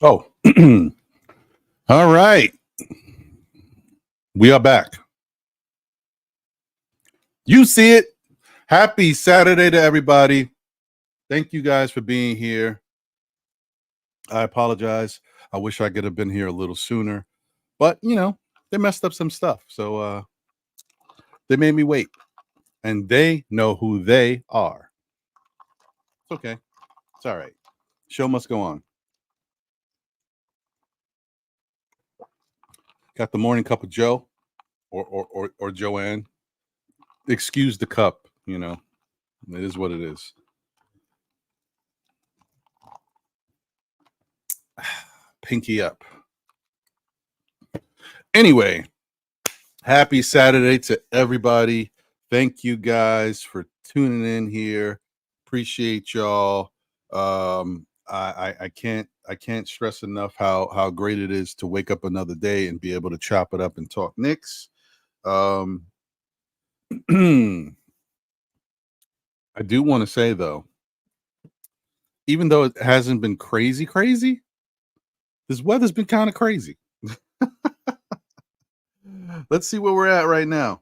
Oh, all right. We are back. You see it. Happy Saturday to everybody. Thank you guys for being here. I apologize. I wish I could have been here a little sooner, but they messed up some stuff. So they made me wait, and they know who they are. It's okay. It's all right. Show must go on. Got the morning cup of Joe or Joanne. Excuse the cup, it is what it is. Pinky up. Anyway, happy Saturday to everybody. Thank you guys for tuning in here. Appreciate y'all. I can't stress enough how great it is to wake up another day and be able to chop it up and talk Knicks. I do want to say though, even though it hasn't been crazy, this weather's been kind of crazy. Let's see where we're at right now,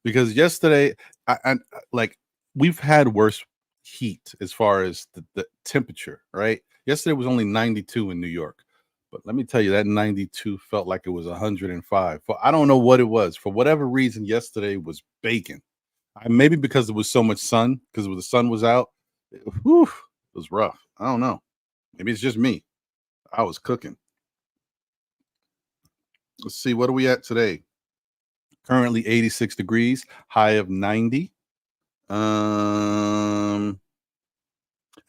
because yesterday, we've had worse heat as far as the temperature, right? Yesterday was only 92 in New York, but let me tell you, that 92 felt like it was 105. I don't know what it was. For whatever reason, yesterday was baking. Maybe because there was so much sun, because the sun was out. It was rough. I don't know. Maybe it's just me. I was cooking. Let's see, what are we at today? Currently 86 degrees, high of 90.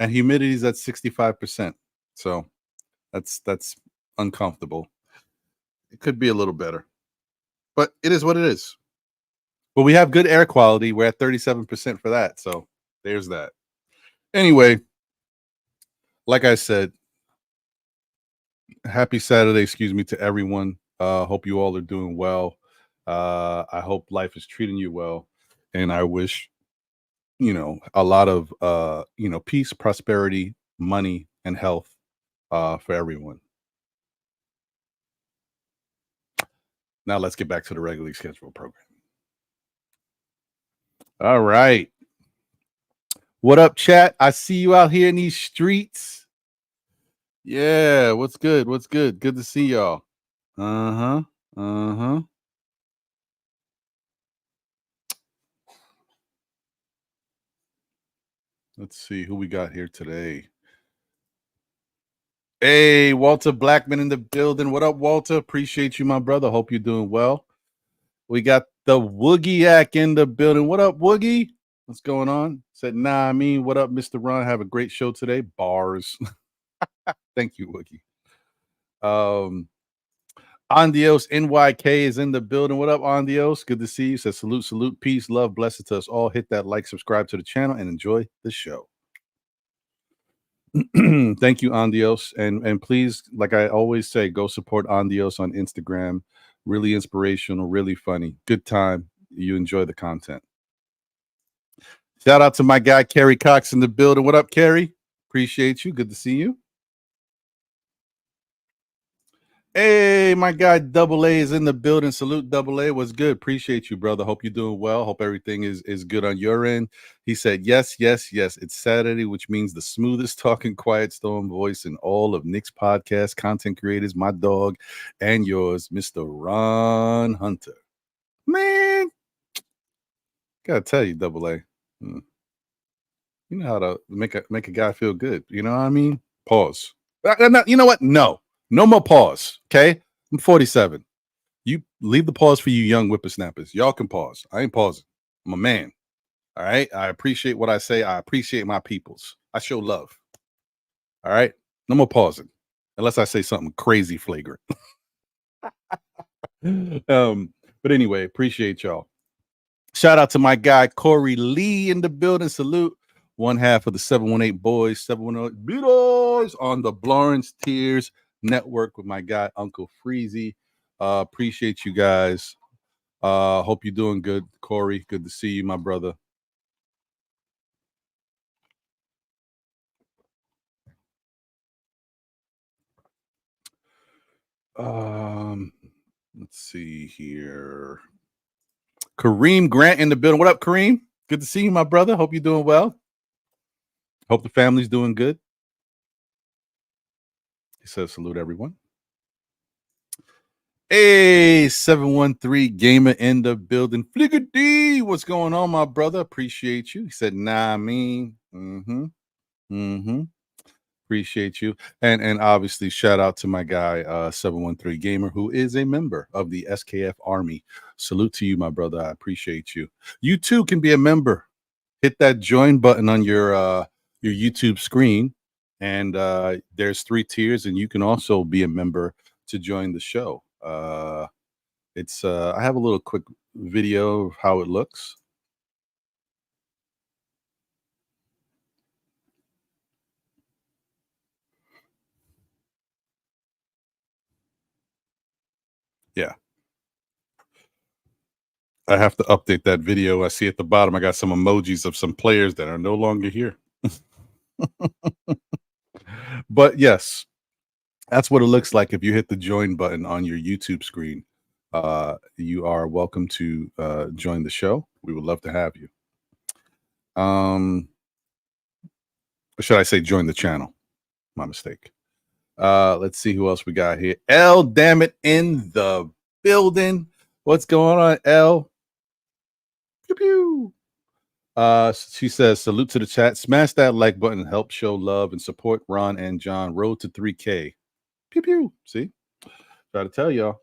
And humidity is at 65%. So that's uncomfortable. It could be a little better, but it is what it is. But we have good air quality. We're at 37% for that. So there's that. Anyway, like I said, happy Saturday, to everyone. Hope you all are doing well. I hope life is treating you well. And I wish, a lot of, peace, prosperity, money, and health for everyone. Now let's get back to the regularly scheduled program. All right. What up, chat? I see you out here in these streets. Yeah, what's good? What's good? Good to see y'all. Uh-huh. Uh-huh. Let's see who we got here today. Hey, Walter Blackman in the building. What up, Walter? Appreciate you, my brother. Hope you're doing well. We got the Woogie-ack in the building. What up, Woogie? What's going on? Said, nah, I mean, what up, Mr. Ron? Have a great show today. Bars. Thank you, Woogie. Andios NYK is in the building. What up, Andios? Good to see you. Says salute, peace, love, blessings to us all. Hit that like, subscribe to the channel, and enjoy the show. Thank you, Andios. And please, like I always say, go support Andios on Instagram. Really inspirational, really funny. Good time. You enjoy the content. Shout out to my guy, Kerry Cox in the building. What up, Kerry? Appreciate you. Good to see you. Hey, my guy Double A is in the building. Salute, Double A. What's good? Appreciate you, brother. Hope you're doing well. Hope everything is good on your end. He said, yes. It's Saturday, which means the smoothest talking quiet storm voice in all of Knicks podcast content creators, my dog, and yours, Mr. Ron Hunter. Man, gotta tell you, Double A. You know how to make a guy feel good. You know what I mean? Pause. You know what? No more pause. Okay, I'm 47. You leave the pause for you young whippersnappers. Y'all can pause. I ain't pausing. I'm a man. All right. I appreciate what I say. I appreciate my peoples. I show love. All right. No more pausing, unless I say something crazy flagrant. But anyway, appreciate y'all. Shout out to my guy Corey Lee in the building. Salute. One half of the 718 boys, 718 Beatles on the Blorence Tears Network with my guy Uncle Freezy. Appreciate you guys. Hope you're doing good, Corey. Good to see you, my brother. Let's see here. Kareem Grant in the building. What up, Kareem? Good to see you, my brother. Hope you're doing well. Hope the family's doing good. He says, salute everyone. Hey, 713 Gamer in the building. Flicker D, what's going on, my brother? Appreciate you. He said, nah, I mean. Appreciate you. And obviously, shout out to my guy, 713 Gamer, who is a member of the SKF Army. Salute to you, my brother. I appreciate you. You too can be a member. Hit that join button on your YouTube screen, and there's 3 tiers, and you can also be a member to join the show. It's I have a little quick video of how it looks. Yeah. I have to update that video. I see at the bottom, I got some emojis of some players that are no longer here. But yes, that's what it looks like if you hit the join button on your YouTube screen. You are welcome to join the show. We would love to have you. Or should I say join the channel? My mistake. Let's see who else we got here. L, damn it, in the building. What's going on, L? Pew pew. She says, salute to the chat. Smash that like button. Help show love and support Ron and John. Road to 3K. Pew pew. See? Try to tell y'all.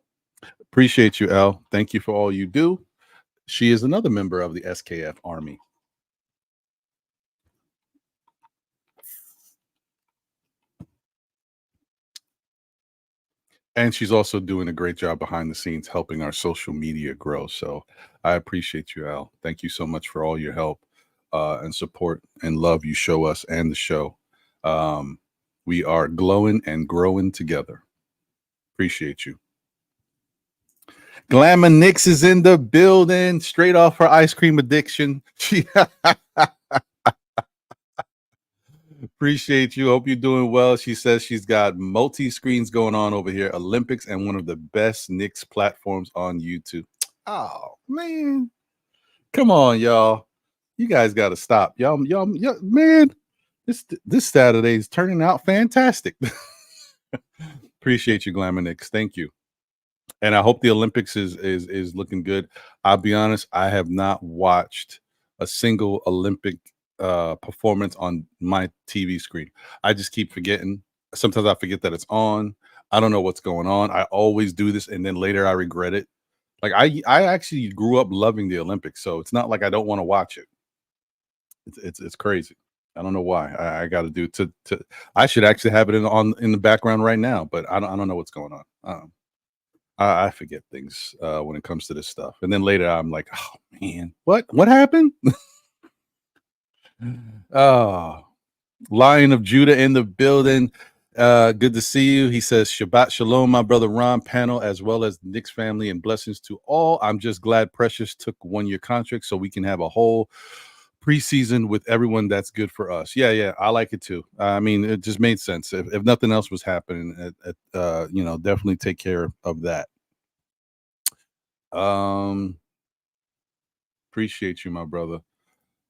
Appreciate you, L. Thank you for all you do. She is another member of the SKF Army. And she's also doing a great job behind the scenes helping our social media grow. So I appreciate you, Al. Thank you so much for all your help and support and love you show us and the show. We are glowing and growing together. Appreciate you. Glamour Nix is in the building, straight off her ice cream addiction. Appreciate you. Hope you're doing well. She says she's got multi-screens going on over here, Olympics, and one of the best Knicks platforms on YouTube. Oh, man. Come on, y'all. You guys got to stop. Y'all, man, this Saturday is turning out fantastic. Appreciate you, Glamour Knicks. Thank you. And I hope the Olympics is looking good. I'll be honest, I have not watched a single Olympic performance on my TV screen. I just keep forgetting. Sometimes I forget that it's on. I don't know what's going on. I always do this, and then later I regret it. Like I actually grew up loving the Olympics, so it's not like I don't want to watch it. It's crazy. I don't know why. I got to do to. I should actually have it in the background right now, but I don't know what's going on. I forget things when it comes to this stuff, and then later I'm like, oh man, what happened? Oh, Lion of Judah in the building. Good to see you. He says, Shabbat Shalom, my brother Ron, panel, as well as the Knicks family, and blessings to all. I'm just glad Precious took 1-year contract so we can have a whole preseason with everyone. That's good for us. Yeah, I like it too. I mean, it just made sense. If nothing else was happening, definitely take care of that. Appreciate you, my brother.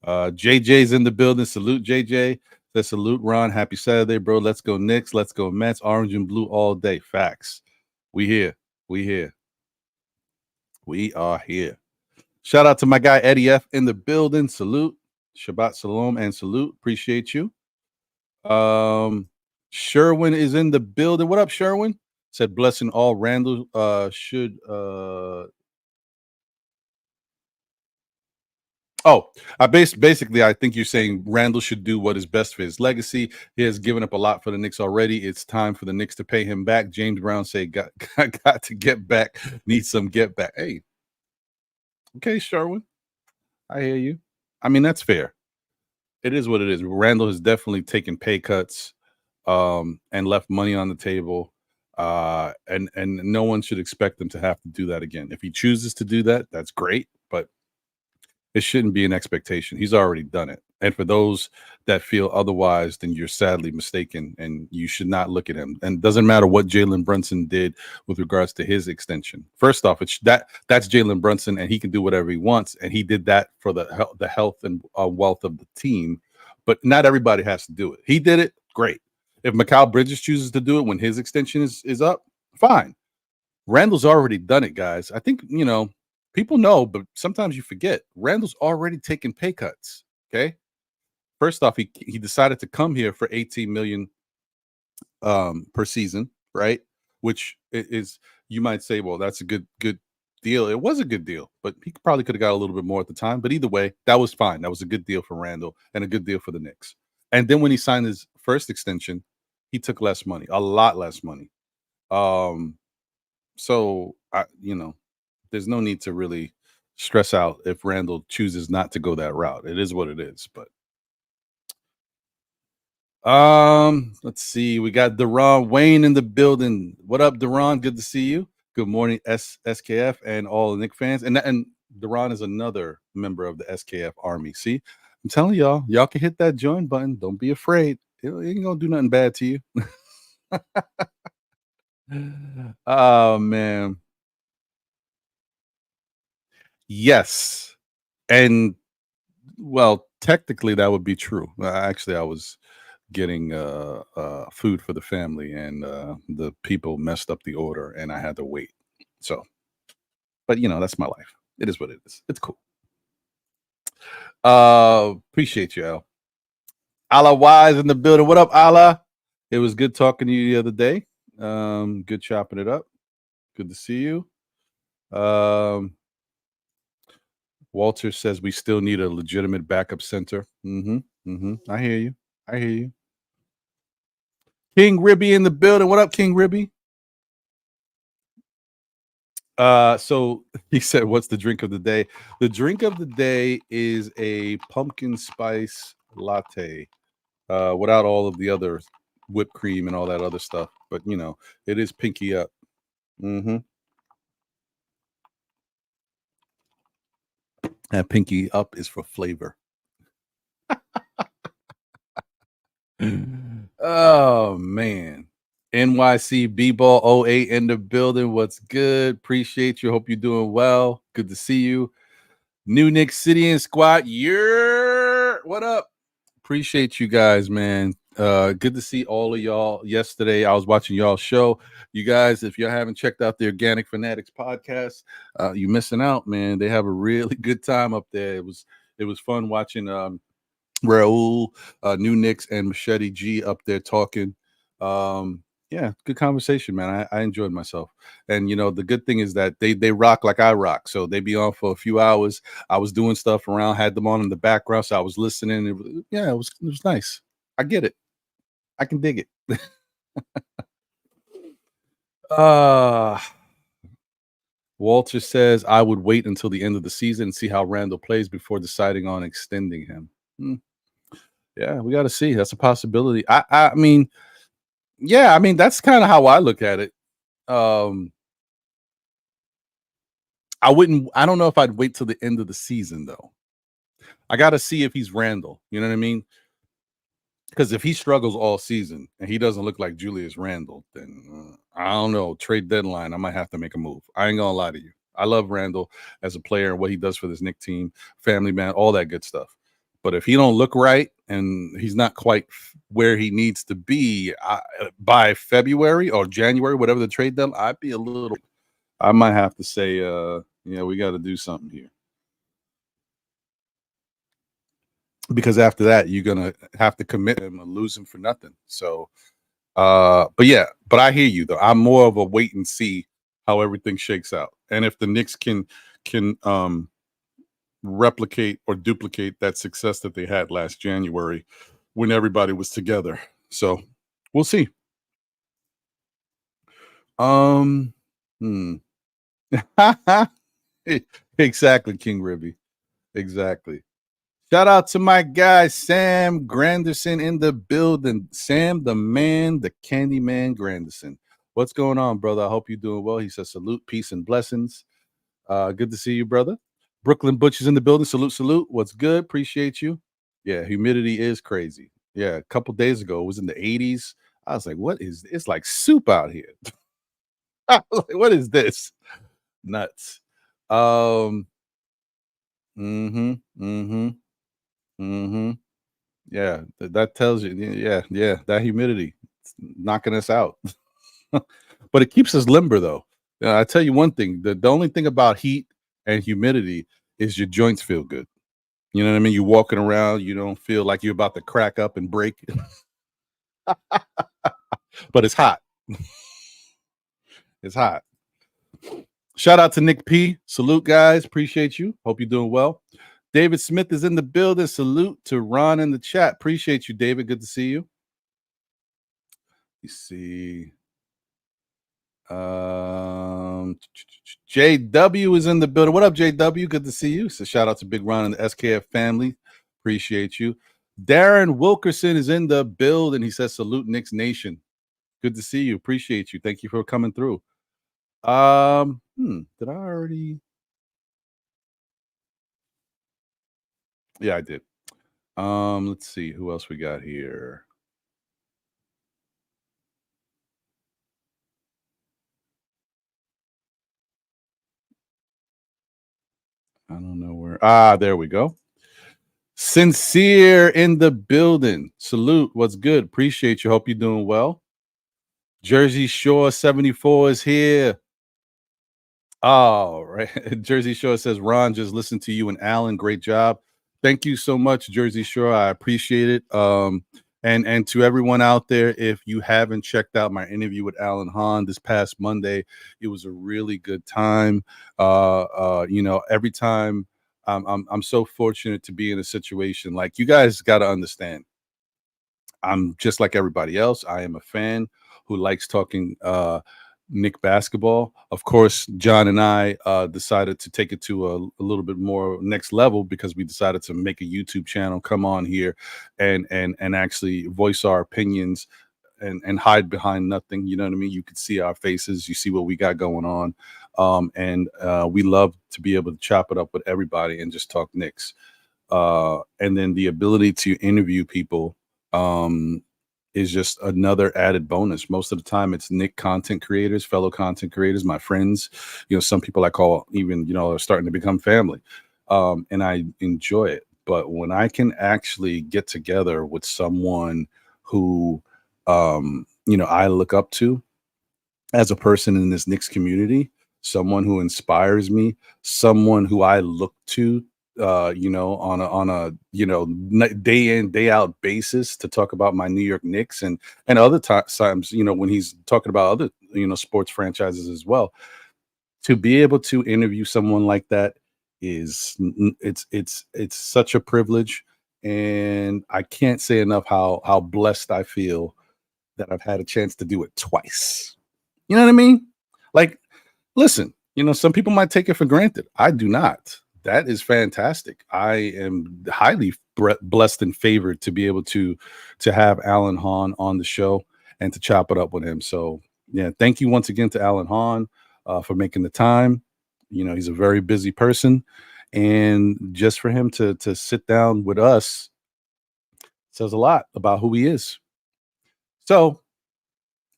JJ's in the building. Salute, JJ. Says salute, Ron. Happy Saturday, bro. Let's go Knicks. Let's go Mets. Orange and blue all day. Facts. We here. We are here. Shout out to my guy Eddie F in the building. Salute. Shabbat Shalom and salute. Appreciate you. Sherwin is in the building. What up, Sherwin? Said blessing all. Randall should basically, I think you're saying Randall should do what is best for his legacy. He has given up a lot for the Knicks already. It's time for the Knicks to pay him back. James Brown said, got to get back. Need some get back. Hey, okay, Sherwin, I hear you. I mean, that's fair. It is what it is. Randall has definitely taken pay cuts and left money on the table. And no one should expect him to have to do that again. If he chooses to do that, that's great. But it shouldn't be an expectation. He's already done it. And for those that feel otherwise, then you're sadly mistaken, and you should not look at him. And it doesn't matter what Jalen Brunson did with regards to his extension. First off, that's Jalen Brunson, and he can do whatever he wants, and he did that for the health and wealth of the team. But not everybody has to do it. He did it, great. If Mikal Bridges chooses to do it when his extension is up, fine. Randall's already done it, guys. I think people know, but sometimes you forget. Randall's already taken pay cuts. Okay. First off, he decided to come here for 18 million per season, right? Which is, you might say, well, that's a good deal. It was a good deal, but he probably could have got a little bit more at the time. But either way, that was fine. That was a good deal for Randall and a good deal for the Knicks. And then when he signed his first extension, he took less money, a lot less money. So there's no need to really stress out if Randall chooses not to go that route. It is what it is. But let's see. We got Deron Wayne in the building. What up, Deron? Good to see you. Good morning, SKF and all the Knicks fans. And Deron is another member of the SKF Army. See, I'm telling y'all can hit that join button. Don't be afraid. It ain't gonna do nothing bad to you. Oh man. Yes. And well, technically that would be true. Actually, I was getting food for the family, and the people messed up the order, and I had to wait. So, but that's my life. It is what it is. It's cool. Appreciate you, Al. Allah Wise in the building. What up, Allah? It was good talking to you the other day. Good chopping it up. Good to see you. Walter says we still need a legitimate backup center. I hear you. King Ribby in the building. What up, King Ribby? So he said, what's the drink of the day? The drink of the day is a pumpkin spice latte, without all of the other whipped cream and all that other stuff. But it is pinky up. And pinky up is for flavor. Oh man. NYC B-Ball 08 in the building. What's good? Appreciate you. Hope you're doing well. Good to see you. New Knicks City and Squad. Yeah. What up? Appreciate you guys, man. Good to see all of y'all. Yesterday, I was watching y'all's show. You guys, if you haven't checked out the Organic Fanatics podcast, you're missing out, man. They have a really good time up there. It was fun watching Raul, New Knicks, and Machete G up there talking. Yeah, good conversation, man. I enjoyed myself. And the good thing is that they rock like I rock. So they be on for a few hours. I was doing stuff around, had them on in the background, so I was listening. It was nice. I get it. I can dig it. Walter says I would wait until the end of the season and see how Randall plays before deciding on extending him. Yeah, we got to see. That's a possibility. I mean, yeah, I mean, that's kind of how I look at it. I don't know if I'd wait till the end of the season, though. I got to see if he's Randall. You know what I mean? Because if he struggles all season and he doesn't look like Julius Randle, then I don't know. Trade deadline, I might have to make a move. I ain't going to lie to you. I love Randall as a player and what he does for this Knicks team, family man, all that good stuff. But if he don't look right and he's not quite where he needs to be by February or January, whatever the trade deadline, I might have to say, we got to do something here. Because after that, you're going to have to commit him and lose him for nothing. So, but I hear you, though. I'm more of a wait and see how everything shakes out. And if the Knicks can replicate or duplicate that success that they had last January when everybody was together. So we'll see. Exactly, King Ribby. Exactly. Shout out to my guy, Sam Granderson in the building. Sam, the man, the candy man Granderson. What's going on, brother? I hope you're doing well. He says, salute, peace, and blessings. Good to see you, brother. Brooklyn Butch is in the building. Salute, salute. What's good? Appreciate you. Yeah, humidity is crazy. Yeah, a couple days ago, it was in the 80s. I was like, "What is it's like soup out here." I was like, "What is this?" Nuts. Um, mhm, mhm, mhm. Yeah, that tells you, yeah, yeah, that humidity, it's knocking us out. But it keeps us limber though. I tell you one thing, the only thing about heat and humidity is your joints feel good. You know what I mean? You're walking around, you don't feel like you're about to crack up and break, but it's hot. It's hot. Shout out to Nick P. Salute, guys. Appreciate you. Hope you're doing well. David Smith is in the building. Salute to Ron in the chat. Appreciate you, David. Good to see you. You see. JW is in the building. What up, JW? Good to see you. So shout out to Big Ron and the SKF family. Appreciate you. Darren Wilkerson is in the building. He says, salute Knicks Nation. Good to see you. Appreciate you. Thank you for coming through. Did I already? Yeah, I did. Let's see who else we got here. I don't know where. There we go. Sincere in the building. Salute. What's good? Appreciate you. Hope you're doing well. Jersey Shore 74 is here. Oh, right. Jersey Shore says, Ron, just listen to you and Alan. Great job. Thank you so much, Jersey Shore. I appreciate it. And to everyone out there, if you haven't checked out my interview with Alan Hahn this past Monday, it was a really good time. Every time I'm so fortunate to be in a situation like you guys got to understand. I'm just like everybody else. I am a fan who likes talking Nick basketball. Of course, John and I decided to take it to a little bit more next level because we decided to make a YouTube channel, come on here, and actually voice our opinions and hide behind nothing. You know what I mean? You could see our faces, you see what we got going on, and we love to be able to chop it up with everybody and just talk Knicks. And then the ability to interview people is just another added bonus. Most of the time, it's Nick content creators, fellow content creators, my friends. Some people I call even are starting to become family, and I enjoy it. But when I can actually get together with someone who I look up to as a person in this Knicks community, someone who inspires me, someone who I look to, on a day in day out basis to talk about my New York Knicks and other times, when he's talking about other sports franchises as well. To be able to interview someone like that it's such a privilege, and I can't say enough how blessed I feel that I've had a chance to do it twice. You know what I mean? Like, listen, some people might take it for granted. I do not. That is fantastic. I am highly blessed and favored to be able to have Alan Hahn on the show and to chop it up with him. So, yeah, thank you once again to Alan Hahn for making the time. He's a very busy person, and just for him to sit down with us says a lot about who he is. So,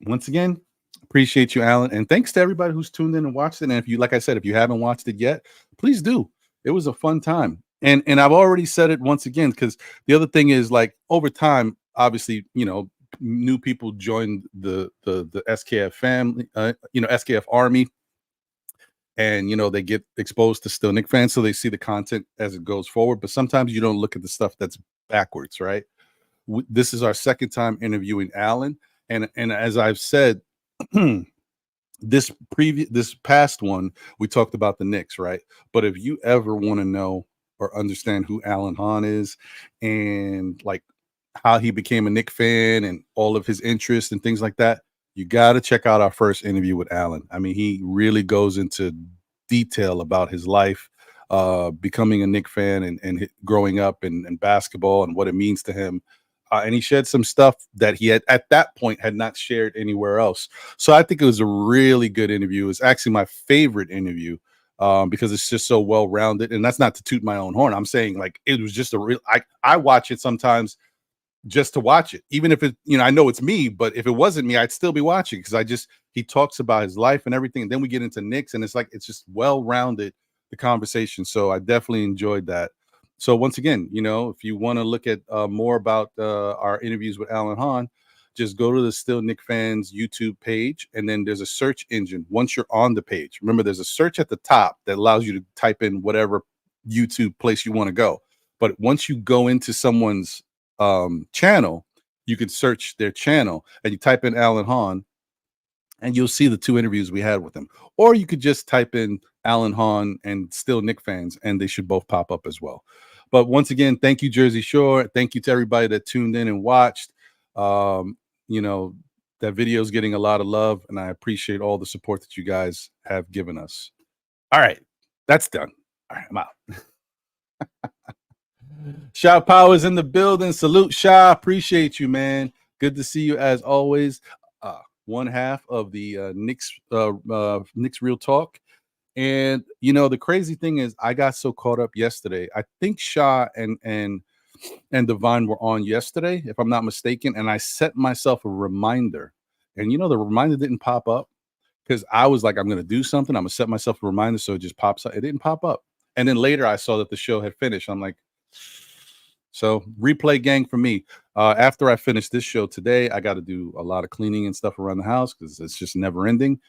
once again, appreciate you, Alan, and thanks to everybody who's tuned in and watched it. And if you, like I said, if you haven't watched it yet, please do. It was a fun time, and I've already said it once again because the other thing is, like, over time, obviously, new people joined the SKF family, SKF army, and they get exposed to still Nick fans, so they see the content as it goes forward. But sometimes you don't look at the stuff that's backwards, right? This is our second time interviewing Alan, and as I've said, this past one we talked about the Knicks, right? But if you ever want to know or understand who Alan Hahn is and like how he became a Knick fan and all of his interests and things like that, you got to check out our first interview with Alan. I mean, he really goes into detail about his life, becoming a Knick fan and growing up and basketball and what it means to him. And he shared some stuff that he had at that point had not shared anywhere else. So I think it was a really good interview. It was actually my favorite interview because it's just so well rounded. And that's not to toot my own horn. I'm saying like it was just a real. I watch it sometimes just to watch it, even if it, I know it's me, but if it wasn't me, I'd still be watching because he talks about his life and everything. And then we get into Knicks and it's just well rounded, the conversation. So I definitely enjoyed that. So once again, if you want to look at more about our interviews with Alan Hahn, just go to the Still Knick Fans YouTube page, and then there's a search engine. Once you're on the page, remember there's a search at the top that allows you to type in whatever YouTube place you want to go. But once you go into someone's channel, you can search their channel and you type in Alan Hahn and you'll see the 2 interviews we had with him. Or you could just type in Alan Hahn and Still Knick Fans and they should both pop up as well. But once again, thank you, Jersey Shore. Thank you to everybody that tuned in and watched. That video is getting a lot of love, and I appreciate all the support that you guys have given us. All right, that's done. All right, I'm out. Sha Powers in the building. Salute, Sha. Appreciate you, man. Good to see you as always. One half of the Knicks Real Talk. And the crazy thing is I got so caught up yesterday. I think Sha and Divine were on yesterday, if I'm not mistaken. And I set myself a reminder. And the reminder didn't pop up because I was like, I'm gonna do something. I'm gonna set myself a reminder so it just pops up. It didn't pop up. And then later I saw that the show had finished. I'm like, so replay gang for me. After I finish this show today, I got to do a lot of cleaning and stuff around the house because it's just never ending.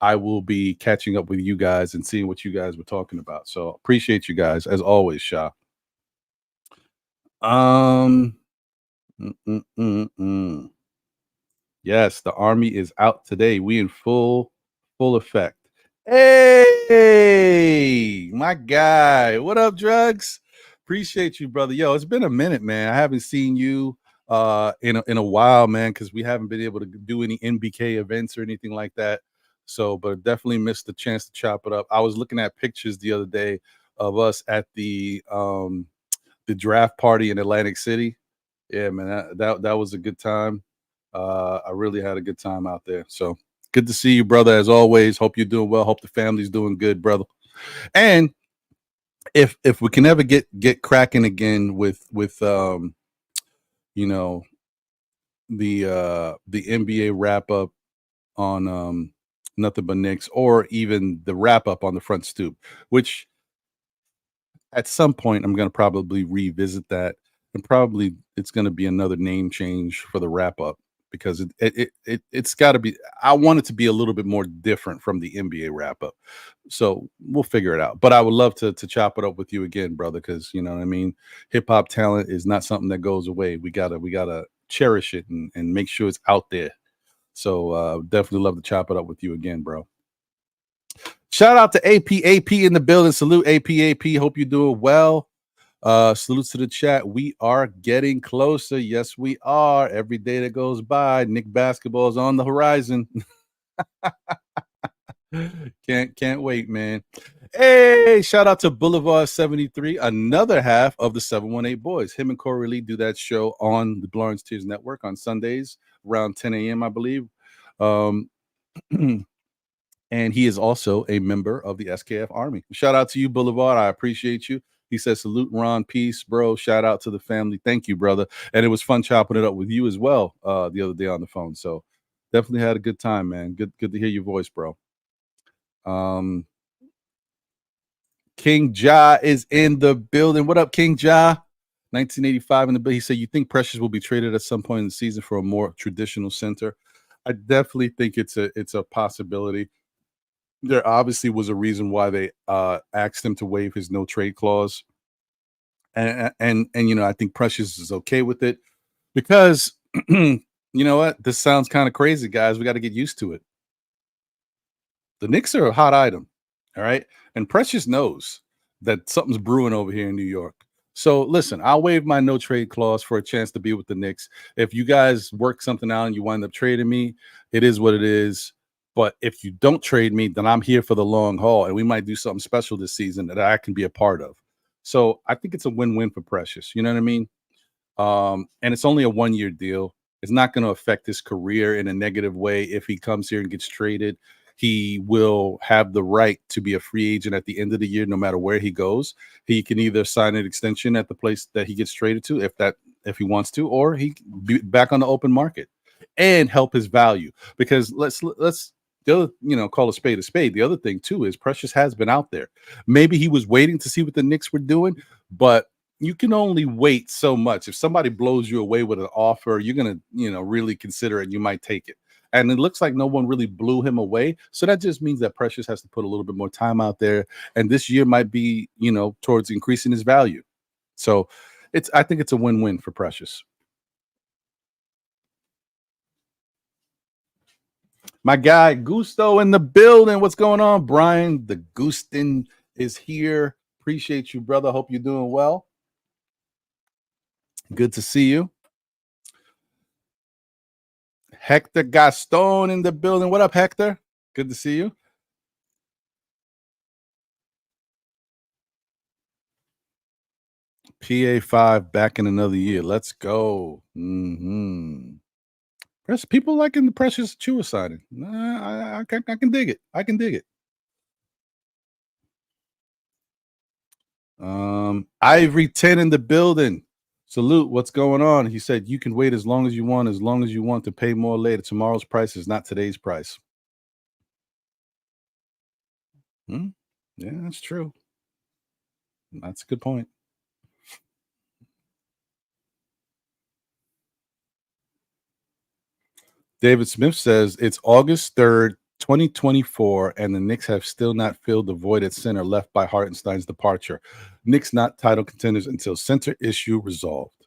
I will be catching up with you guys and seeing what you guys were talking about. So appreciate you guys as always, Sha. Yes, the army is out today. We in full effect. Hey, my guy. What up, Drugs? Appreciate you, brother. Yo, it's been a minute, man. I haven't seen you in a while, man, because we haven't been able to do any NBK events or anything like that. So, but definitely missed the chance to chop it up. I was looking at pictures the other day of us at the draft party in Atlantic City. Yeah, man, that was a good time. I really had a good time out there. So good to see you, brother, as always. Hope you're doing well. Hope the family's doing good, brother. And if we can ever get cracking again with the NBA wrap up on Nothing But Knicks, or even the wrap up on the Front Stoop, which at some point I'm going to probably revisit that, and probably it's going to be another name change for the wrap up because it's got to be. I want it to be a little bit more different from the NBA wrap up, so we'll figure it out. But I would love to chop it up with you again, brother, because you know what I mean. Hip hop talent is not something that goes away. We gotta cherish it and make sure it's out there. So definitely love to chop it up with you again, bro. Shout out to AP in the building. Salute AP. Hope you're doing well. Salutes to the chat. We are getting closer. Yes, we are. Every day that goes by, Knick basketball is on the horizon. Can't wait, man. Hey, shout out to Boulevard 73, another half of the 718 Boys. Him and Corey Lee do that show on the Lawrence Tears Network on Sundays around 10 a.m., I believe. And he is also a member of the SKF Army. Shout out to you, Boulevard. I appreciate you. He says, salute, Ron. Peace, bro. Shout out to the family. Thank you, brother. And it was fun chopping it up with you as well the other day on the phone. So definitely had a good time, man. Good to hear your voice, bro. King Ja is in the building. What up, King Ja? 1985 in the building. He said, you think Precious will be traded at some point in the season for a more traditional center? I definitely think it's a possibility. There obviously was a reason why they asked him to waive his no trade clause, and I think Precious is okay with it because you know what, this sounds kind of crazy, guys. We got to get used to it. The Knicks are a hot item, all right, and Precious knows that something's brewing over here in New York. So listen, I'll waive my no trade clause for a chance to be with the Knicks. If you guys work something out and you wind up trading me, it is what it is. But if you don't trade me, then I'm here for the long haul, and we might do something special this season that I can be a part of. So I think it's a win-win for Precious. You know what I mean? And it's only a 1-year deal. It's not going to affect his career in a negative way if he comes here and gets traded. he will have the right to be a free agent at the end of the year, no matter where he goes. He can either sign an extension at the place that he gets traded to, if he wants to, or he can be back on the open market and help his value. Because let's the other, call a spade a spade. The other thing too is Precious has been out there. Maybe he was waiting to see what the Knicks were doing, but you can only wait so much. If somebody blows you away with an offer, you're gonna, really consider it. You might take it. And it looks like no one really blew him away. So that just means that Precious has to put a little bit more time out there. And this year might be, towards increasing his value. So I think it's a win-win for Precious. My guy Gusto in the building. What's going on, Brian? The Gustin is here. Appreciate you, brother. Hope you're doing well. Good to see you. Hector Gaston in the building. What up, Hector? Good to see you. PA5 back in another year. Let's go. People liking the Precious Achiuwa signing. I can dig it. I can dig it. Ivory 10 in the building. Salute. What's going on? He said you can wait as long as you want to pay more later. Tomorrow's price is not today's price. Yeah, that's true. That's a good point. David Smith says it's August 3rd, 2024, and the Knicks have still not filled the void at center left by Hartenstein's departure. Knicks not title contenders until center issue resolved.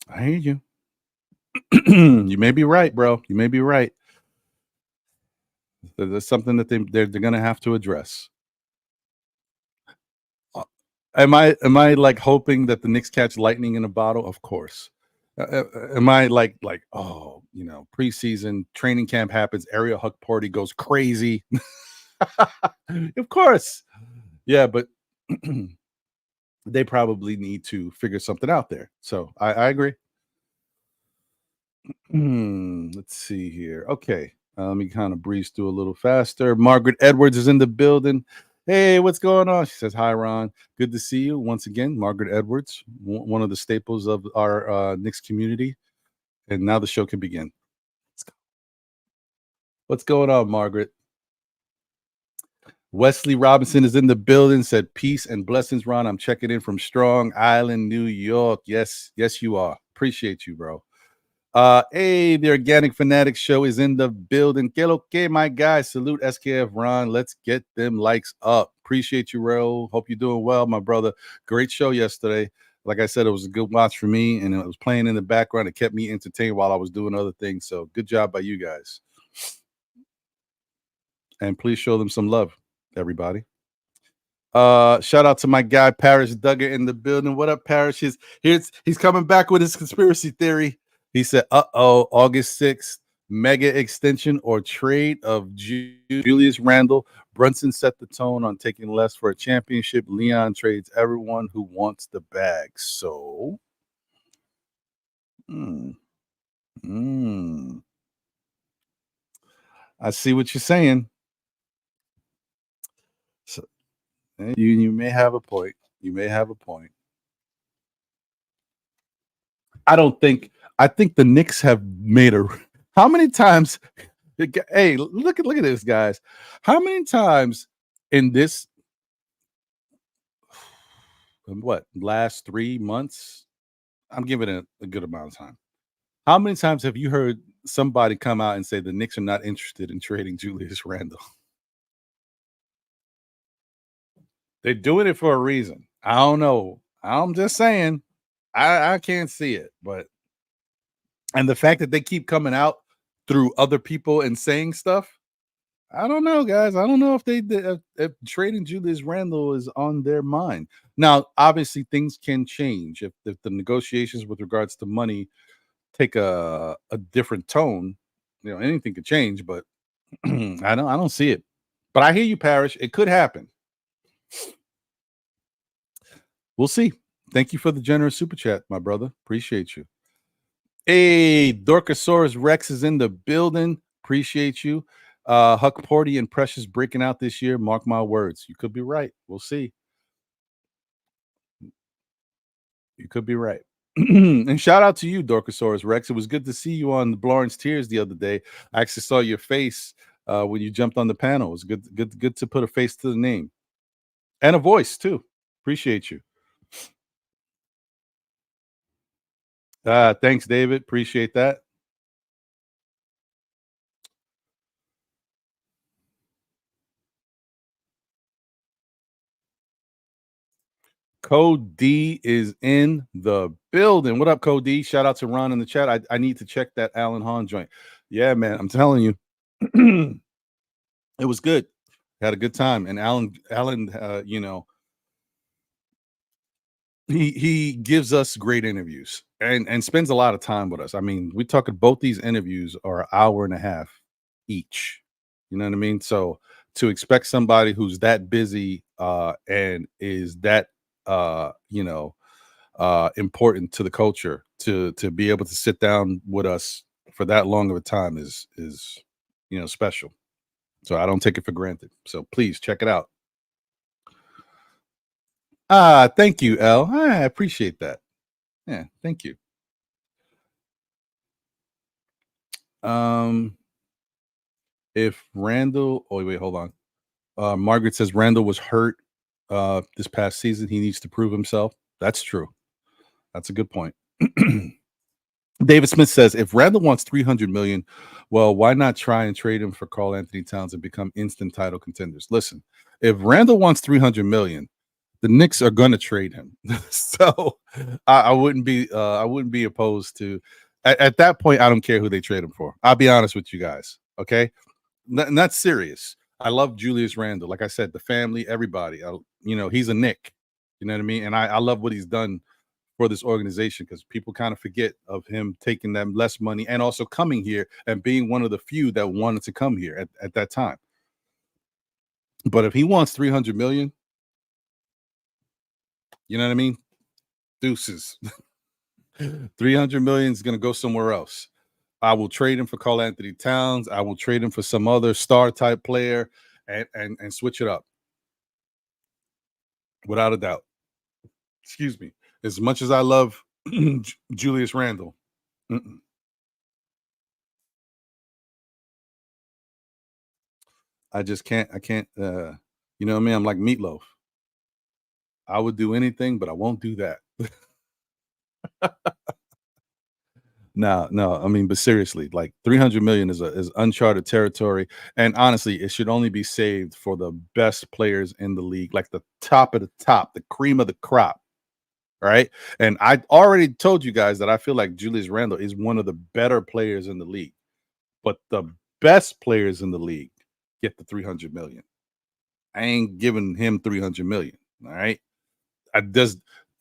I hear you. You may be right, bro. You may be right. There's something that they're going to have to address. Am I like hoping that the Knicks catch lightning in a bottle? Of course. Am I like preseason training camp happens, Ariel Huck party goes crazy? Of course. Yeah, but they probably need to figure something out there. So I agree. Let's see here. Okay. Let me kind of breeze through a little faster. Margaret Edwards is in the building. Hey, what's going on? She says, hi, Ron. Good to see you once again. Margaret Edwards, one of the staples of our Knicks community. And now the show can begin. Let's go. What's going on, Margaret? Wesley Robinson is in the building, said, peace and blessings, Ron. I'm checking in from Strong Island, New York. Yes, you are. Appreciate you, bro. Hey, the Organic Fanatic Show is in the building. Que lo que, my guy. Salute SKF Ron. Let's get them likes up. Appreciate you, Raul. Hope you're doing well, my brother. Great show yesterday. Like I said, it was a good watch for me, and it was playing in the background. It kept me entertained while I was doing other things. So good job by you guys. And please show them some love, everybody. Shout out to my guy Parrish Duggar in the building. What up, Parrish? He's coming back with his conspiracy theory. He said, August 6th, mega extension or trade of Julius Randle. Brunson set the tone on taking less for a championship. Leon trades everyone who wants the bag. So, I see what you're saying. So, you may have a point. You may have a point. I think the Knicks have made how many times? Hey, look at this, guys. How many times in this last 3 months? I'm giving it a good amount of time. How many times have you heard somebody come out and say the Knicks are not interested in trading Julius Randle? They're doing it for a reason. I don't know. I'm just saying. I can't see it, and the fact that they keep coming out through other people and saying stuff, I don't know, guys. I don't know if trading Julius Randle is on their mind. Now, obviously, things can change if the negotiations with regards to money take a different tone. Anything could change, but I don't see it. But I hear you, Parrish. It could happen. We'll see. Thank you for the generous super chat, my brother. Appreciate you. Hey, Dorkosaurus Rex is in the building. Appreciate you. Huck Porty and Precious breaking out this year. Mark my words. You could be right. We'll see. You could be right. And shout out to you, Dorkosaurus Rex. It was good to see you on the Lawrence Tears the other day. I actually saw your face when you jumped on the panel. It was good to put a face to the name and a voice too. Appreciate you. Thanks, David. Appreciate that. Code D is in the building. What up, Code D? Shout out to Ron in the chat. I need to check that Alan Hahn joint. Yeah, man. I'm telling you. It was good. Had a good time. And Alan, he gives us great interviews and spends a lot of time with us. I mean, we talking both these interviews are an hour and a half each. You know what I mean? So to expect somebody who's that busy and is that important to the culture to be able to sit down with us for that long of a time is special. So I don't take it for granted. So please check it out. Thank you, L. I appreciate that. Yeah, thank you. If Randall, oh wait, hold on. Margaret says Randall was hurt this past season. He needs to prove himself. That's true. That's a good point. David Smith says if Randall wants 300 million, well, why not try and trade him for Karl Anthony Towns and become instant title contenders? Listen, if Randall wants 300 million, the Knicks are going to trade him. So I wouldn't be opposed to at that point. I don't care who they trade him for. I'll be honest with you guys. Okay. And that's serious. I love Julius Randle. Like I said, the family, everybody. He's a Knick. You know what I mean? And I love what he's done for this organization because people kind of forget of him taking them less money and also coming here and being one of the few that wanted to come here at that time. But if he wants 300 million, you know what I mean? Deuces. 300 million is going to go somewhere else. I will trade him for Karl Anthony Towns. I will trade him for some other star type player and switch it up. Without a doubt. Excuse me. As much as I love Julius Randle. I just can't. I can't. You know what I mean? I'm like Meatloaf. I would do anything, but I won't do that. No. I mean, but seriously, like 300 million is uncharted territory, and honestly, it should only be saved for the best players in the league, like the top of the top, the cream of the crop. Right? And I already told you guys that I feel like Julius Randle is one of the better players in the league, but the best players in the league get the 300 million. I ain't giving him 300 million. All right.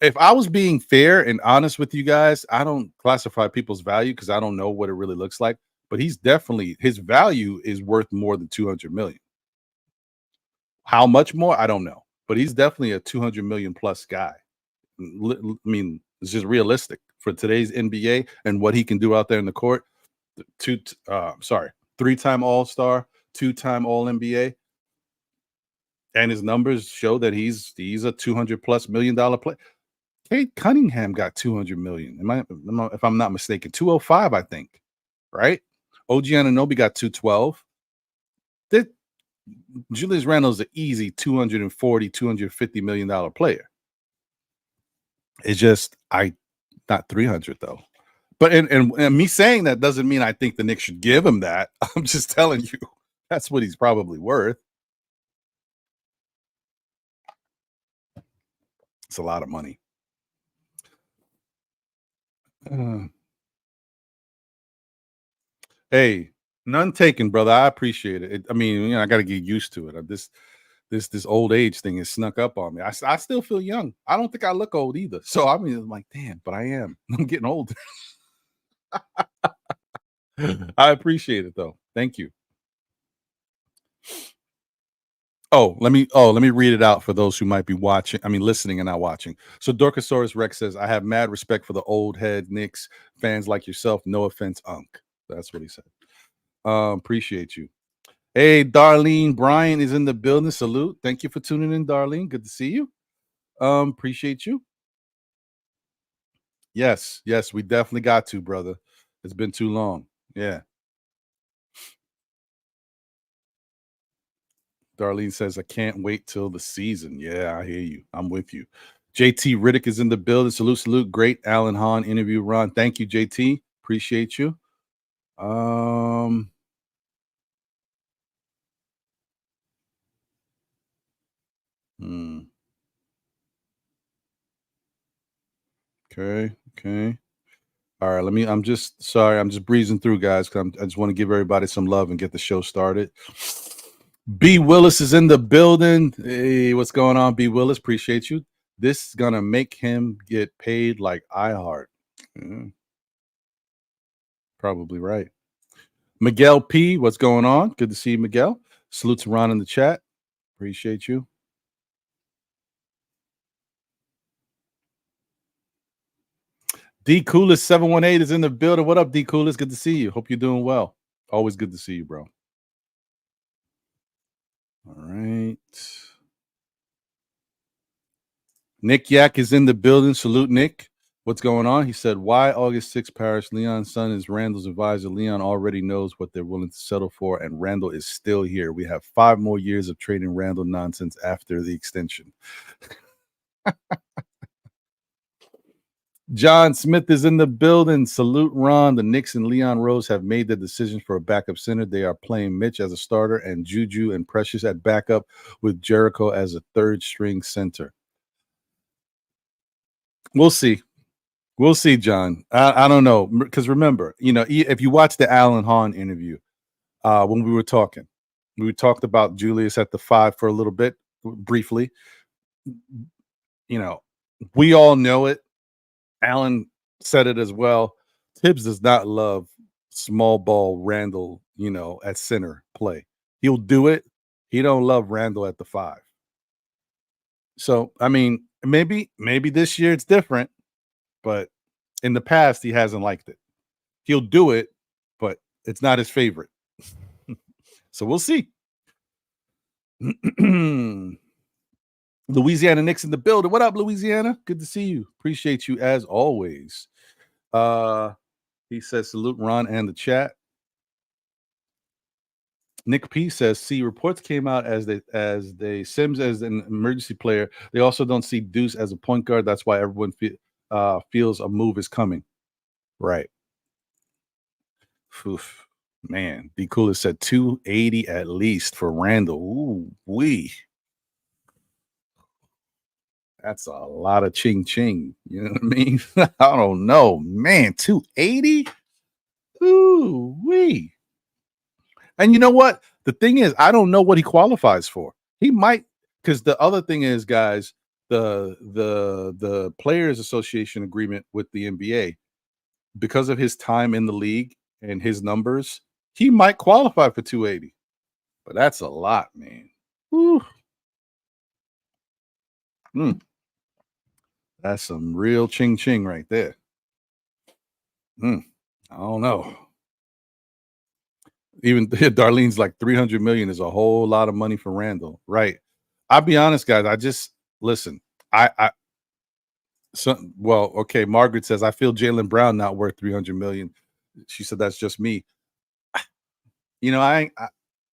If I was being fair and honest with you guys, I don't classify people's value because I don't know what it really looks like. But his value is worth more than 200 million. How much more? I don't know. But he's definitely a 200 million plus guy. I mean, it's just realistic for today's NBA and what he can do out there in the court. Three-time All-Star, two-time All-NBA. And his numbers show that he's a $200+ million player. Kate Cunningham got 200 million. If I'm not mistaken, 205, I think. Right? OG Anunoby got 212. Julius Randle's an easy 240, $250 million player. It's just not 300 though. But and me saying that doesn't mean I think the Knicks should give him that. I'm just telling you that's what he's probably worth. It's a lot of money. Hey, none taken, brother. I appreciate it. I mean, I got to get used to it. This old age thing has snuck up on me. I still feel young. I don't think I look old either. So I mean, I'm like, damn, but I am. I'm getting older. I appreciate it though. Thank you. let me read it out for those who might be watching. I mean, listening and not watching. So Dorkosaurus Rex says, "I have mad respect for the old head Knicks fans like yourself. No offense, Unk." That's what he said. Appreciate you. Hey, Darlene Bryan is in the building. Salute. Thank you for tuning in, Darlene. Good to see you. Appreciate you. Yes, we definitely got to, brother. It's been too long. Yeah. Darlene says, I can't wait till the season. Yeah, I hear you. I'm with you. JT Riddick is in the building. Salute. Great Alan Hahn interview, Ron. Thank you, JT. Appreciate you. Okay. All right, I'm just breezing through, guys, because I just want to give everybody some love and get the show started. B. Willis is in the building. Hey, what's going on, B. Willis? Appreciate you. This is gonna make him get paid like iHeart. Probably right. Miguel P, what's going on? Good to see you, Miguel. Salute to Ron in the chat. Appreciate you. D Coolest 718 is in the building. What up, D Coolest? Good to see you. Hope you're doing well. Always good to see you, bro. All right. Nick Yak is in the building. Salute, Nick. What's going on? He said, why August 6th, Paris? Leon's son is Randall's advisor. Leon already knows what they're willing to settle for, and Randall is still here. We have 5 more years of trading Randall nonsense after the extension. John Smith is in the building. Salute, Ron. The Knicks and Leon Rose have made the decision for a backup center. They are playing Mitch as a starter and Juju and Precious at backup with Jericho as a third string center. We'll see. We'll see, John. I don't know, because remember, if you watch the Alan Hahn interview, when we talked about Julius at the 5 for a little bit, briefly. We all know it. Alan said it as well. Tibbs does not love small ball Randall, at center play. He'll do it. He don't love Randall at the 5. So, I mean, maybe this year it's different, but in the past he hasn't liked it. He'll do it, but it's not his favorite. So we'll see. Louisiana Knicks in the building. What up, Louisiana? Good to see you. Appreciate you as always. He says salute Ron and the chat. Nick P says, see, reports came out as they Sims as an emergency player. They also don't see Deuce as a point guard. That's why everyone feels a move is coming. Right. Oof. Man, D Coolest said 280 at least for Randall. Ooh, wee. That's a lot of ching ching. You know what I mean? I don't know, man. 280. Ooh, wee. And you know what? The thing is, I don't know what he qualifies for. He might, because the other thing is, guys, the Players Association agreement with the NBA, because of his time in the league and his numbers, he might qualify for 280. But that's a lot, man. Whew. That's some real ching ching right there. I don't know. Even Darlene's like 300 million is a whole lot of money for Randall, right? I'll be honest, guys. I just listen. Okay. Margaret says I feel Jalen Brown not worth 300 million. She said that's just me.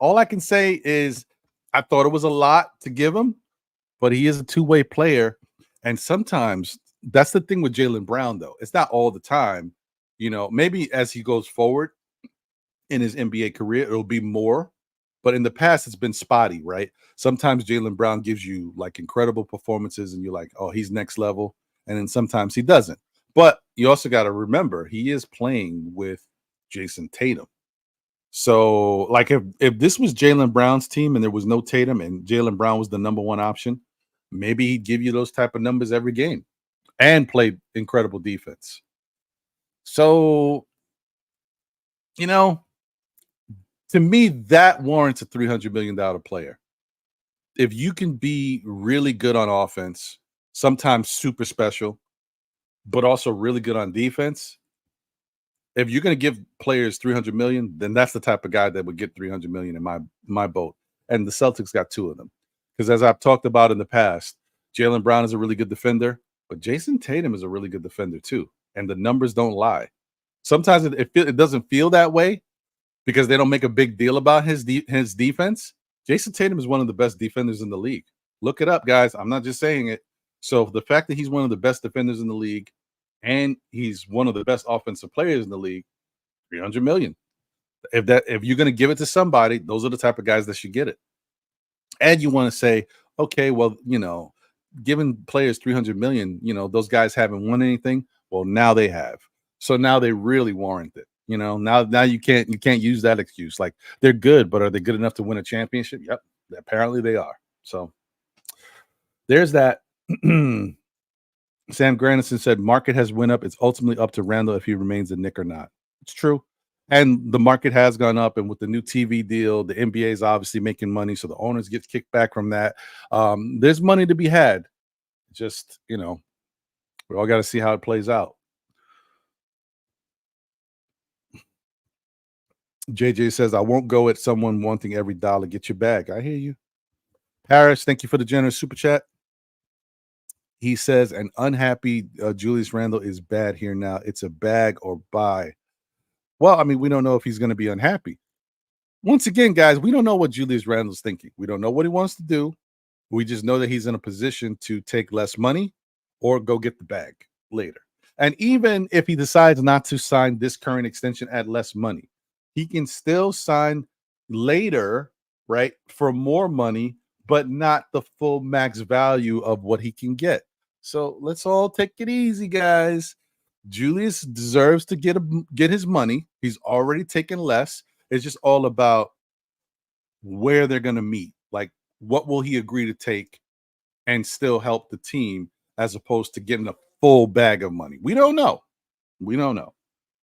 All I can say is I thought it was a lot to give him, but he is a two-way player, and sometimes that's the thing with Jalen Brown, though. It's not all the time. Maybe as he goes forward in his NBA career, it'll be more. But in the past, it's been spotty, right? Sometimes Jalen Brown gives you like incredible performances, and you're like, oh, he's next level. And then sometimes he doesn't. But you also got to remember he is playing with Jason Tatum. So, like, if this was Jalen Brown's team and there was no Tatum and Jalen Brown was the number one option, maybe he'd give you those type of numbers every game and play incredible defense. So, to me, that warrants a $300 million player. if you can be really good on offense, sometimes super special, but also really good on defense, if you're going to give players 300 million, then that's the type of guy that would get 300 million in my boat. And the Celtics got 2 of them. Because as I've talked about in the past, Jalen Brown is a really good defender, but Jason Tatum is a really good defender too. And the numbers don't lie. Sometimes it doesn't feel that way because they don't make a big deal about his defense. Jason Tatum is one of the best defenders in the league. Look it up, guys. I'm not just saying it. So the fact that he's one of the best defenders in the league and he's one of the best offensive players in the league, 300 million. If you're going to give it to somebody, those are the type of guys that should get it. And you want to say, okay, well, giving players 300 million, those guys haven't won anything. Well, now they have. So now they really warrant it. Now you can't use that excuse. Like, they're good, but are they good enough to win a championship? Yep, apparently they are. So there's that. Sam Granison said market has went up. It's ultimately up to Randall if he remains a Knick or not. It's true. And the market has gone up. And with the new TV deal, the NBA is obviously making money. So the owners get kicked back from that. There's money to be had. Just, we all got to see how it plays out. JJ says, I won't go at someone wanting every dollar. Get your bag. I hear you. Paris, thank you for the generous super chat. He says, an unhappy Julius Randle is bad here now. It's a bag or buy. Well, I mean, we don't know if he's going to be unhappy. Once again, guys, we don't know what Julius Randle's thinking. We don't know what he wants to do. We just know that he's in a position to take less money or go get the bag later. And even if he decides not to sign this current extension at less money, he can still sign later, right, for more money, but not the full max value of what he can get. So let's all take it easy, guys. Julius deserves to get his money. He's already taken less. It's just all about where they're going to meet. Like, what will he agree to take and still help the team as opposed to getting a full bag of money? We don't know. We don't know.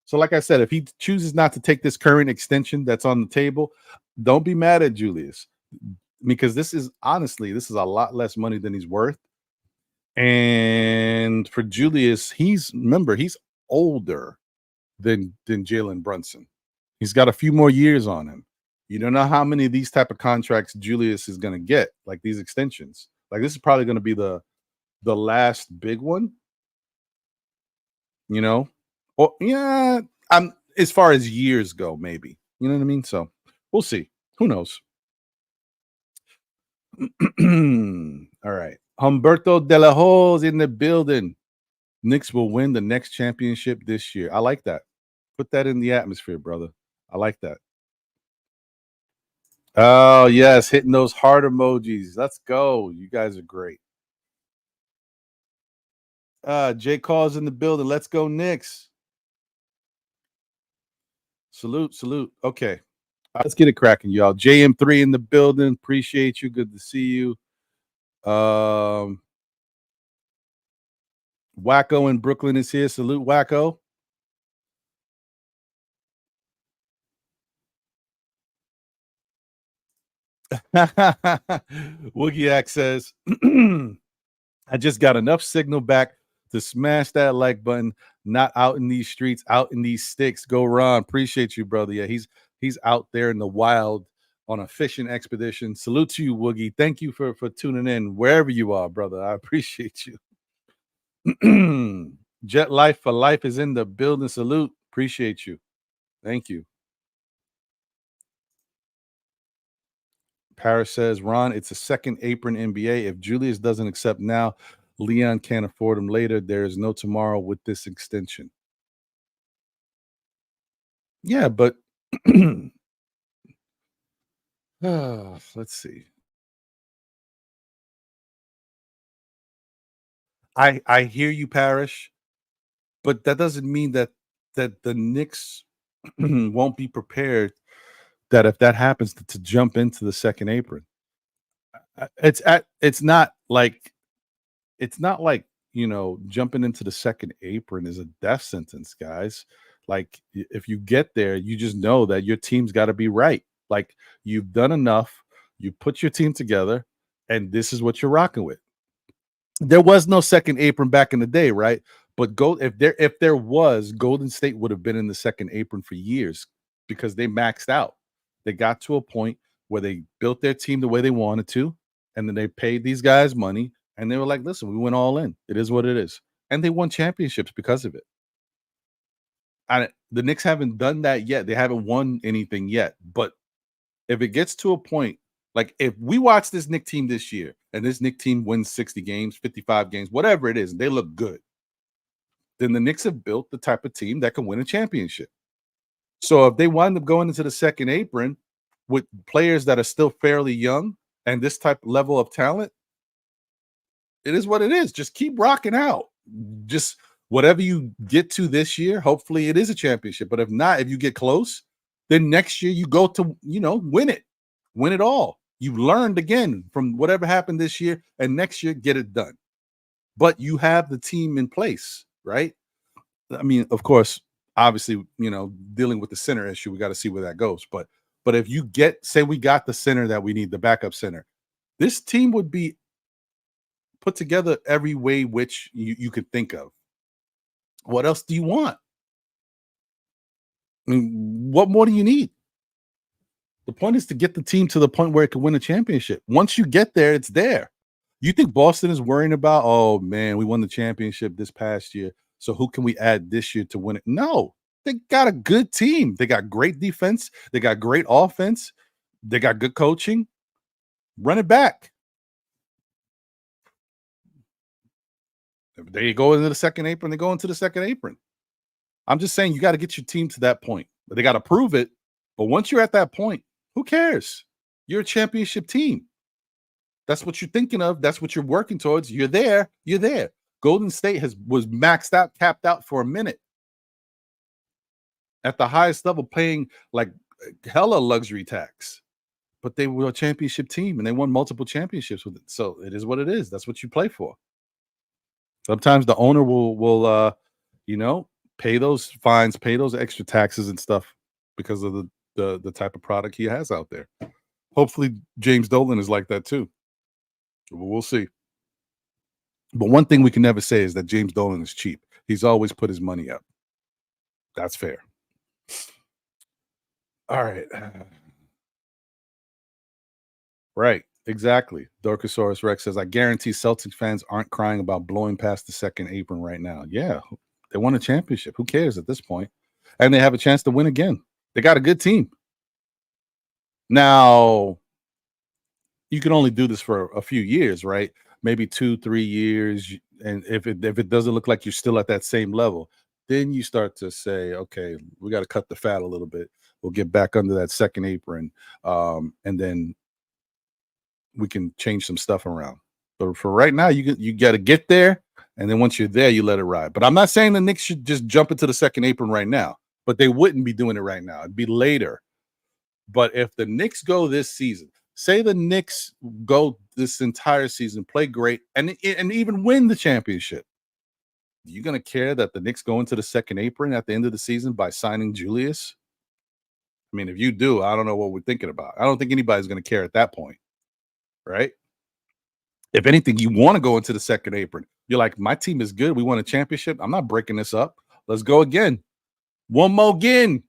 So like I said, if he chooses not to take this current extension that's on the table, don't be mad at Julius, because this is a lot less money than he's worth. And for Julius, he's older than Jalen Brunson. He's got a few more years on him. You don't know how many of these type of contracts Julius is going to get, like these extensions. Like, this is probably going to be the last big one. Or yeah, as far as years go, maybe. You know what I mean? So we'll see. Who knows? All right. Humberto De La Ho's in the building. Knicks will win the next championship this year. I like that. Put that in the atmosphere, brother. I like that. Oh, yes. Hitting those heart emojis. Let's go. You guys are great. Jay Call's in the building. Let's go, Knicks. Salute. Okay. Let's get it cracking, y'all. JM3 in the building. Appreciate you. Good to see you. Wacko in Brooklyn is here. Salute, Wacko. Woogieack says, I just got enough signal back to smash that like button. Not out in these streets, out in these sticks. Go Ron. Appreciate you, brother. Yeah, he's out there in the wild on a fishing expedition. Salute to you, Woogie. Thank you for tuning in wherever you are, brother. I appreciate you. Jet Life for Life is in the building. Salute. Appreciate you. Thank you. Paris says, Ron, it's a second apron NBA. If Julius doesn't accept now, Leon can't afford him later. There is no tomorrow with this extension. Yeah, but let's see. I hear you, Parrish, but that doesn't mean that the Knicks won't be prepared. That if that happens, to jump into the second apron, it's not like jumping into the second apron is a death sentence, guys. Like, if you get there, you just know that your team's got to be right. Like, you've done enough. You put your team together, And this is what you're rocking with. There was no second apron back in the day, right? But if there was, Golden State would have been in the second apron for years because they maxed out. They got to a point where they built their team the way they wanted to, and then they paid these guys money, and they were like, "Listen, we went all in. It is what it is," and they won championships because of it. The Knicks haven't done that yet. They haven't won anything yet. But if it gets to a point, like if we watch this Knicks team this year, and this Knicks team wins 60 games, 55 games, whatever it is, and they look good, then the Knicks have built the type of team that can win a championship. So if they wind up going into the second apron with players that are still fairly young and this type of level of talent, it is what it is. Just keep rocking out. Just whatever you get to this year, hopefully it is a championship. But if not, if you get close, then next year you go to, win it all. You learned again from whatever happened this year, and next year get it done. But you have the team in place, right? I mean, of course, obviously, dealing with the center issue, we got to see where that goes. But if you say we got the center that we need, the backup center, this team would be put together every way which you could think of. What else do you want? I mean, what more do you need? The point is to get the team to the point where it can win a championship. Once you get there, it's there. You think Boston is worrying about, oh man, we won the championship this past year, so who can we add this year to win it? No, they got a good team. They got great defense. They got great offense. They got good coaching. Run it back. If they go into the second apron, they go into the second apron. I'm just saying you got to get your team to that point. But they got to prove it. But once you're at that point, who cares? You're a championship team. That's what you're thinking of. That's what you're working towards. You're there. You're there. Golden State was maxed out, capped out for a minute. At the highest level, paying like hella luxury tax. But they were a championship team and they won multiple championships with it. So it is what it is. That's what you play for. Sometimes the owner will pay those fines, pay those extra taxes and stuff because of the type of product he has out there. Hopefully James Dolan is like that too. We'll see. But one thing we can never say is that James Dolan is cheap. He's always put his money up. That's fair. All right. Right. Exactly. Dorkosaurus Rex says, I guarantee Celtics fans aren't crying about blowing past the second apron right now. Yeah. They won a championship. Who cares at this point? And they have a chance to win again. They got a good team. Now, you can only do this for a few years, right? Maybe 2-3 years. And if it doesn't look like you're still at that same level, then you start to say, okay, we got to cut the fat a little bit. We'll get back under that second apron. And then we can change some stuff around. But for right now, you got to get there. And then once you're there, you let it ride. But I'm not saying the Knicks should just jump into the second apron right now. But they wouldn't be doing it right now. It'd be later. But if the Knicks go this season, say the Knicks go this entire season, play great, and even win the championship, you going to care that the Knicks go into the second apron at the end of the season by signing Julius? I mean, if you do, I don't know what we're thinking about. I don't think anybody's going to care at that point, right? If anything, you want to go into the second apron. You're like, my team is good. We won a championship. I'm not breaking this up. Let's go again. One more again.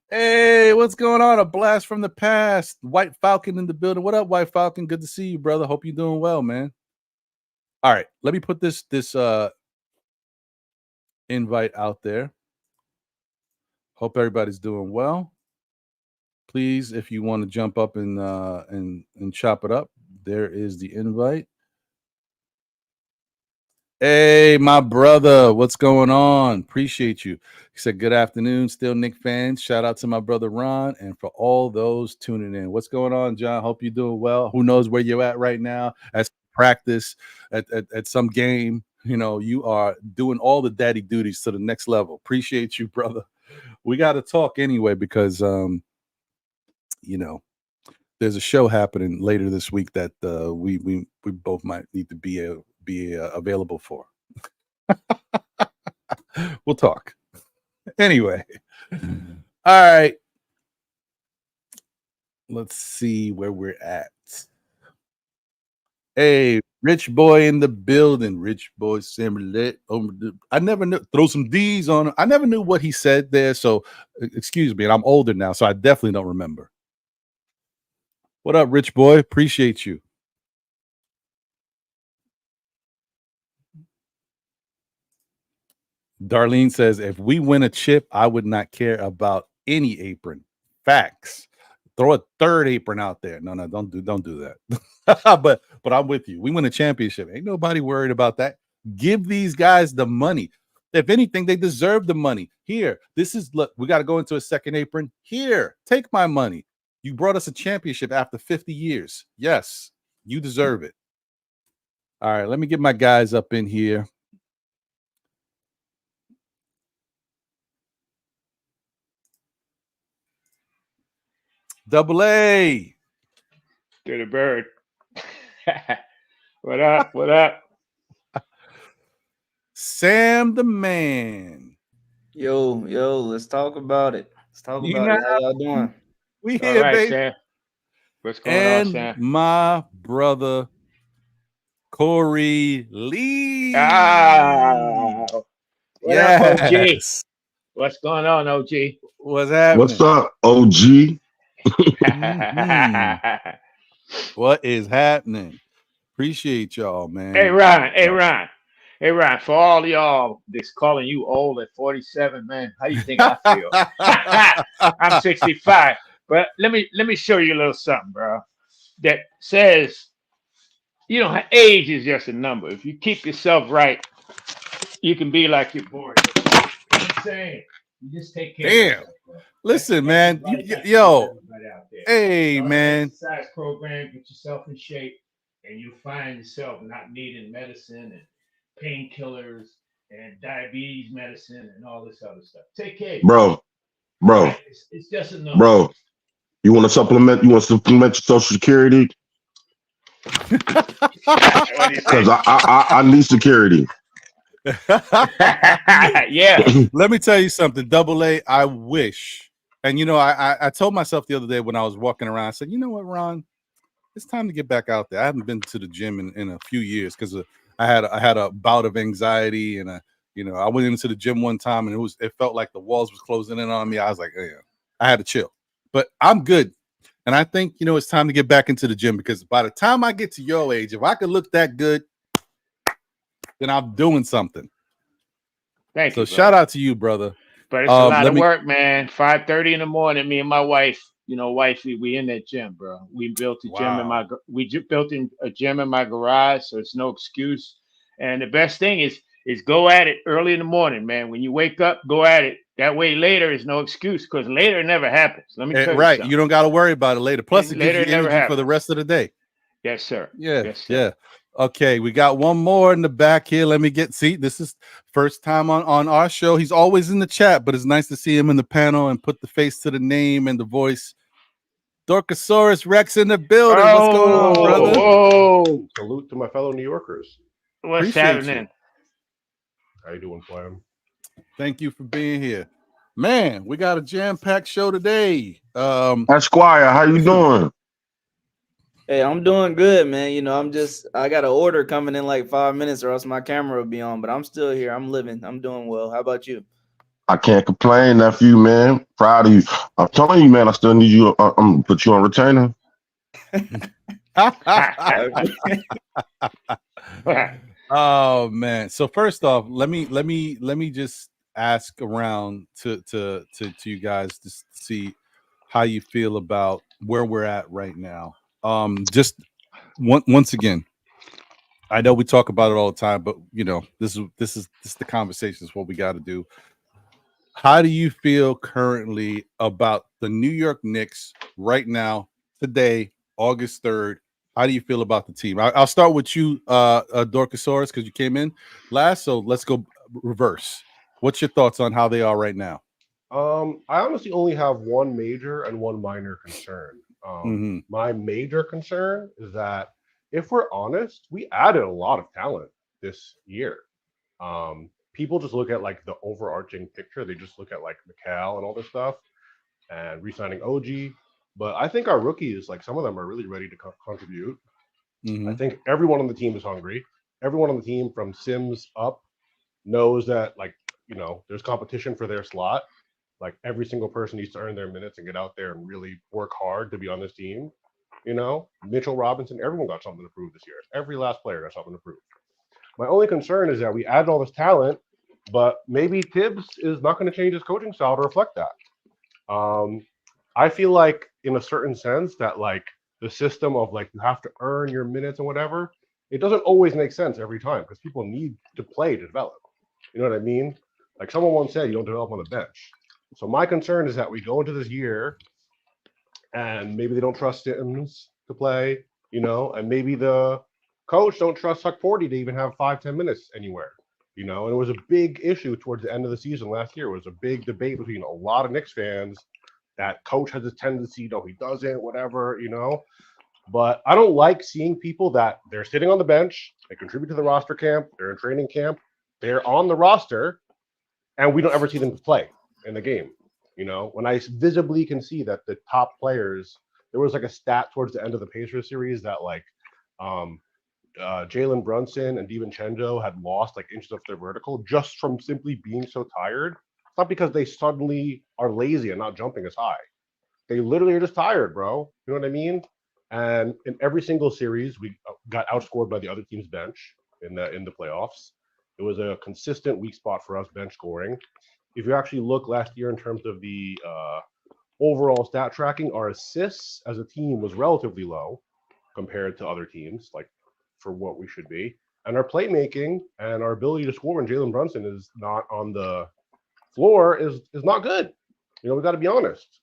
Hey, what's going on? A blast from the past. White Falcon in the building. What up, White Falcon? Good to see you, brother. Hope you're doing well, man. All right, let me put this invite out there. Hope everybody's doing well. Please, if you want to jump up and chop it up, there is the invite. Hey, my brother, what's going on? Appreciate you. He said, good afternoon, still Knicks fans. Shout out to my brother Ron and for all those tuning in. What's going on, John? Hope you're doing well. Who knows where you're at right now? At practice, at some game. You are doing all the daddy duties to the next level. Appreciate you, brother. We got to talk anyway because, there's a show happening later this week that we both might need to be available for. We'll talk. Anyway. All right. let's see where we're at. Hey, Rich Boy in the building. Rich Boy Simmerlet. I never knew. Throw some D's on it. I never knew what he said there. So, excuse me. And I'm older now, so I definitely don't remember. What up, Rich Boy? Appreciate you. Darlene says, if we win a chip, I would not care about any apron. Facts. Throw a third apron out there. No, don't do that. but I'm with you. We win a championship. Ain't nobody worried about that. Give these guys the money. If anything, they deserve the money. Here, look, we got to go into a second apron. Here, take my money. You brought us a championship after 50 years. Yes, you deserve it. All right, let me get my guys up in here. Double A. To the bird. What up? What up? Sam the man. Yo, let's talk about it. How y'all doing? We All here, right, baby. Sam. What's going and on, Sam? my brother Corey Lee. What up, OG? What's going on, OG? What's happening? What's up, OG? What is happening? Appreciate y'all, man. Hey, Ron. For all y'all that's calling you old at 47, man, how do you think I feel? I'm 65. But let me show you a little something, bro. That says, age is just a number. If you keep yourself right, you can be like your boy. You know what I'm saying? You just take care of yourself, bro. Listen, man. Hey, man. Exercise program, get yourself in shape, and you find yourself not needing medicine and painkillers and diabetes medicine and all this other stuff. Take care, bro. Right? It's just a number. Bro, you want to supplement? You want to supplement your Social Security? Because I need security. Yeah. Let me tell you something, Double A. I wish, and I told myself the other day when I was walking around, I said, you know what, Ron, it's time to get back out there. I haven't been to the gym in a few years because I had a bout of anxiety, and I went into the gym one time and it felt like the walls was closing in on me. I was like, yeah, I had to chill, but I'm good. And I think, it's time to get back into the gym because by the time I get to your age, if I could look that good, then I'm doing something. Thank you. So shout out to you, brother. But it's a lot of work, man. 5:30 in the morning. Me and my wife, wifey, we in that gym, bro. We built a gym built a gym in my garage, so it's no excuse. And the best thing is go at it early in the morning, man. When you wake up, go at it. That way, later is no excuse because later never happens. Let me tell you something. You don't got to worry about it later. Plus, it gives you energy for the rest of the day. Yes, sir. Yeah. Yes, sir. Yeah. Okay, we got one more in the back here. Let me see. This is first time on our show. He's always in the chat, but it's nice to see him in the panel and put the face to the name and the voice. Dorkosaurus Rex in the building. What's going on, brother? Whoa! Salute to my fellow New Yorkers. What's happening? How you doing, Flam? Thank you for being here. Man, we got a jam-packed show today. Esquire, how you doing? Hey, I'm doing good, man. I got an order coming in like 5 minutes or else my camera will be on, but I'm still here. I'm living. I'm doing well. How about you? I can't complain, nephew, man. Proud of you. I'm telling you, man, I still need you. I'm gonna put you on retainer. Oh man. So first off, let me just ask around to you guys to see how you feel about where we're at right now. Just once again, I know we talk about it all the time, but this is the conversation is what we got to do. How do you feel currently about the New York Knicks right now, today, August 3rd? How do you feel about the team? I'll start with you, Dorkosaurus, because you came in last. So let's go reverse. What's your thoughts on how they are right now? I honestly only have one major and one minor concern. My major concern is that if we're honest, we added a lot of talent this year. People just look at like the overarching picture. They just look at like McCall and all this stuff and re-signing OG. But I think our rookies, like some of them, are really ready to contribute. Mm-hmm. I think everyone on the team is hungry. Everyone on the team from Sims up knows that, like, there's competition for their slot. Like, every single person needs to earn their minutes and get out there and really work hard to be on this team. Mitchell Robinson, everyone got something to prove this year. Every last player got something to prove. My only concern is that we added all this talent, but maybe Tibbs is not going to change his coaching style to reflect that. I feel like, in a certain sense, that like the system of like you have to earn your minutes and whatever, it doesn't always make sense every time because people need to play to develop. You know what I mean? Like someone once said, you don't develop on the bench. So my concern is that we go into this year and maybe they don't trust Sims to play, and maybe the coach don't trust Huck 40 to even have 5-10 minutes anywhere. And it was a big issue towards the end of the season last year. It was a big debate between a lot of Knicks fans that coach has this tendency, no, he doesn't, whatever, But I don't like seeing people that they're sitting on the bench, they contribute to the roster camp, they're in training camp, they're on the roster, and we don't ever see them play in the game. When I visibly can see that the top players, there was like a stat towards the end of the Pacers series that like Jalen Brunson and DiVincenzo had lost like inches of their vertical just from simply being so tired. It's not because they suddenly are lazy and not jumping as high. They literally are just tired, bro. You know what I mean? And in every single series, we got outscored by the other team's bench in the playoffs. It was a consistent weak spot for us bench scoring. If you actually look last year in terms of the overall stat tracking, our assists as a team was relatively low compared to other teams, like for what we should be. And our playmaking and our ability to score when Jalen Brunson is not on the floor is not good. We got to be honest.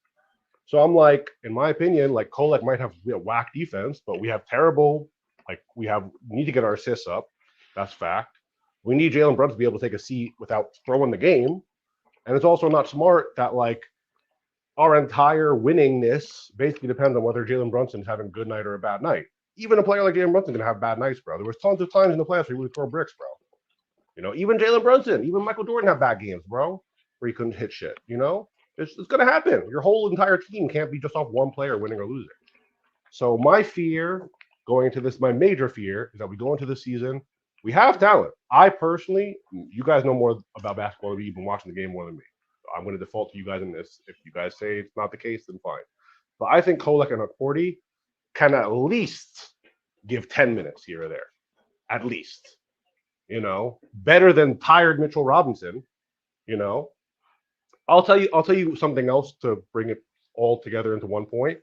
So I'm like, in my opinion, like Kolek might have whack defense, but we have terrible, like we need to get our assists up. That's fact. We need Jalen Brunson to be able to take a seat without throwing the game. And it's also not smart that like our entire winningness basically depends on whether Jalen Brunson's having a good night or a bad night. Even a player like Jalen Brunson can have bad nights, bro. There was tons of times in the playoffs where he would throw bricks, bro. Even Jalen Brunson, even Michael Jordan have bad games, bro, where he couldn't hit shit. It's going to happen. Your whole entire team can't be just off one player winning or losing. So my fear going into this, my major fear is that we go into the season, we have talent. I personally, you guys know more about basketball than me. You've been watching the game more than me. I'm going to default to you guys in this. If you guys say it's not the case, then fine. But I think Kolek and Akporti can at least give 10 minutes here or there. At least. Better than tired Mitchell Robinson. I'll tell you something else to bring it all together into one point.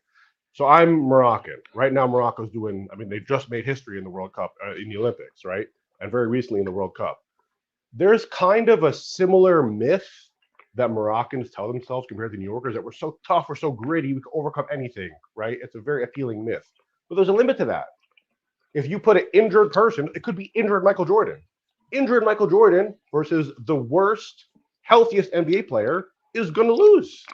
So I'm Moroccan. Right now, Morocco's doing, they just made history in the World Cup, in the Olympics, right? And very recently in the World Cup. There's kind of a similar myth that Moroccans tell themselves compared to New Yorkers that we're so tough, we're so gritty, we can overcome anything, right? It's a very appealing myth. But there's a limit to that. If you put an injured person, it could be injured Michael Jordan. Injured Michael Jordan versus the worst, healthiest NBA player is going to lose.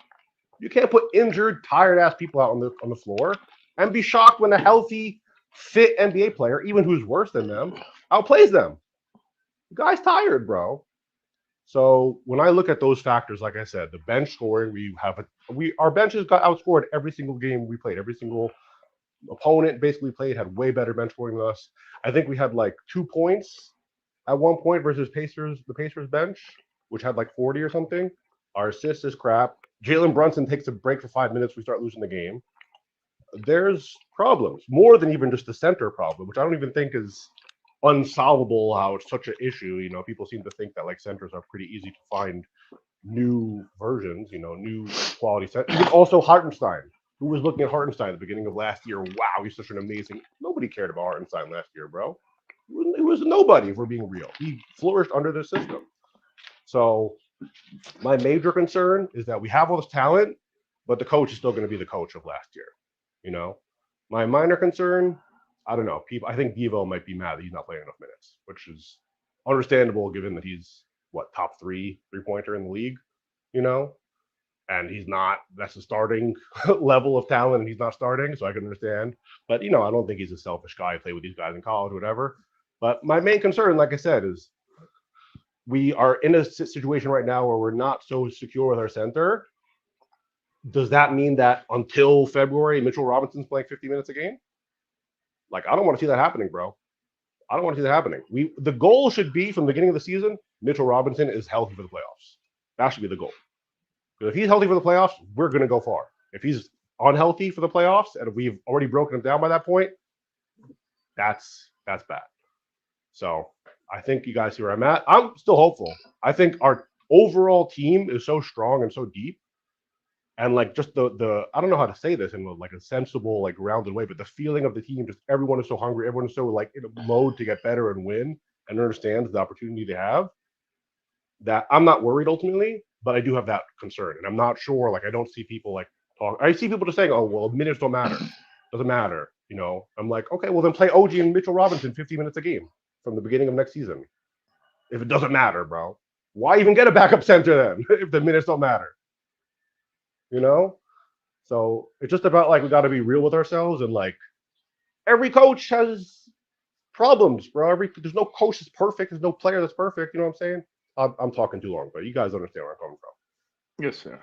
You can't put injured, tired-ass people out on the floor and be shocked when a healthy, fit NBA player, even who's worse than them, outplays them. The guy's tired, bro. So when I look at those factors, like I said, the bench scoring, our benches got outscored every single game we played. Every single opponent basically played had way better bench scoring than us. I think we had like 2 points at one point versus the Pacers bench, which had like 40 or something. Our assist is crap. Jalen Brunson takes a break for 5 minutes. We start losing the game. There's problems, more than even just the center problem, which I don't even think is unsolvable, how it's such an issue. People seem to think that like centers are pretty easy to find new versions, new quality centers. Even also Hartenstein, who was looking at Hartenstein at the beginning of last year. Wow, he's such an amazing. Nobody cared about Hartenstein last year, bro. It was nobody, if we're being real. He flourished under the system. So my major concern is that we have all this talent, but the coach is still going to be the coach of last year. My minor concern, I don't know. I think Devo might be mad that he's not playing enough minutes, which is understandable given that he's top 3 3-pointer in the league, and he's not. That's the starting level of talent, and he's not starting, so I can understand. But I don't think he's a selfish guy. I played with these guys in college, whatever. But my main concern, like I said, is we are in a situation right now where we're not so secure with our center. does that mean that until February, Mitchell Robinson's playing 50 minutes a game? Like, I don't want to see that happening, bro. I don't want to see that happening. The goal should be from the beginning of the season, Mitchell Robinson is healthy for the playoffs. That should be the goal. Because if he's healthy for the playoffs, we're going to go far. If he's unhealthy for the playoffs, and if we've already broken him down by that point, that's bad. So I think you guys see where I'm at. I'm still hopeful. I think our overall team is so strong and so deep. And like just the I don't know how to say this in like a sensible, like rounded way, but the feeling of the team, just everyone is so hungry, everyone is so like in a mode to get better and win and understands the opportunity they have, that I'm not worried ultimately, but I do have that concern. And I'm not sure, like I don't see people like talk. I see people just saying, oh, well, minutes don't matter. Doesn't matter. You know, I'm like, okay, well then play OG and Mitchell Robinson 50 minutes a game from the beginning of next season. If it doesn't matter, bro. Why even get a backup center then if the minutes don't matter? You know? So it's just about like we got to be real with ourselves, and like every coach has problems, bro. There's no coach that's perfect. There's no player that's perfect. You know what I'm saying? I'm talking too long, but you guys understand where I'm coming from. Yes, sir.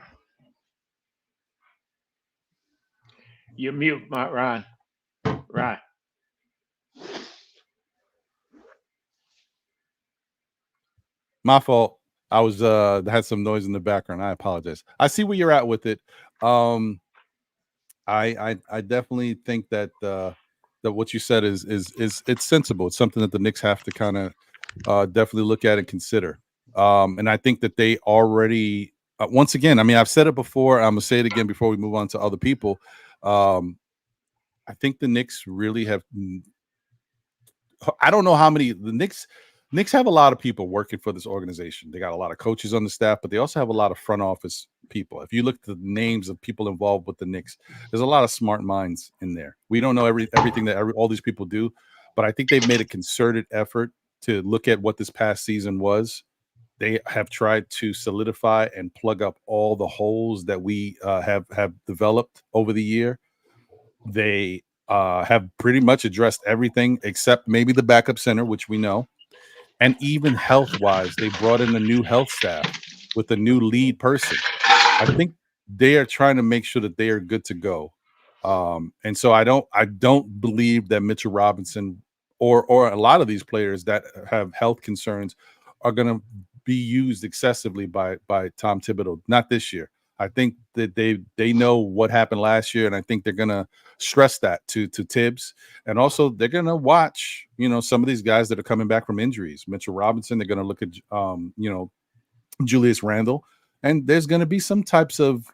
You mute, Ryan. Ryan. My fault. I was had some noise in the background. I apologize. I see where you're at with it. I definitely think that that what you said is it's sensible. It's something that the Knicks have to kind of definitely look at and consider. And I think that they already once again, I mean, I've said it before. I'm gonna say it again before we move on to other people. I think the Knicks really have. I don't know how many the Knicks have a lot of people working for this organization. They got a lot of coaches on the staff, but they also have a lot of front office people. If you look at the names of people involved with the Knicks, there's a lot of smart minds in there. We don't know everything that all these people do, but I think they've made a concerted effort to look at what this past season was. They have tried to solidify and plug up all the holes that we have developed over the year. They have pretty much addressed everything except maybe the backup center, which we know. And even health-wise, they brought in a new health staff with a new lead person. I think they are trying to make sure that they are good to go. And so I don't believe that Mitchell Robinson or a lot of these players that have health concerns are going to be used excessively by Tom Thibodeau. Not this year. I think that they know what happened last year, and I think they're gonna stress that to Tibbs, and also they're gonna watch, some of these guys that are coming back from injuries. Mitchell Robinson, they're gonna look at Julius Randle, and there's gonna be some types of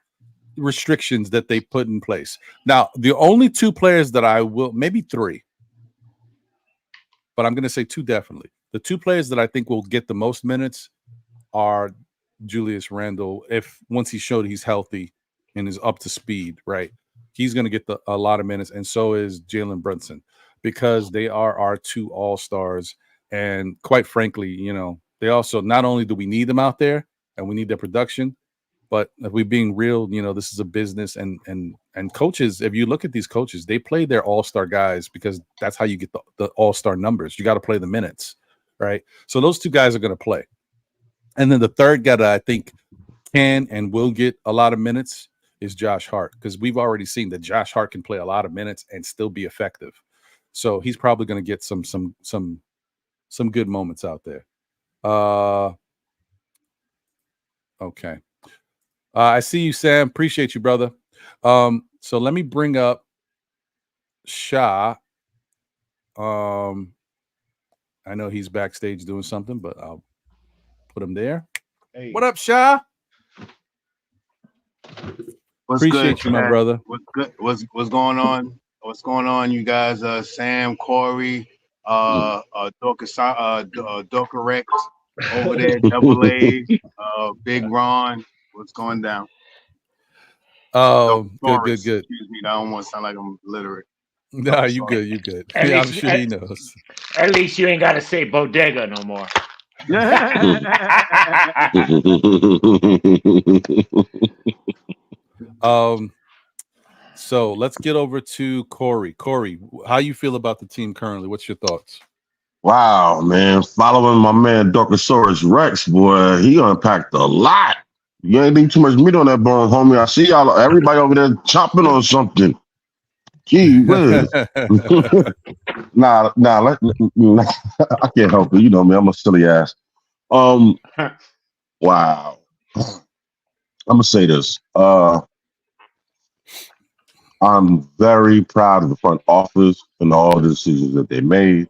restrictions that they put in place. Now, the only two players that I will, maybe three, but I'm gonna say two definitely. The two players that I think will get the most minutes are Julius Randle. If once he showed he's healthy and is up to speed, right, he's going to get a lot of minutes, and so is Jalen Brunson, because they are our two all-stars. And quite frankly, they also, not only do we need them out there and we need their production, but if we're being real, this is a business, and coaches, if you look at these coaches, they play their all-star guys because that's how you get the all-star numbers. You got to play the minutes, right? So those two guys are going to play. And then the third guy that I think can and will get a lot of minutes is Josh Hart, because we've already seen that Josh Hart can play a lot of minutes and still be effective. So he's probably going to get some good moments out there. Okay. I see you, Sam. Appreciate you, brother. So let me bring up Shah. I know he's backstage doing something, but I'll put him there. Hey. What up, Shah? Appreciate you, my brother. What's good? What's going on? What's going on, you guys? Sam, Corey, Dorker Rex over there, Double A, Big Ron. What's going down? Oh, good. Excuse me, I don't want to sound like I'm illiterate. No, you good. Yeah, I'm sure he knows. At least you ain't got to say bodega no more. So let's get over to Corey. Corey, how you feel about the team currently? What's your thoughts? Wow, man. Following my man Dorkosaurus Rex, boy, he unpacked a lot. You ain't leave too much meat on that bone, homie. I see y'all, everybody over there chopping on something. Gee whiz. nah, nah, I can't help it. You know me, I'm a silly ass. Wow. I'm gonna say this. I'm very proud of the front office and all the decisions that they made.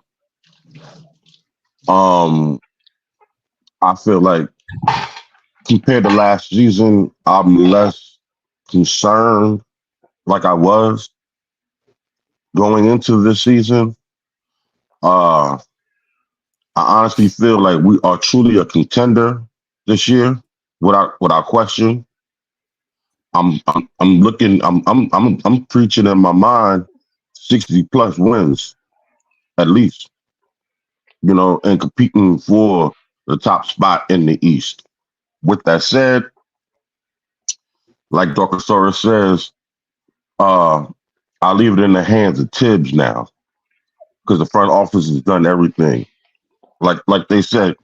I feel like compared to last season, I'm less concerned like I was going into this season. I honestly feel like we are truly a contender this year, without question. I'm preaching in my mind 60 plus wins at least, and competing for the top spot in the East. With that said, like Dr. says, I'll leave it in the hands of Tibbs now because the front office has done everything. Like they said,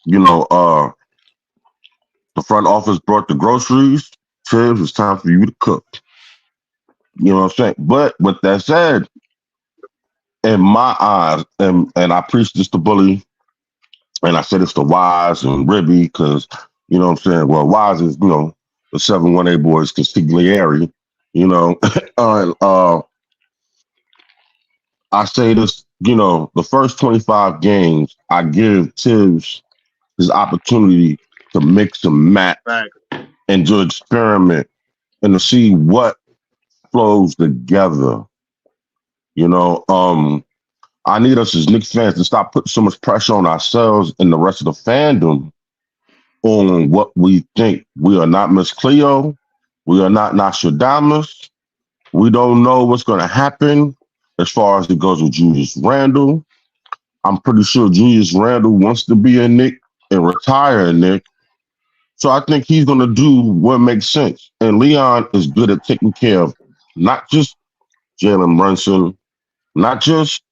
the front office brought the groceries. Tibbs, it's time for you to cook. You know what I'm saying? But with that said, in my eyes, and I preach this to Bully, and I said this to Wise and Ribby, because, you know what I'm saying? Well, Wise is, the 7-1-8 boys, consigliere, I say this, the first 25 games, I give Tibbs his opportunity to mix and match and to experiment and to see what flows together. I need us as Knicks fans to stop putting so much pressure on ourselves and the rest of the fandom on what we think. We are not Miss Cleo. We are not Nostradamus. We don't know what's going to happen as far as it goes with Julius Randle. I'm pretty sure Julius Randle wants to be a Knick and retire a Knick. So I think he's going to do what makes sense. And Leon is good at taking care of not just Jalen Brunson, not just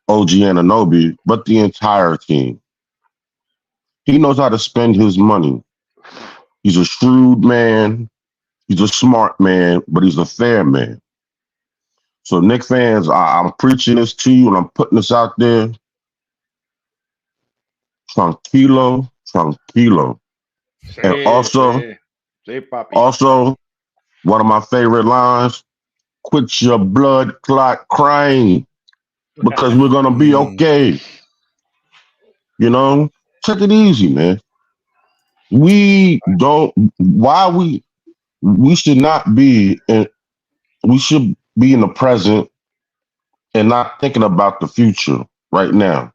OG Anunoby, but the entire team. He knows how to spend his money. He's a shrewd man. He's a smart man, but he's a fair man. So, Knicks fans, I'm preaching this to you and I'm putting this out there. Tranquilo. And also, one of my favorite lines, quit your blood clot crying because we're going to be okay. Take it easy, man. We should not be we should be in the present and not thinking about the future right now.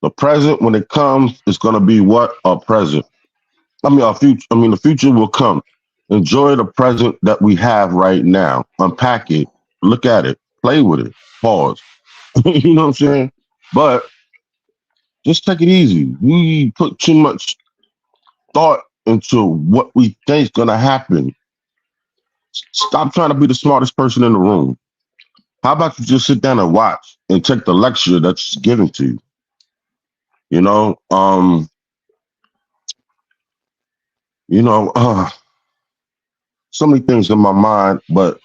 The present, when it comes, is going to be what? A present. The future will come. Enjoy the present that we have right now. Unpack it. Look at it. Play with it. Pause. You know what I'm saying? But just take it easy. We put too much thought into what we think is going to happen. Stop trying to be the smartest person in the room. How about you just sit down and watch and take the lecture that's given to you? So many things in my mind, but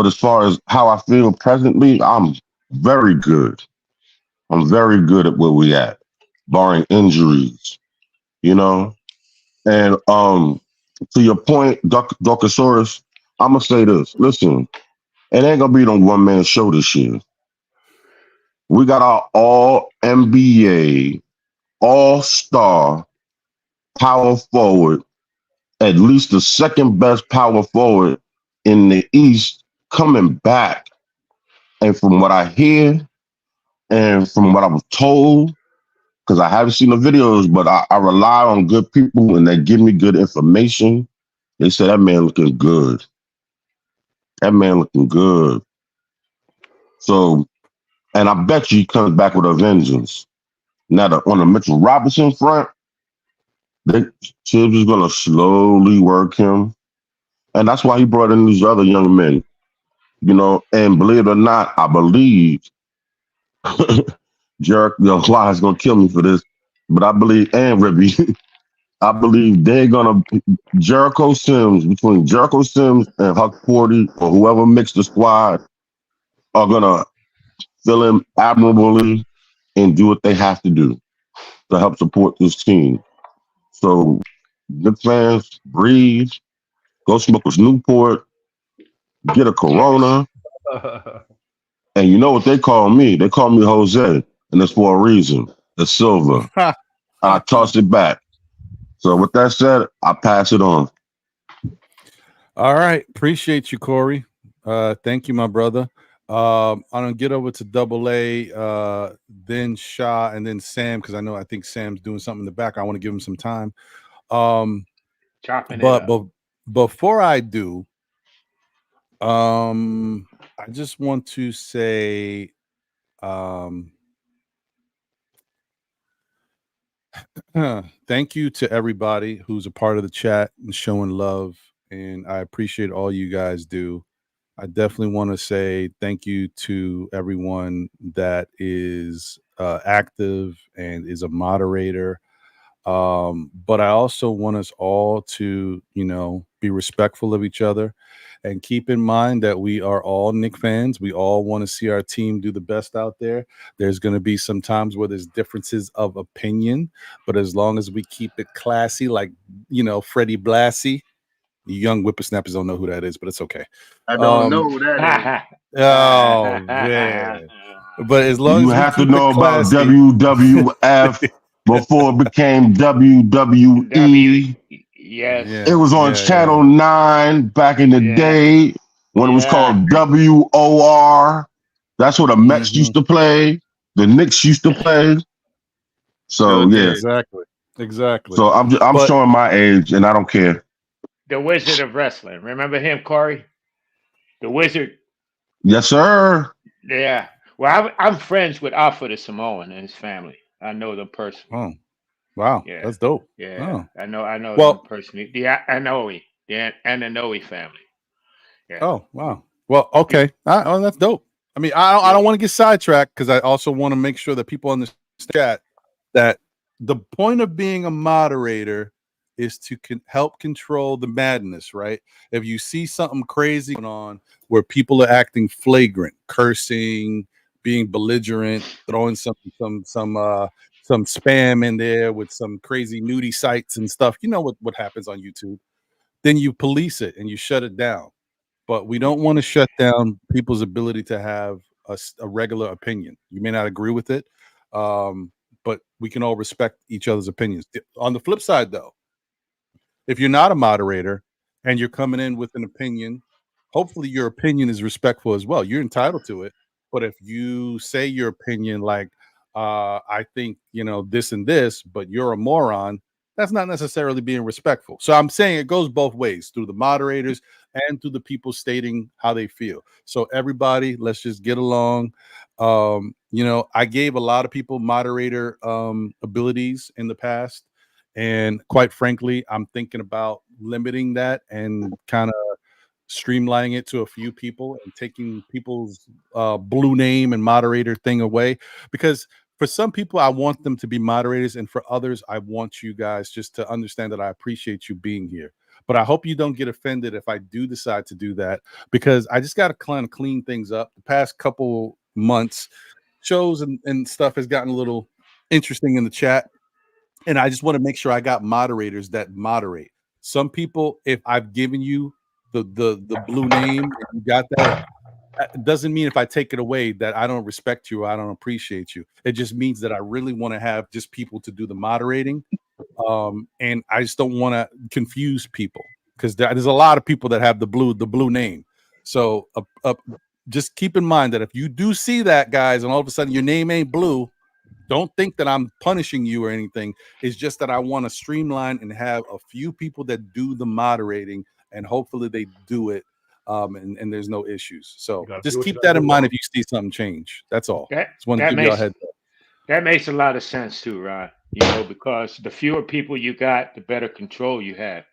as far as how I feel presently, I'm very good. I'm very good at where we at, barring injuries, And to your point, Docasaurus, I'm gonna say this. Listen, it ain't gonna be no one-man show this year. We got our all NBA, all-star power forward, at least the second best power forward in the East coming back. And from what I hear and from what I was told, because I haven't seen the videos, but I rely on good people and they give me good information. They say that man looking good. So, and I bet you he comes back with a vengeance. Now, on the Mitchell Robinson front, Tibbs is going to slowly work him. And that's why he brought in these other young men. And believe it or not, I believe Jarek, Fly is going to kill me for this, but I believe, and Ribby, I believe they're gonna Jericho Sims between Jericho Sims and Huck Porty or whoever mixed the squad are gonna fill in admirably and do what they have to do to help support this team. So, Knicks fans, breathe, go smoke a Newport, get a Corona, and you know what they call me? They call me Jose, and it's for a reason. It's silver. I toss it back. So, with that said, I pass it on. All right, appreciate you, Corey. Thank you, my brother. I'm gonna get over to Double A, then Shah, and then Sam because I think Sam's doing something in the back. I want to give him some time. Chopping it up. But before I do, I just want to say, thank you to everybody who's a part of the chat and showing love, and I appreciate all you guys do. I definitely want to say thank you to everyone that is active and is a moderator. But I also want us all to, be respectful of each other and keep in mind that we are all Knicks fans. We all want to see our team do the best out there. There's going to be some times where there's differences of opinion, but as long as we keep it classy, like, Freddie Blassie, young whippersnappers don't know who that is, but it's okay. I don't know who that is. Oh, man. But as long You as we have to keep know it about classy, WWF before it became WWE. Yes. It was on Channel 9 back in the day when it was called WOR. That's what the Mets used to play. The Knicks used to play. So, yeah. Exactly. So I'm showing my age, and I don't care. The Wizard of Wrestling. Remember him, Corey? The Wizard. Yes, sir. Yeah. Well, I'm friends with Alpha the Samoan and his family. I know them personally. Oh, wow. Yeah. That's dope. Yeah. Oh. I know Well, them personally. The Ananoe family. Yeah. Oh, wow. Well, okay. That's dope. I mean, I don't want to get sidetracked because I also want to make sure that people in the chat that the point of being a moderator is to help control the madness, right? If you see something crazy going on where people are acting flagrant, cursing, being belligerent, throwing some spam in there with some crazy nudie sites and stuff, you know what happens on YouTube, then you police it and you shut it down. But we don't want to shut down people's ability to have a regular opinion. You may not agree with it, but we can all respect each other's opinions. On the flip side, though, if you're not a moderator and you're coming in with an opinion, hopefully your opinion is respectful as well. You're entitled to it. But if you say your opinion like, I think, this and this, but you're a moron, that's not necessarily being respectful. So I'm saying it goes both ways, through the moderators and through the people stating how they feel. So everybody, let's just get along. I gave a lot of people moderator abilities in the past. And quite frankly, I'm thinking about limiting that and kind of streamlining it to a few people and taking people's blue name and moderator thing away, because for some people I want them to be moderators, and for others I want you guys just to understand that I appreciate you being here. But I hope you don't get offended if I do decide to do that, because I just got to kind of clean things up. The past couple months, shows and stuff has gotten a little interesting in the chat, and I just want to make sure I got moderators that moderate. Some people, if I've given you the blue name and you got that, it doesn't mean if I take it away that I don't respect you or I don't appreciate you. It just means that I really want to have just people to do the moderating, and I just don't want to confuse people, because there's a lot of people that have the blue name. So just keep in mind that if you do see that, guys, and all of a sudden your name ain't blue, don't think that I'm punishing you or anything. It's just that I want to streamline and have a few people that do the moderating, and hopefully they do it, and there's no issues. So just keep that in mind if you see something change. That's all. Just want to give you a heads up. That makes a lot of sense too, Ron. Because the fewer people you got, the better control you have.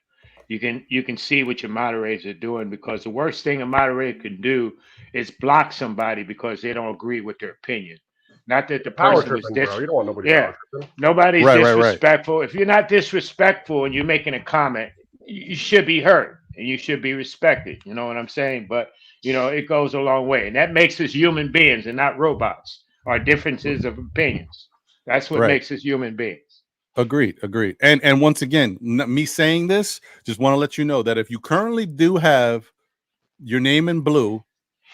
You can see what your moderators are doing, because the worst thing a moderator can do is block somebody because they don't agree with their opinion. Not that the Power person was tripping, bro. You don't want nobody yeah. power tripping. Nobody's Right. disrespectful. If you're not disrespectful and you're making a comment, you should be heard and you should be respected. You know what I'm saying? But it goes a long way, and that makes us human beings and not robots. Our differences of opinions. That's what Right. makes us human beings. Agreed. And once again, me saying this, just want to let you know that if you currently do have your name in blue,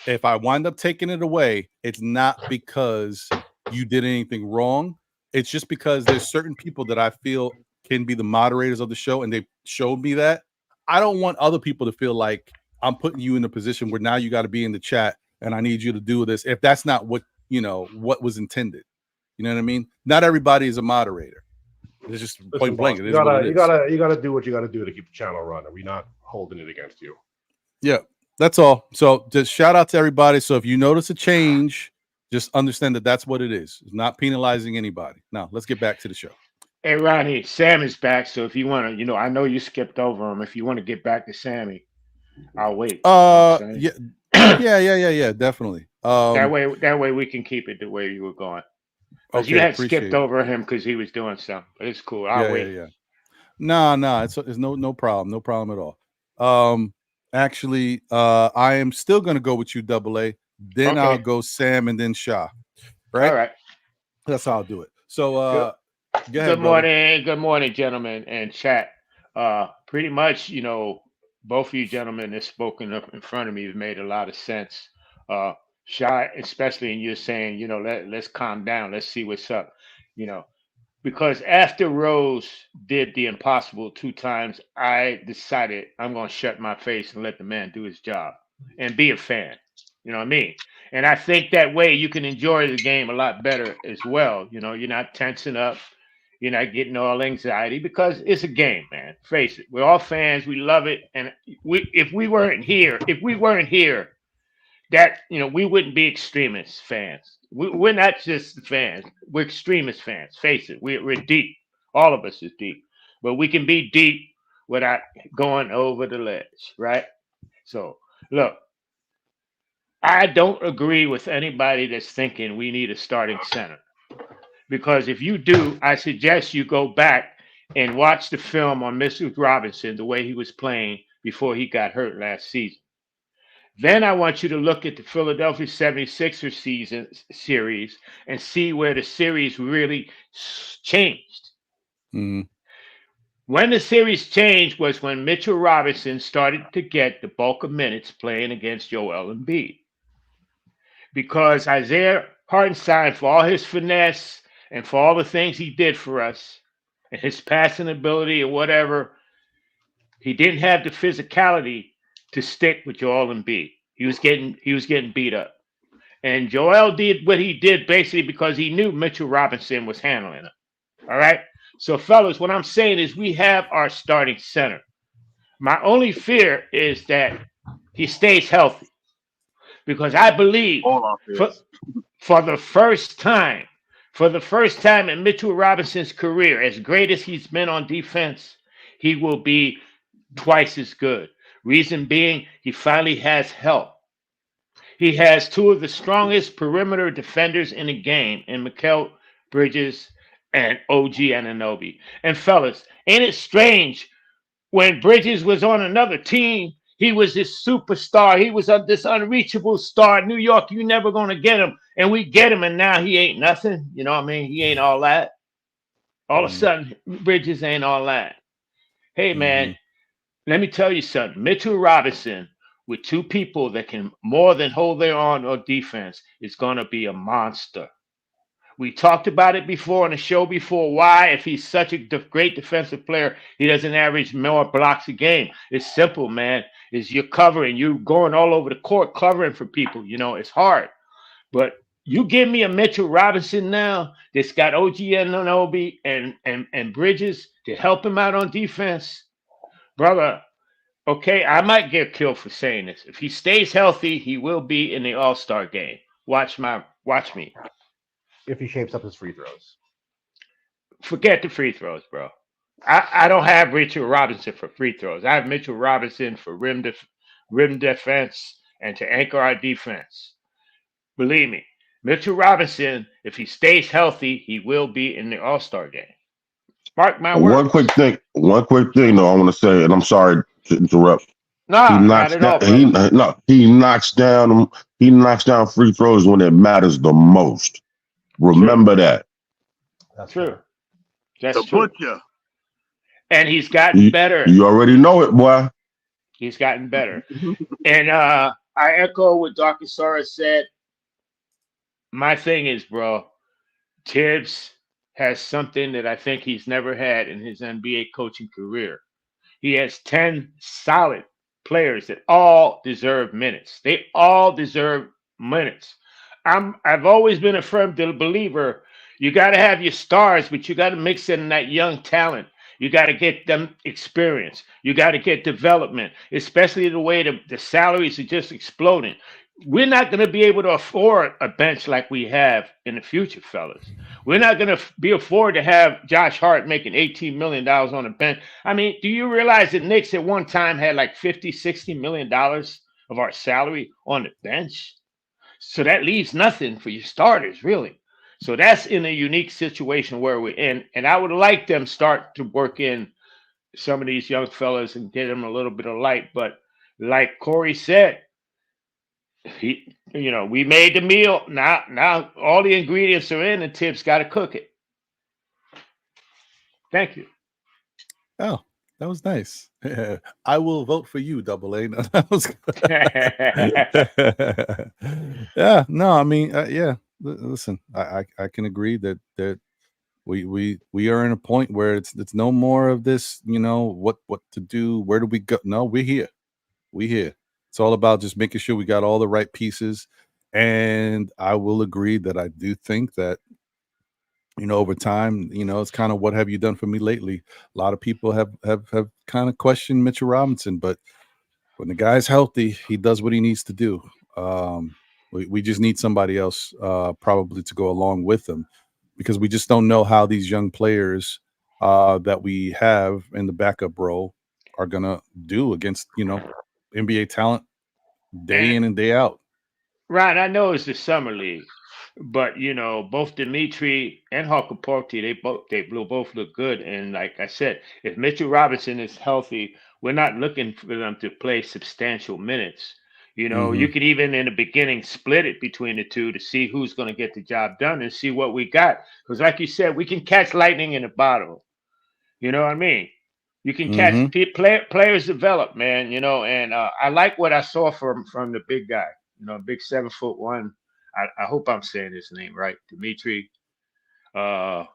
if I wind up taking it away, it's not because you did anything wrong. It's just because there's certain people that I feel can be the moderators of the show, and they showed me that. I don't want other people to feel like I'm putting you in a position where now you got to be in the chat and I need you to do this if that's not what was intended. You know what I mean? Not everybody is a moderator. It's just point blank. You gotta do what you gotta do to keep the channel running. We're not holding it against you. Yeah, that's all. So just shout out to everybody. So if you notice a change, just understand that that's what it is. It's not penalizing anybody. Now let's get back to the show. Hey Ronnie, Sam is back. So if you want to, I know you skipped over him. If you want to get back to Sammy, I'll wait. Yeah, definitely. That way we can keep it the way you were going. Because you had skipped over him because he was doing something. But it's cool. I'll wait. Yeah. No, it's no problem at all. Actually, I am still gonna go with you, Double A. Then I'll go Sam and then Shah. Right? All right. That's how I'll do it. So good morning, gentlemen and chat. Pretty much, both of you gentlemen have spoken up in front of me have made a lot of sense. Shah, especially in you saying, let's calm down, let's see what's up, because after Rose did the impossible 2 times, I decided I'm going to shut my face and let the man do his job and be a fan. You know what I mean? And I think that way you can enjoy the game a lot better as well. You're not tensing up. You're not getting all anxiety because it's a game, man. Face it. We're all fans. We love it. And if we weren't here, that, we wouldn't be extremist fans. We're not just fans. We're extremist fans. Face it. We're deep. All of us is deep. But we can be deep without going over the ledge, right? So, look, I don't agree with anybody that's thinking we need a starting center. Because if you do, I suggest you go back and watch the film on Mr. Robinson, the way he was playing before he got hurt last season. Then I want you to look at the Philadelphia 76ers series and see where the series really changed. Mm-hmm. When the series changed was when Mitchell Robinson started to get the bulk of minutes playing against Joel Embiid. Because Isaiah Hartenstein, for all his finesse and for all the things he did for us and his passing ability or whatever, he didn't have the physicality to stick with Joel Embiid. He was getting beat up. And Joel did what he did basically because he knew Mitchell Robinson was handling him. All right? So, fellas, what I'm saying is we have our starting center. My only fear is that he stays healthy. Because I believe for the first time in Mitchell Robinson's career, as great as he's been on defense, he will be twice as good. Reason being, he finally has help. He has 2 of the strongest perimeter defenders in the game in Mikal Bridges and OG Anunoby. And fellas, ain't it strange when Bridges was on another team, he was this superstar. He was this unreachable star. New York, you never going to get him. And we get him, and now he ain't nothing. You know what I mean? He ain't all that. All of a sudden, Bridges ain't all that. Hey, man, let me tell you something. Mitchell Robinson, with 2 people that can more than hold their own on defense, is going to be a monster. We talked about it before on the show before. Why, if he's such a great defensive player, he doesn't average more blocks a game? It's simple, man. Is you're covering. You're going all over the court covering for people. It's hard. But you give me a Mitchell Robinson now that's got OG Anunoby and Bridges to help him out on defense. Brother, okay, I might get killed for saying this. If he stays healthy, he will be in the All-Star game. Watch me. If he shapes up his free throws. Forget the free throws, bro. I don't have Mitchell Robinson for free throws. I have Mitchell Robinson for rim defense and to anchor our defense. Believe me, Mitchell Robinson, if he stays healthy, he will be in the All-Star game. Mark my And words. one quick thing though, I want to say, and I'm sorry to interrupt. He Nah, not knocks at all, down. brother. He knocks down. He knocks down free throws when it matters the most. Remember that. That's True. fair. That's The true. butcher. And he's gotten better. You already know it, boy. He's gotten better. And I echo what Dr. Sara said. My thing is, bro, Tibbs has something that I think he's never had in his NBA coaching career. He has 10 solid players that all deserve minutes. They all deserve minutes. I've always been a firm believer. You got to have your stars, but you got to mix in that young talent. You got to get them experience. You got to get development, especially the way the salaries are just exploding. We're not going to be able to afford a bench like we have in the future, fellas. We're not going to be afford to have Josh Hart making $18 million on a bench. I mean, do you realize that Knicks at one time had like $50-60 million of our salary on the bench? So that leaves nothing for your starters, really. So that's in a unique situation where we're in. And I would like them start to work in some of these young fellas and get them a little bit of light. But like Corey said, we made the meal. Now all the ingredients are in, and Tibbs got to cook it. Thank you. Oh, that was nice. I will vote for you, Double A. No, that was yeah. No, I mean, yeah. Listen, I can agree that we are in a point where it's no more of this. What to do? Where do we go? No, we're here. It's all about just making sure we got all the right pieces. And I will agree that I do think that, over time, it's kind of what have you done for me lately? A lot of people have kind of questioned Mitchell Robinson, but when the guy's healthy, he does what he needs to do. We just need somebody else probably to go along with him, because we just don't know how these young players that we have in the backup role are going to do against, NBA talent day in and day out. Ryan, I know it's the summer league, but both Dimitri and Hakaporti, they both look good. And like I said, if Mitchell Robinson is healthy, we're not looking for them to play substantial minutes. You could even in the beginning split it between the two to see who's going to get the job done and see what we got. Because like you said, we can catch lightning in a bottle. You know what I mean? You can catch players develop, man. And I like what I saw from the big guy. Big 7'1". I hope I'm saying his name right, Dimitri. Am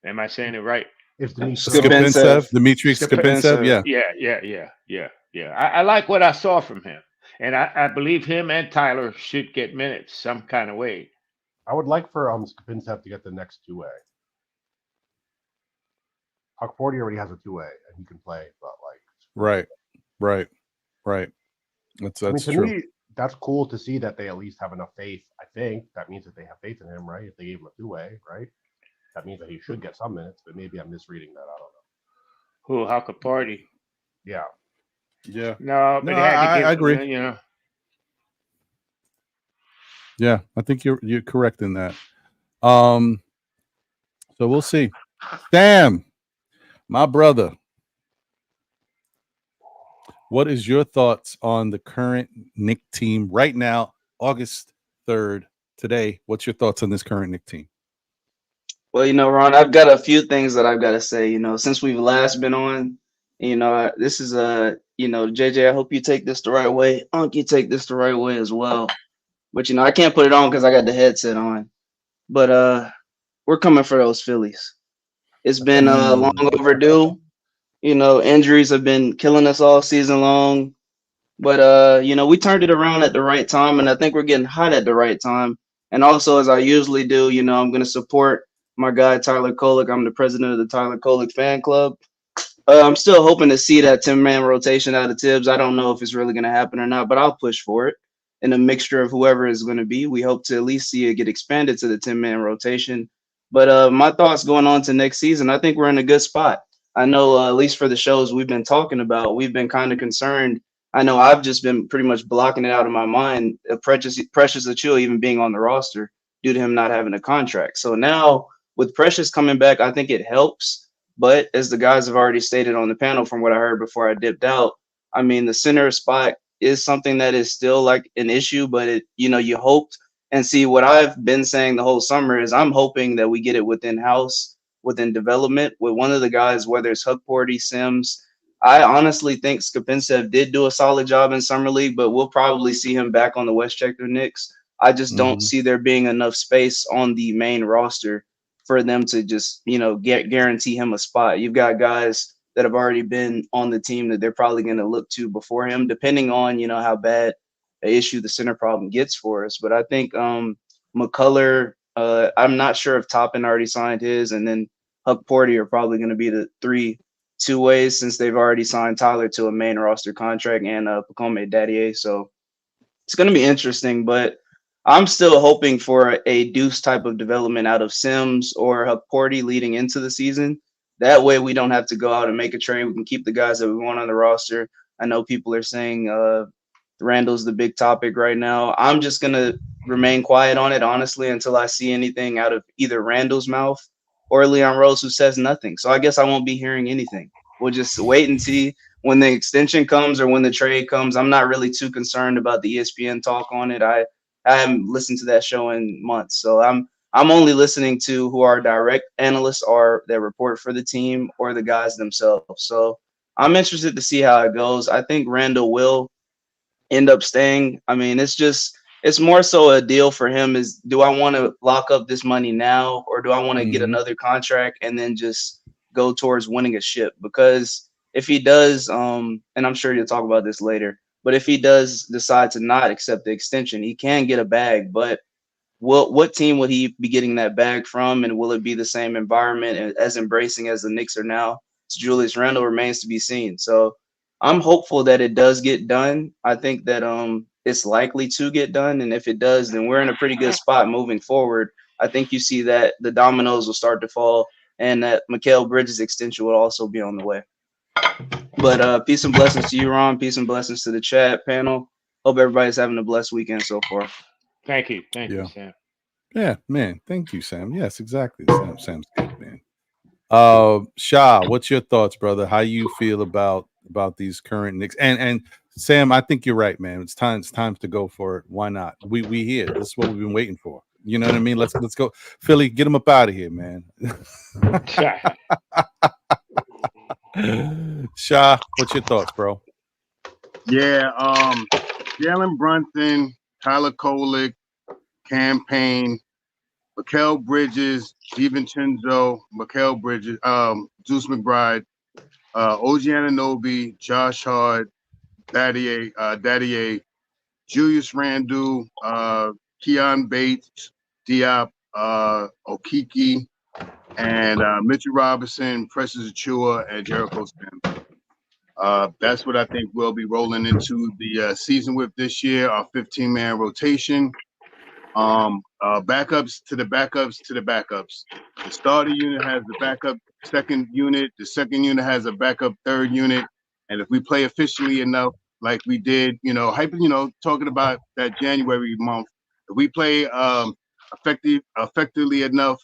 I saying it right? It's Dimitri. Dimitri Skipintsev. Yeah. I like what I saw from him, and I believe him and Tyler should get minutes some kind of way. I would like for Skipintsev to get the next two-way. Hakaporti already has a two-way, and he can play, but right. That's to true. Me, that's cool to see that they at least have enough faith. I think that means that they have faith in him, right? If they gave him a two-way, right? That means that he should get some minutes, but maybe I'm misreading that. I don't know. Who, Hakaporti? Yeah. No, but I agree. Yeah, I think you're correct in that. So we'll see. Damn, my brother. What is your thoughts on the current Knicks team right now, August 3rd, today? What's your thoughts on this current Knicks team? Well, Ron, I've got a few things that I've got to say, since we've last been on. This is JJ, I hope you take this the right way. Unc, you take this the right way as well. But I can't put it on because I got the headset on. But we're coming for those Phillies. It's been long overdue. Injuries have been killing us all season long. But we turned it around at the right time, and I think we're getting hot at the right time. And also, as I usually do, I'm going to support my guy Tyler Kolek. I'm the president of the Tyler Kolek fan club. I'm still hoping to see that 10-man rotation out of Tibbs. I don't know if it's really going to happen or not, but I'll push for it. In a mixture of whoever is going to be, we hope to at least see it get expanded to the 10-man rotation. But my thoughts going on to next season, I think we're in a good spot. I know at least for the shows we've been talking about, we've been kind of concerned. I know I've just been pretty much blocking it out of my mind. Precious Achiuwa even being on the roster. due to him not having a contract. So now with Precious coming back, I think it helps. But as the guys have already stated on the panel, from what I heard before I dipped out, I mean, the center spot is something that is still like an issue, but you hoped. And see, what I've been saying the whole summer is I'm hoping that we get it within house, within development with one of the guys, whether it's Hukporty, Sims. I honestly think Skopinsev did do a solid job in summer league, but we'll probably see him back on the Westchester Knicks. I just don't see there being enough space on the main roster for them to just, guarantee him a spot. You've got guys that have already been on the team that they're probably going to look to before him, depending on, how bad an issue the center problem gets for us. But I think McCullough, I'm not sure if Toppin already signed his, and then Huck Porty are probably going to be the 3 two-ways since they've already signed Tyler to a main roster contract and Pacome Dadier. So it's going to be interesting, but I'm still hoping for a Deuce type of development out of Sims or Huck Porty leading into the season. That way we don't have to go out and make a trade. We can keep the guys that we want on the roster. I know people are saying Randall's the big topic right now. I'm just going to remain quiet on it, honestly, until I see anything out of either Randall's mouth or Leon Rose, who says nothing. So I guess I won't be hearing anything. We'll just wait and see when the extension comes or when the trade comes. I'm not really too concerned about the ESPN talk on it. I haven't listened to that show in months. So I'm only listening to who our direct analysts are that report for the team or the guys themselves. So I'm interested to see how it goes. I think Randall will end up staying. I mean, it's more so a deal for him is, do I want to lock up this money now, or do I want to get another contract and then just go towards winning a ship? Because if he does, and I'm sure you'll talk about this later, but if he does decide to not accept the extension, he can get a bag. But what team would he be getting that bag from? And will it be the same environment as embracing as the Knicks are now? Julius Randle remains to be seen. So I'm hopeful that it does get done. I think that it's likely to get done. And if it does, then we're in a pretty good spot moving forward. I think you see that the dominoes will start to fall and that Mikal Bridges extension will also be on the way. But peace and blessings to you, Ron. Peace and blessings to the chat panel. Hope everybody's having a blessed weekend so far. Thank you. Thank you, Sam. Yeah, man. Thank you, Sam. Yes, exactly. Sam's good, man. Shah, what's your thoughts, brother? How you feel about these current Knicks? And Sam, I think you're right, man. It's time to go for it. Why not? We here. This is what we've been waiting for. You know what I mean? Let's go. Philly, get him up out of here, man. Shah, what's your thoughts, bro? Yeah, Jalen Brunson, Tyler Kolek, Campaign, Mikal Bridges, DiVincenzo, Mikal Bridges, Zeus McBride, OG Anunoby, Josh Hart, Dadier, Julius Randle, Keon Bates, Diop, Okiki, and Mitchell Robinson, Precious Achiuwa, and Jericho Sims. That's what I think we'll be rolling into the season with this year, our 15-man rotation. Backups to the backups to the backups. The starter unit has the backup second unit. The second unit has a backup third unit. And if we play efficiently enough, like we did, talking about that January month, if we play effectively enough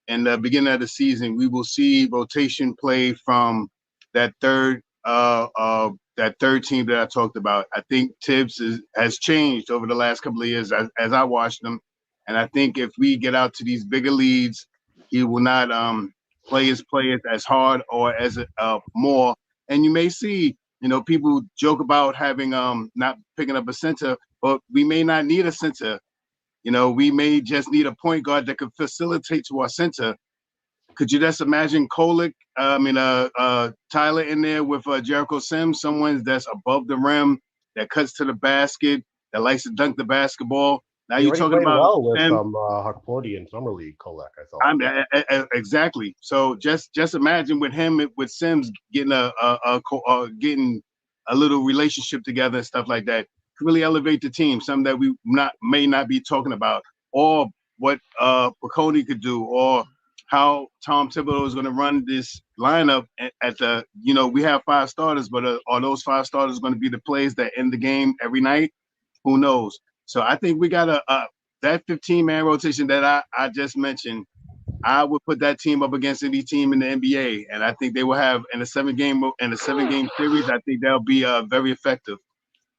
in the beginning of the season, we will see rotation play from that third team that I talked about. I think Tibbs has changed over the last couple of years as I watched him. And I think if we get out to these bigger leads, he will not play his players as hard or as more. And you may see, people joke about having not picking up a center, but we may not need a center. We may just need a point guard that could facilitate to our center. Could you just imagine Kolek, Tyler in there with Jericho Sims, someone that's above the rim, that cuts to the basket, that likes to dunk the basketball. Now you're talking about well with Hukporty in summer league. Kolek, I thought. Exactly. So just imagine with him with Sims getting getting a little relationship together and stuff like that. Could really elevate the team. Something that we may not be talking about, or what Pacone could do, or how Tom Thibodeau is going to run this lineup at the, we have 5 starters, but are those 5 starters going to be the plays that end the game every night? Who knows? So I think we got that 15-man rotation that I just mentioned, I would put that team up against any team in the NBA, and I think they will have in a seven-game series. I think they'll be very effective.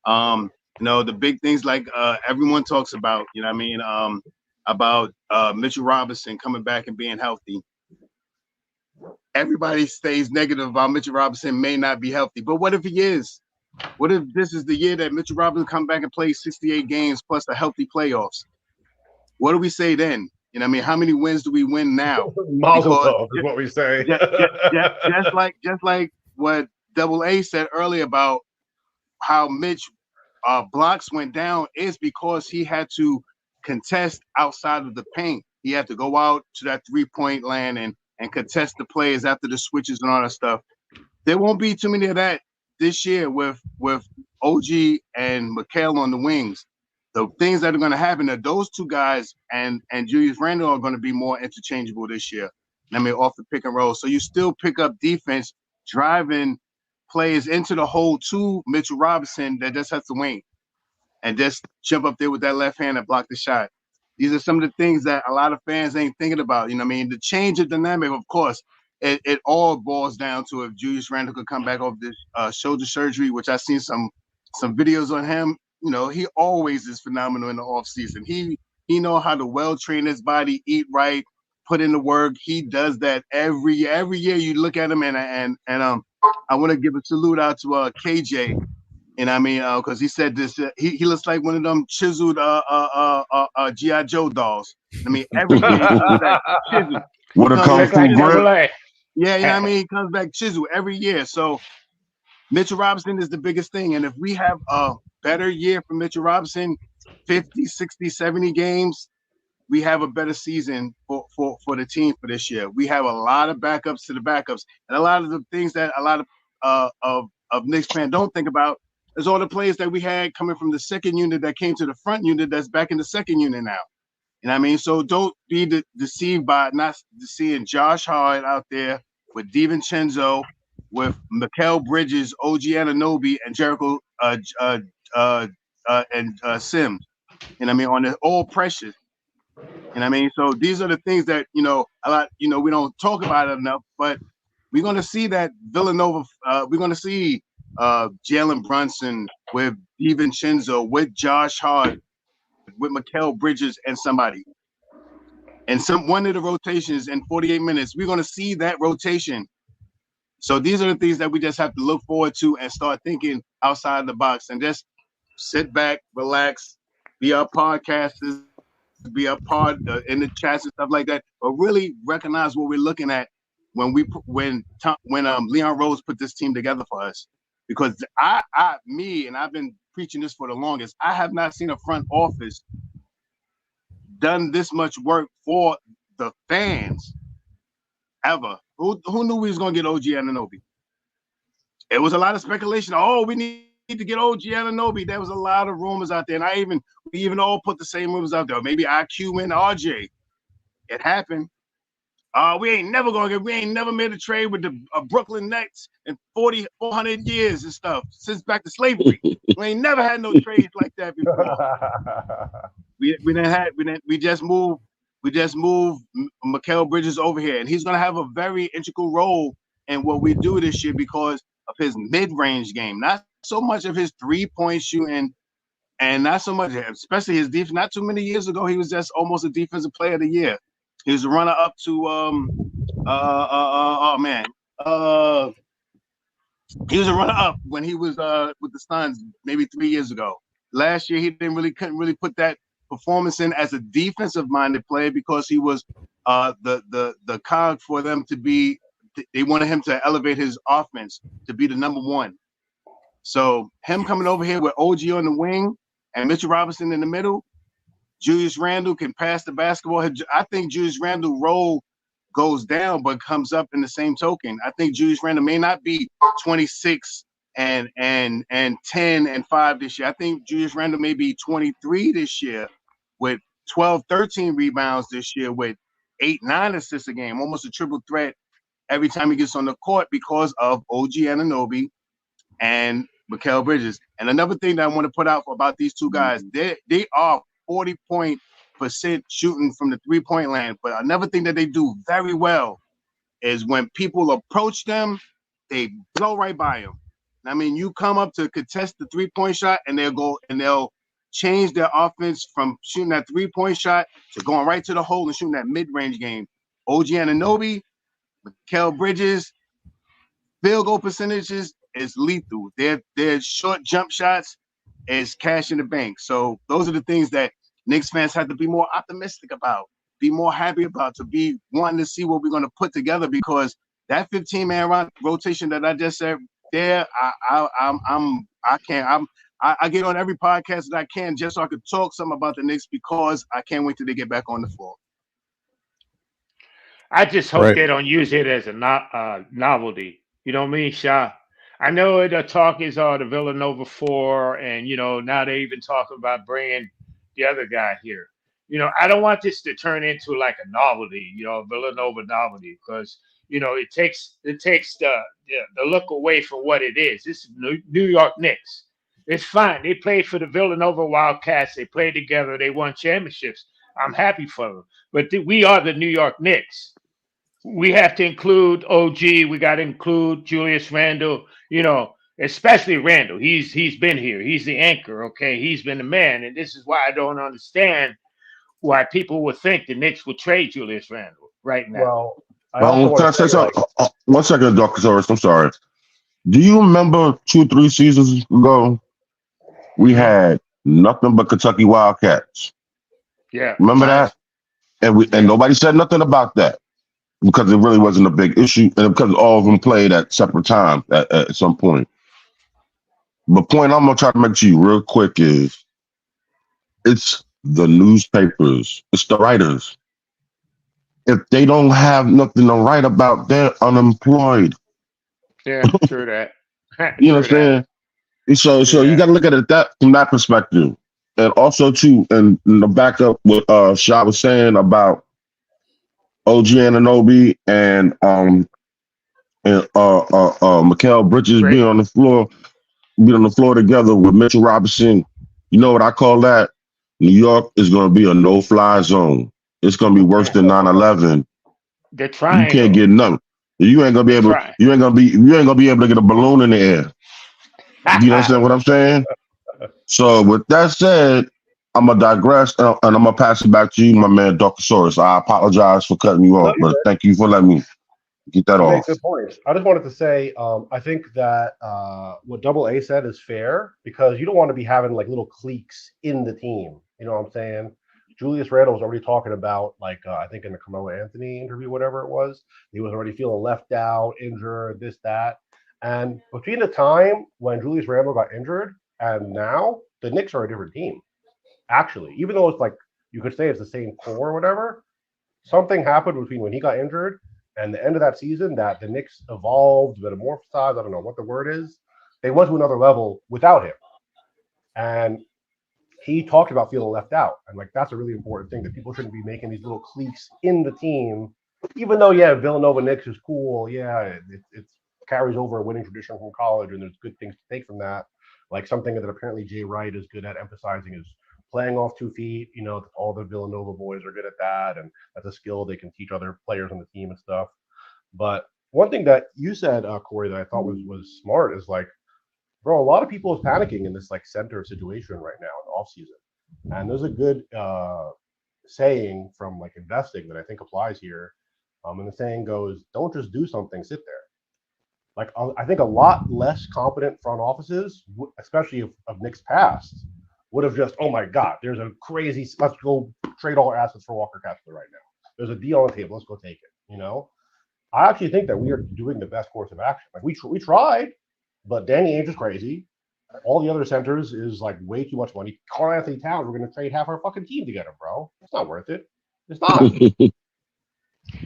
The big things like everyone talks about, you know what I mean, about Mitchell Robinson coming back and being healthy. Everybody stays negative about Mitchell Robinson may not be healthy, but what if he is? What if this is the year that Mitchell Robinson come back and play 68 games plus a healthy playoffs? What do we say then? You know what I mean? How many wins do we win now? Mazel tov is what we say. just like what Double A said earlier about how Mitch blocks went down is because he had to contest outside of the paint. He had to go out to that 3-point land and contest the players after the switches and all that stuff. There won't be too many of that this year with OG and Mikhail on the wings. The things that are going to happen are those two guys and Julius Randle are going to be more interchangeable this year. I mean, off the pick and roll. So you still pick up defense, driving players into the hole to Mitchell Robinson that just has to wing and just jump up there with that left hand and block the shot. These are some of the things that a lot of fans ain't thinking about. You know what I mean? The change of dynamic, of course, it all boils down to if Julius Randle could come back off this shoulder surgery, which I've seen some videos on him. You know, he always is phenomenal in the offseason. He know how to well train his body, eat right, put in the work. He does that every year. Every year you look at him and I want to give a salute out to KJ. And I mean, because he said this, he looks like one of them chiseled G.I. Joe dolls. I mean, every year he comes back chiseled. What a kung fu grip. Yeah, you know what I mean? He comes back chiseled every year. So Mitchell Robinson is the biggest thing. And if we have a better year for Mitchell Robinson, 50, 60, 70 games, we have a better season for the team for this year. We have a lot of backups to the backups. And a lot of the things that a lot of Knicks fans don't think about is all the players that we had coming from the second unit that came to the front unit that's back in the second unit now. You know what I mean? So don't be deceived by not seeing Josh Hart out there with DiVincenzo, with Mikal Bridges, OG Anunoby, and Jericho and Sims. You know what I mean? On the all pressures. You know what I mean? So these are the things that, a lot, we don't talk about it enough, but we're going to see that Villanova, we're going to see Jalen Brunson with DiVincenzo, with Josh Hart, with Mikal Bridges and somebody. And one of the rotations in 48 minutes, we're going to see that rotation. So these are the things that we just have to look forward to and start thinking outside the box and just sit back, relax, be our podcasters, be a part in the chats and stuff like that, but really recognize what we're looking at when Leon Rose put this team together for us. Because I've been preaching this for the longest, I have not seen a front office done this much work for the fans ever. Who knew we was gonna get OG Anunoby? It was a lot of speculation. Oh, we need to get OG Anunoby. There was a lot of rumors out there, and we even all put the same rumors out there. Maybe IQ and RJ. It happened. We ain't never made a trade with the Brooklyn Nets in 400 years and stuff since back to slavery. We ain't never had no trades like that before. We just moved Mikal Bridges over here, and he's gonna have a very integral role in what we do this year because of his mid-range game, not so much of his 3-point shooting, and not so much, especially his defense. Not too many years ago, he was just almost a defensive player of the year. He was a runner up to he was a runner up when he was with the Suns maybe 3 years ago. Last year he couldn't really put that performance in as a defensive minded player because he was the cog for them to be. They wanted him to elevate his offense to be the number one. So him coming over here with OG on the wing and Mitchell Robinson in the middle, Julius Randle can pass the basketball. I think Julius Randle role goes down, but comes up in the same token. I think Julius Randle may not be 26 and 10 and 5 this year. I think Julius Randle may be 23 this year with 12, 13 rebounds this year with 8, 9 assists a game, almost a triple threat every time he gets on the court because of OG Anunoby and Mikal Bridges. And another thing that I want to put out about these two guys, they are 40-point shooting from the 3-point land. But another thing that they do very well is when people approach them, they blow right by them. I mean, you come up to contest the 3-point shot, and they'll change their offense from shooting that 3-point shot to going right to the hole and shooting that mid-range game. OG Anunoby, Mikal Bridges, field goal percentages is lethal. Their short jump shots is cash in the bank. So those are the things that Knicks fans have to be more optimistic about, be more happy about, to be wanting to see what we're going to put together, because that 15-man rotation that I just said there, I get on every podcast that I can just so I could talk something about the Knicks, because I can't wait till they get back on the floor. I just hope they don't use it as a novelty. You know what I mean, Sha? I know the talk is the Villanova 4, and, now they even talking about bringing the other guy here. I don't want this to turn into like a novelty, Villanova novelty, because, it takes the look away from what it is. This is New York Knicks. It's fine. They played for the Villanova Wildcats. They played together. They won championships. I'm happy for them. But we are the New York Knicks. We have to include OG. We got to include Julius Randle, especially Randall. He's been here. He's the anchor, okay? He's been the man. And this is why I don't understand why people would think the Knicks would trade Julius Randle right now. Well, can I say something? 1 second, Dr. Soros. I'm sorry. Do you remember 2-3 seasons ago, we had nothing but Kentucky Wildcats? Yeah. Remember that? And nobody said nothing about that, because it really wasn't a big issue, and because all of them played at separate times at some point. The point I'm going to try to make to you real quick is, it's the newspapers, it's the writers. If they don't have nothing to write about, they're unemployed. Yeah, true that. You know what I'm saying? So you got to look at it from that perspective. And also, too, and the backup what Sha was saying about OG Anunoby and Mikal Bridges being on the floor together with Mitchell Robinson. You know what I call that? New York is going to be a no-fly zone. It's going to be worse than 9/11. The triangle. You can't get nothing. You ain't gonna be able. You ain't gonna be able to get a balloon in the air. You understand what I'm saying? So with that said, I'm gonna digress and I'm gonna pass it back to you, my man, Dr. Soros. I apologize for cutting you off, but thank you for letting me get that off. Good points. I just wanted to say, I think that what Double A said is fair, because you don't want to be having like little cliques in the team. You know what I'm saying? Julius Randle was already talking about, like, I think in the Carmelo Anthony interview, whatever it was, he was already feeling left out, injured, this, that. And between the time when Julius Randle got injured and now, the Knicks are a different team. Actually, even though it's like, you could say it's the same core or whatever, something happened between when he got injured and the end of that season that the Knicks evolved, metamorphosized, I don't know what the word is. They went to another level without him. And he talked about feeling left out. And like, that's a really important thing, that people shouldn't be making these little cliques in the team, even though, yeah, Villanova Knicks is cool. Yeah, it carries over a winning tradition from college, and there's good things to take from that. Like, something that apparently Jay Wright is good at emphasizing is playing off 2 feet. You know, all the Villanova boys are good at that, and that's a skill they can teach other players on the team and stuff. But one thing that you said, Corey, that I thought was smart is like, bro, a lot of people is panicking in this like center situation right now in the offseason. And there's a good saying from like investing that I think applies here. And the saying goes, don't just do something, sit there. Like, I think a lot less competent front offices, especially of Knicks past, would have just, oh my God, there's a crazy, let's go trade all our assets for Walker Kessler right now. There's a deal on the table, let's go take it, you know? I actually think that we are doing the best course of action. Like, we tried, but Danny Ainge is crazy. All the other centers is like way too much money. Karl Anthony Towns, we're going to trade half our fucking team to get him, bro. It's not worth it. It's not. $60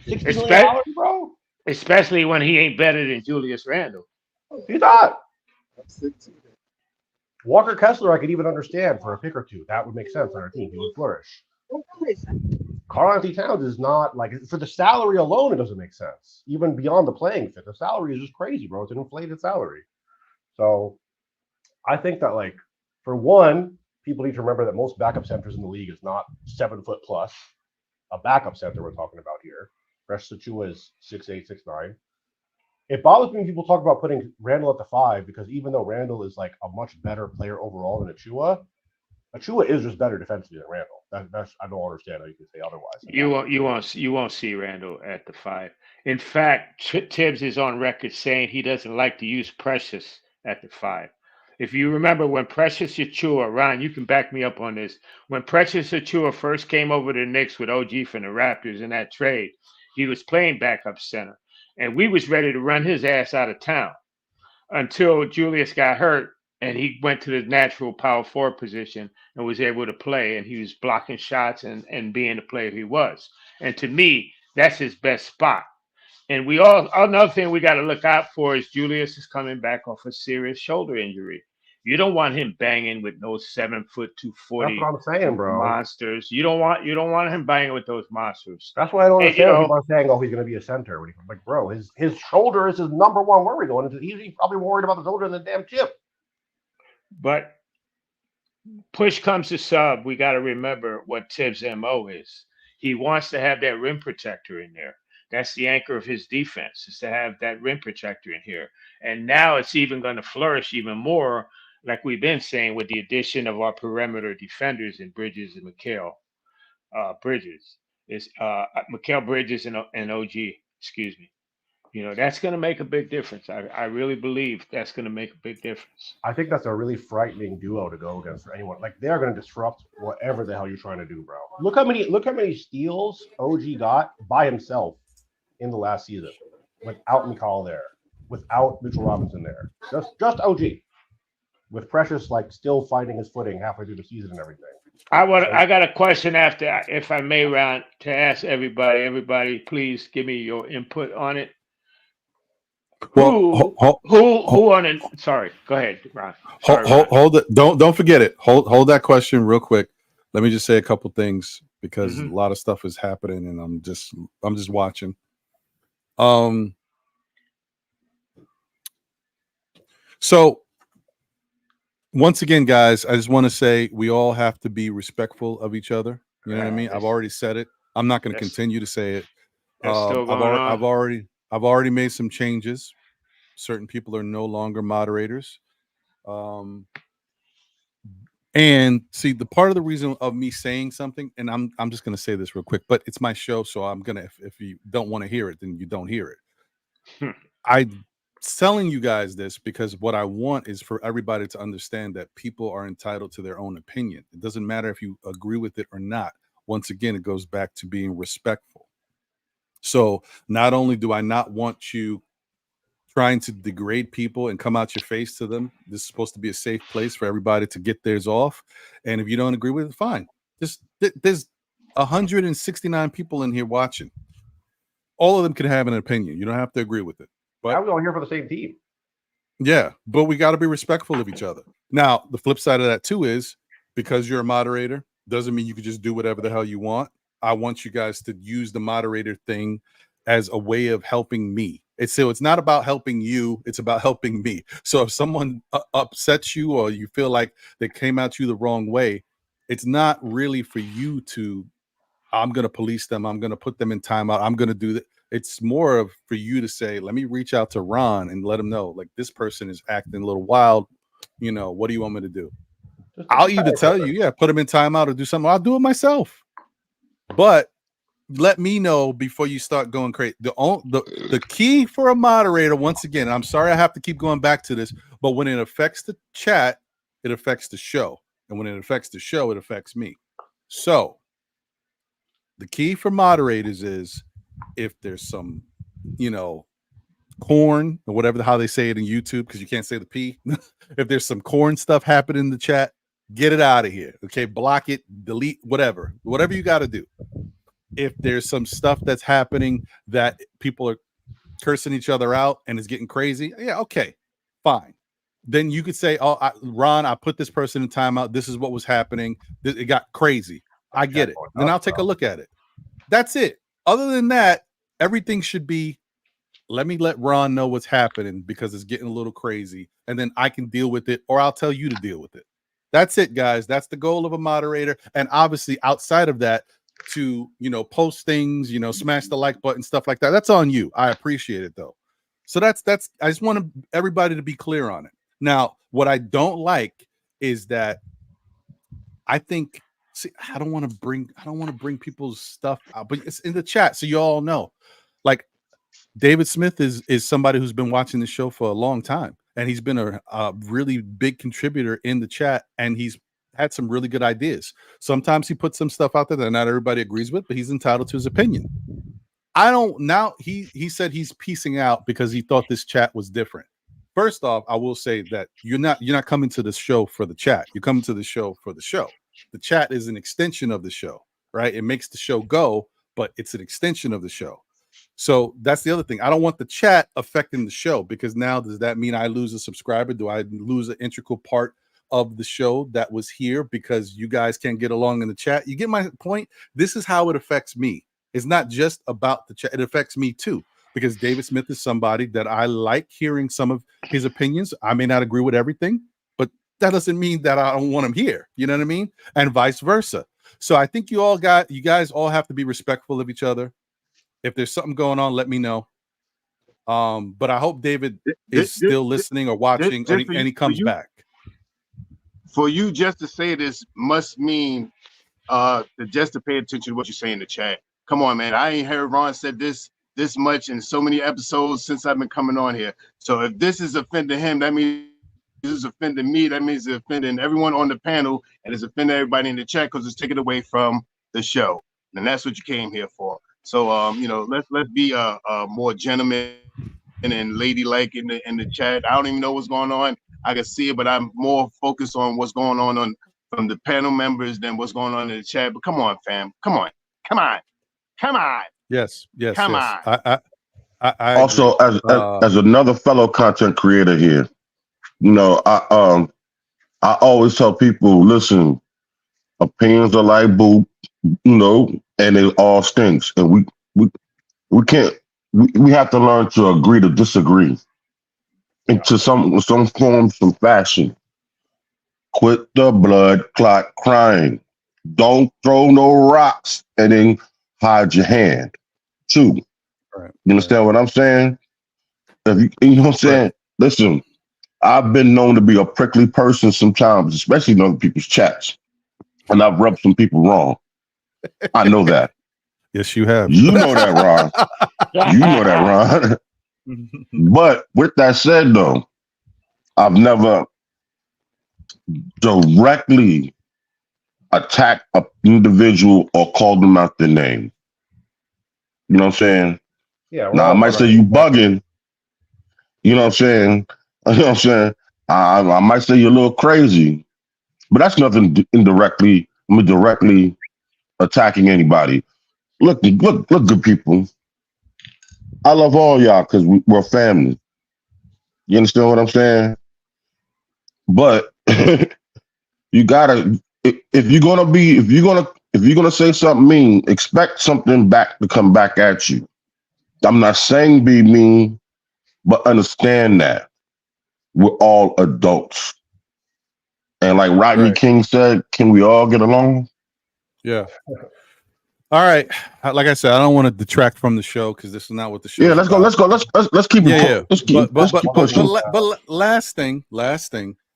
million, bro. Especially when he ain't better than Julius Randle. He's not. Walker Kessler, I could even understand for a pick or two. That would make sense on our team. He would flourish. Karl Anthony Towns is not, like, for the salary alone, it doesn't make sense. Even beyond the playing fit, the salary is just crazy, bro. It's an inflated salary. So I think that, like, for one, people need to remember that most backup centers in the league is not 7 foot plus. A backup center we're talking about here. Precious Achiuwa is 6'8", 6'9". It bothers me when people talk about putting Randall at the 5 because even though Randall is like a much better player overall than Achiuwa is just better defensively than Randall. That's I don't understand how you can say otherwise. You won't see Randall at the 5. In fact, Tibbs is on record saying he doesn't like to use Precious at the 5. If you remember when Precious Achiuwa, Ron, you can back me up on this. When Precious Achiuwa first came over to the Knicks with OG from the Raptors in that trade, he was playing backup center, and we was ready to run his ass out of town until Julius got hurt, and he went to the natural power forward position and was able to play, and he was blocking shots and being the player he was. And to me, that's his best spot. And another thing we got to look out for is Julius is coming back off a serious shoulder injury. You don't want him banging with those 7 foot 240. That's what I'm saying, bro. Monsters. You don't want him banging with those monsters. That's why I don't understand people are saying, "Oh, he's going to be a center." Like, bro, his shoulder is his number one worry going into. He's probably worried about the shoulder than the damn chip. But push comes to shove, we got to remember what Tibbs' MO is. He wants to have that rim protector in there. That's the anchor of his defense, is to have that rim protector in here. And now it's even going to flourish even more, like we've been saying, with the addition of our perimeter defenders in Bridges and Mikal Bridges. Mikal Bridges and OG, excuse me. You know, that's going to make a big difference. I really believe that's going to make a big difference. I think that's a really frightening duo to go against for anyone. Like, they're going to disrupt whatever the hell you're trying to do, bro. Look how many steals OG got by himself in the last season without Mikal there, without Mitchell Robinson there. Just OG. With Precious like still finding his footing halfway through the season and everything. I got a question after, if I may, Ron, to ask everybody. Everybody, please give me your input on it. Who on it? Sorry, go ahead, Ron. Sorry, hold it. Don't forget it. Hold that question real quick. Let me just say a couple things because a lot of stuff is happening, and I'm just watching. So once again, guys, I just want to say we all have to be respectful of each other. You know what I mean? I've already said it. I'm not going to continue to say it. I've already made some changes. Certain people are no longer moderators. And see, the part of the reason of me saying something, and I'm just going to say this real quick, but it's my show, so I'm going to, if you don't want to hear it, then you don't hear it. I'm telling you guys this because what I want is for everybody to understand that people are entitled to their own opinion. It doesn't matter if you agree with it or not. Once again, it goes back to being respectful. So not only do I not want you trying to degrade people and come out your face to them, this is supposed to be a safe place for everybody to get theirs off. And if you don't agree with it, fine. There's 169 people in here watching. All of them can have an opinion. You don't have to agree with it. But I was all here for the same team. Yeah, but we got to be respectful of each other. Now, the flip side of that too is because you're a moderator doesn't mean you can just do whatever the hell you want. I want you guys to use the moderator thing as a way of helping me. It's not about helping you. It's about helping me. So if someone upsets you or you feel like they came at you the wrong way, it's not really for you to, I'm going to police them. I'm going to put them in timeout. I'm going to do that. It's more of for you to say, let me reach out to Ron and let him know, like, this person is acting a little wild. You know, what do you want me to do? I'll either tell you, yeah, put him in timeout or do something. I'll do it myself. But let me know before you start going crazy. The key for a moderator, once again, I'm sorry I have to keep going back to this, but when it affects the chat, it affects the show. And when it affects the show, it affects me. So the key for moderators is if there's some, corn or whatever, how they say it in YouTube, because you can't say the P. If there's some corn stuff happening in the chat, get it out of here. Okay, block it, delete, whatever you got to do. If there's some stuff that's happening that people are cursing each other out and it's getting crazy, yeah, okay, fine. Then you could say, Ron, I put this person in timeout. This is what was happening. It got crazy. I get it. Then I'll take a look at it. That's it. Other than that, everything should be, let Ron know what's happening because it's getting a little crazy, and then I can deal with it, or I'll tell you to deal with it. That's it, guys. That's the goal of a moderator. And obviously, outside of that, to post things, smash the like button, stuff like that. That's on you. I appreciate it though. So that's I just want everybody to be clear on it. Now, what I don't like is that I think I don't want to bring people's stuff out, but it's in the chat, so you all know. Like David Smith is somebody who's been watching the show for a long time, and he's been a really big contributor in the chat, and he's had some really good ideas. Sometimes he puts some stuff out there that not everybody agrees with, but he's entitled to his opinion. He said he's piecing out because he thought this chat was different. First off, I will say that you're not coming to this show for the chat. You're coming to the show for the show. The chat is an extension of the show, right? It makes the show go, but it's an extension of the show. So that's the other thing. I don't want the chat affecting the show, because now does that mean I lose a subscriber? Do I lose an integral part of the show that was here because you guys can't get along in the chat? You get my point? This is how it affects me. It's not just about the chat. It affects me too, because David Smith is somebody that I like hearing some of his opinions. I may not agree with everything, but that doesn't mean that I don't want him here. You know what I mean? And vice versa. So I think you guys all have to be respectful of each other. If there's something going on, let me know. But I hope David is still listening or watching, and he comes back. For you just to say this must mean just to pay attention to what you say in the chat. Come on, man. I ain't heard Ron said this much in so many episodes since I've been coming on here. So if this is offending him, that means this is offending me. That means it's offending everyone on the panel, and it's offending everybody in the chat because it's taken away from the show. And that's what you came here for. So let's be more gentleman and ladylike in the chat. I don't even know what's going on. I can see it, but I'm more focused on what's going on from the panel members than what's going on in the chat. But come on, fam. Come on. Yes. Come on. I also, as another fellow content creator here, I always tell people, listen, opinions are like boop, and it all stinks, and we can't. We have to learn to agree to disagree into some form, some fashion. Quit the blood clot crying. Don't throw no rocks and then hide your hand. Two. Right. You understand what I'm saying? You know what I'm saying? Right. Listen, I've been known to be a prickly person sometimes, especially in other people's chats, and I've rubbed some people wrong. I know that. Yes, you have. You know that, Ron. You know that, Ron. But with that said, though, I've never directly attacked an individual or called them out their name. You know what I'm saying? Yeah. Now, I might say you bugging. You know what I'm saying? You know what I'm saying? I might say you're a little crazy, but that's nothing directly attacking anybody. Look, good people. I love all y'all because we're family. You understand what I'm saying? But you gotta, if you're gonna say something mean, expect something back to come back at you. I'm not saying be mean, but understand that we're all adults. And like Rodney King said, can we all get along? Yeah. All right. Like I said, I don't want to detract from the show because this is not what the show. Yeah, let's go. Let's keep it. Yeah. Let's keep pushing. But last thing.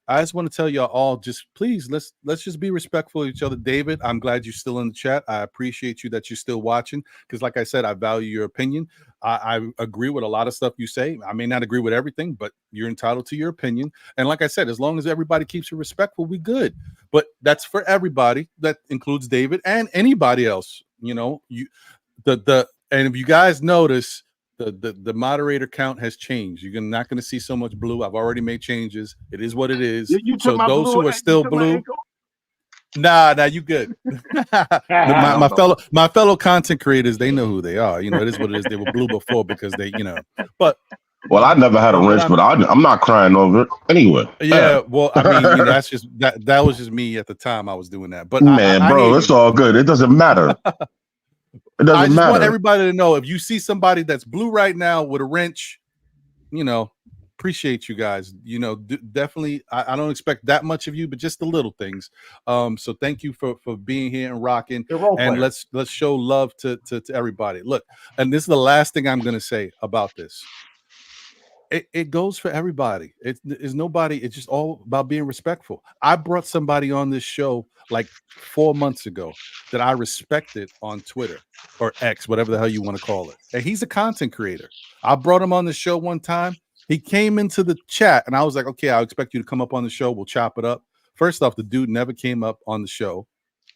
I just want to tell y'all all, just please, let's just be respectful of each other. David, I'm glad you're still in the chat. I appreciate you that you're still watching because, like I said, I value your opinion. I agree with a lot of stuff you say. I may not agree with everything, but you're entitled to your opinion. And like I said, as long as everybody keeps it respectful, we good. But that's for everybody. That includes David and anybody else. And if you guys notice, the moderator count has changed. You're not going to see so much blue. I've already made changes. It is what it is. So those who are still blue, nah, you good. my fellow content creators, they know who they are. It is what it is. They were blue before because they, but. Well, I never had a wrench, but I'm not crying over it anyway. Yeah, well, I mean, that's just that was just me at the time I was doing that. But man, bro, it's all good. It doesn't matter. I just want everybody to know, if you see somebody that's blue right now with a wrench, appreciate you guys. You know, definitely. I don't expect that much of you, but just the little things. So thank you for being here and rocking. And let's show love to everybody. Look, and this is the last thing I'm going to say about this. It goes for everybody. It's nobody. It's just all about being respectful. I brought somebody on this show like 4 months ago that I respected on Twitter or X, whatever the hell you want to call it. And he's a content creator. I brought him on the show one time. He came into the chat and I was like, okay, I'll expect you to come up on the show. We'll chop it up. First off, the dude never came up on the show.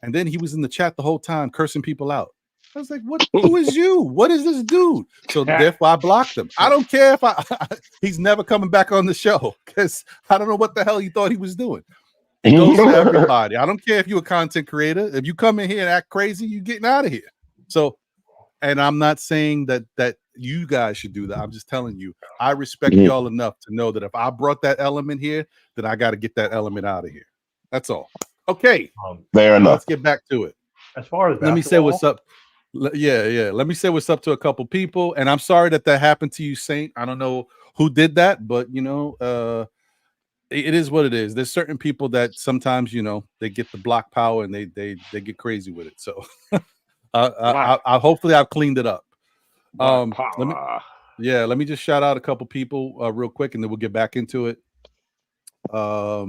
And then he was in the chat the whole time cursing people out. I was like, what? Who is you? What is this dude? So therefore I blocked him. I don't care if he's never coming back on the show because I don't know what the hell he thought he was doing. It goes for everybody. I don't care if you're a content creator. If you come in here and act crazy, you're getting out of here. So, and I'm not saying that you guys should do that. I'm just telling you, I respect y'all enough to know that if I brought that element here, then I got to get that element out of here. That's all. Okay. Fair enough. Let's get back to it. As far as let me say what's up. Yeah. Let me say what's up to a couple people. And I'm sorry that happened to you, Saint. I don't know who did that, but you know, it is what it is. There's certain people that sometimes, you know, they get the block power and they get crazy with it. So I hopefully I've cleaned it up. Let me just shout out a couple people real quick and then we'll get back into it. I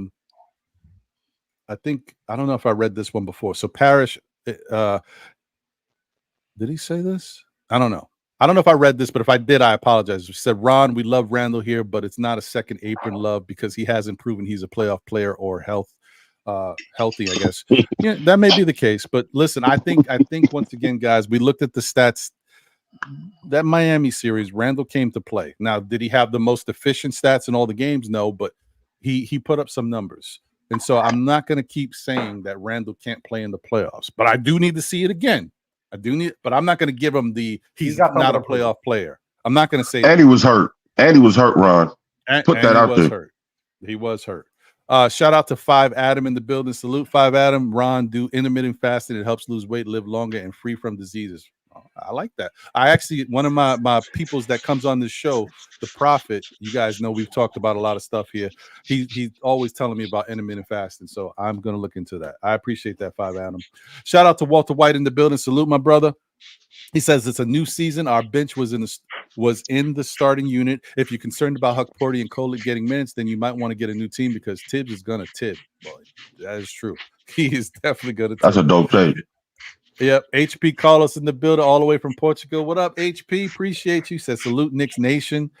don't know if I read this one before. So Parrish, did he say this? I don't know. I don't know if I read this, but if I did, I apologize. He said, Ron, we love Randall here, but it's not a second apron love because he hasn't proven he's a playoff player or healthy, I guess. Yeah, that may be the case. But listen, I think once again, guys, we looked at the stats. That Miami series, Randall came to play. Now, did he have the most efficient stats in all the games? No, but he put up some numbers. And so I'm not going to keep saying that Randall can't play in the playoffs, but I do need to see it again. But I'm not going to give him he's not a playoff player. I'm not going to say he was hurt. And he was hurt, Ron. Put that out there. He was hurt. Shout out to 5 Adam in the building. Salute 5 Adam. Ron, do intermittent fasting. It helps lose weight, live longer, and free from diseases. I like that. I actually, one of my peoples that comes on this show, the Prophet, you guys know we've talked about a lot of stuff here. He's always telling me about intermittent fasting, so I'm going to look into that. I appreciate that, 5 Adam. Shout out to Walter White in the building. Salute, my brother. He says it's a new season. Our bench was in the starting unit. If you're concerned about Huck Porty and Coley getting minutes, then you might want to get a new team because Tibbs is going to tib. Boy, that is true. He is definitely going to tib. That's a dope take. Yep. HP Carlos in the building all the way from Portugal. What up, HP? Appreciate you. Says salute Knicks Nation.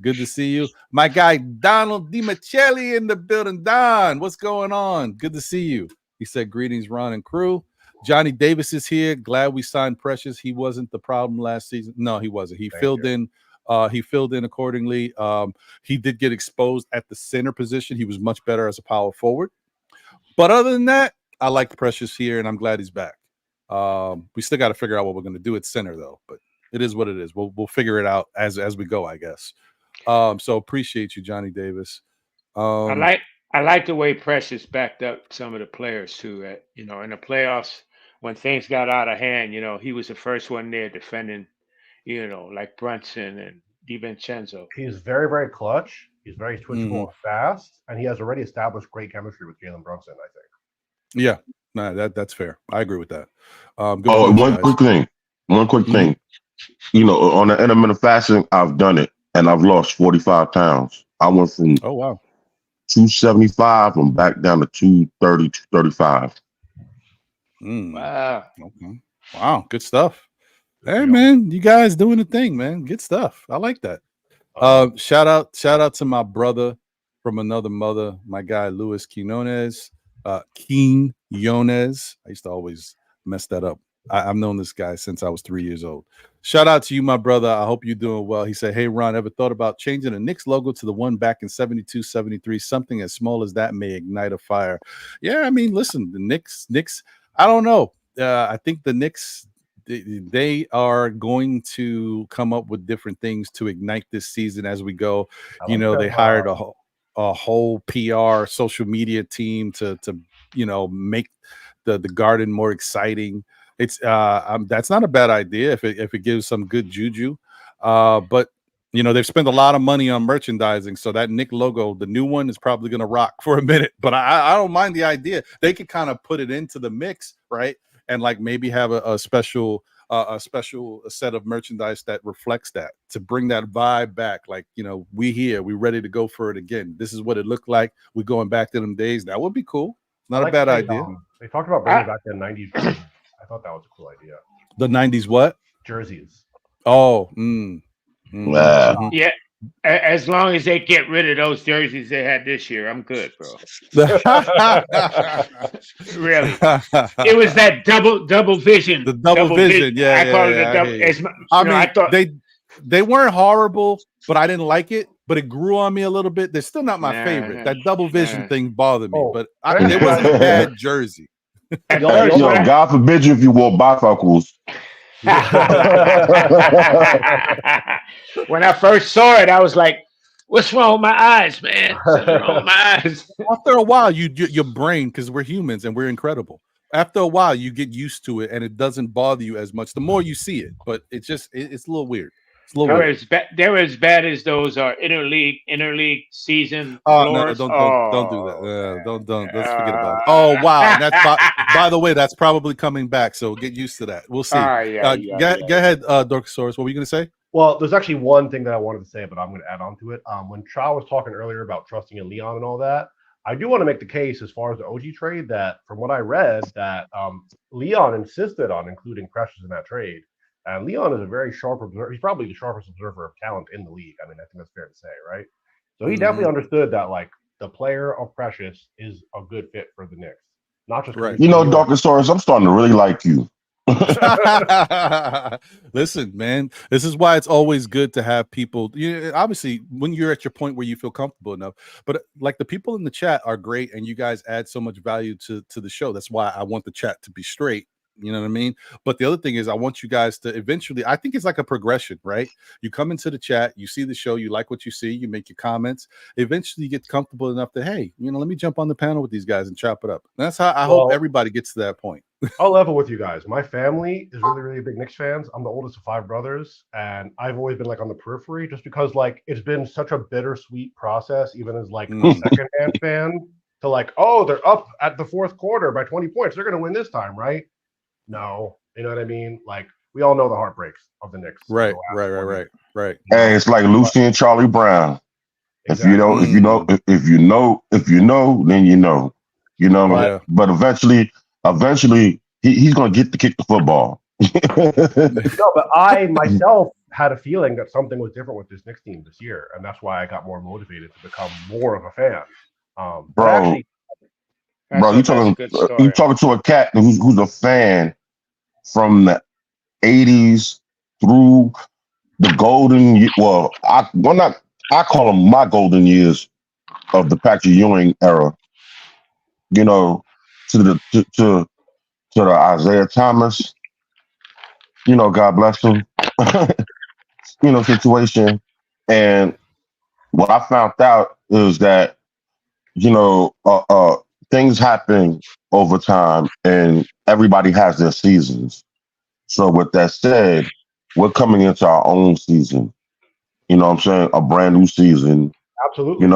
Good to see you. My guy Donald DiMichelli in the building. Don, what's going on? Good to see you. He said greetings, Ron and crew. Johnny Davis is here. Glad we signed Precious. He wasn't the problem last season. No, he wasn't. He filled in accordingly. He did get exposed at the center position. He was much better as a power forward. But other than that, I like Precious here, and I'm glad he's back. We still got to figure out what we're going to do at center, though. But it is what it is. We'll figure it out as we go, I guess. So appreciate you, Johnny Davis. I like the way Precious backed up some of the players too. In the playoffs when things got out of hand, he was the first one there defending. Like Brunson and DiVincenzo. He's very, very clutch. He's very switchable and fast, and he has already established great chemistry with Jalen Brunson, I think. Yeah. No, that's fair. I agree with that. One quick thing. On the intermittent fasting, I've done it, and I've lost 45 pounds. I went from 275 and back down to 230, 235. Wow. Okay. Wow. Good stuff. Hey, man, you guys doing the thing, man. Good stuff. I like that. Shout out to my brother from another mother, my guy Luis Quinones. Quinones. I used to always mess that up. I've known this guy since I was 3 years old. Shout out to you, my brother. I hope you're doing well. He said, hey, Ron, ever thought about changing the Knicks logo to the one back in 72, 73? Something as small as that may ignite a fire. Yeah, I mean, listen, the Knicks, I don't know. I think the Knicks, they are going to come up with different things to ignite this season as we go. They hired a whole PR social media team to make the Garden more exciting. It's that's not a bad idea if it gives some good juju. But You know, they've spent a lot of money on merchandising, so that Nick logo, the new one, is probably going to rock for a minute. But I don't mind the idea. They could kind of put it into the mix, right? And like maybe have a special set of merchandise that reflects that, to bring that vibe back. Like, you know, we ready to go for it again. This is what it looked like. We're going back to them days. That would be cool. Not a bad idea. They talked about bringing back the 90s jerseys. I thought that was a cool idea. The 90s what? Jerseys. Oh, yeah. As long as they get rid of those jerseys they had this year, I'm good, bro. Really, it was that double vision. The double vision. Yeah, I call it a double. I thought they weren't horrible, but I didn't like it. But it grew on me a little bit. They're still not my favorite. That double vision thing bothered me, but it wasn't a bad jersey. Yo, God forbid you if you wore bifocals. When I first saw it, I was like, "What's wrong with my eyes, man? What's wrong with my eyes?" After a while, your brain, because we're humans and we're incredible. After a while, you get used to it, and it doesn't bother you as much. The more you see it, but it's a little weird. It's a little weird. They're as bad as those interleague season. No, don't do that. Don't. Let's forget about it. Oh wow, and that's by the way, that's probably coming back. So get used to that. We'll see. Go ahead, Dorkosaurus. What were you going to say? Well, there's actually one thing that I wanted to say, but I'm going to add on to it. When Chow was talking earlier about trusting in Leon and all that, I do want to make the case as far as the OG trade that, from what I read, that Leon insisted on including Precious in that trade. And Leon is a very sharp observer. He's probably the sharpest observer of talent in the league. I mean, I think that's fair to say, right? So he definitely understood that, like, the player of Precious is a good fit for the Knicks. Not just right. You know, Dorkosaurus, I'm starting to really like you. Listen, man, this is why it's always good to have people. Obviously, when you're at your point where you feel comfortable enough, but like the people in the chat are great, and you guys add so much value to the show. That's why I want the chat to be straight. You know what I mean? But the other thing is, I want you guys to eventually, I think it's like a progression, right? You come into the chat, you see the show, you like what you see, you make your comments. Eventually you get comfortable enough that, hey, let me jump on the panel with these guys and chop it up. And that's how I hope everybody gets to that point. I'll level with you guys. My family is really, really big Knicks fans. I'm the oldest of 5 brothers, and I've always been like on the periphery just because like it's been such a bittersweet process, even as like a secondhand fan, to like, oh, they're up at the fourth quarter by 20 points. They're going to win this time, right? No, you know what I mean? Like, we all know the heartbreaks of the Knicks. Right. Hey, it's like Lucy and Charlie Brown. Exactly. If you know, then you know. Yeah. But eventually he's gonna get to kick the football. No, but I myself had a feeling that something was different with this Knicks team this year, and that's why I got more motivated to become more of a fan. Bro, you talking to a cat who's a fan from the 80s through the golden. Well, I call them my golden years of the Patrick Ewing era. To the Isaiah Thomas. God bless him. Situation. And what I found out is that things happen over time, and everybody has their seasons. So with that said, we're coming into our own season. You know what I'm saying? A brand new season. Absolutely.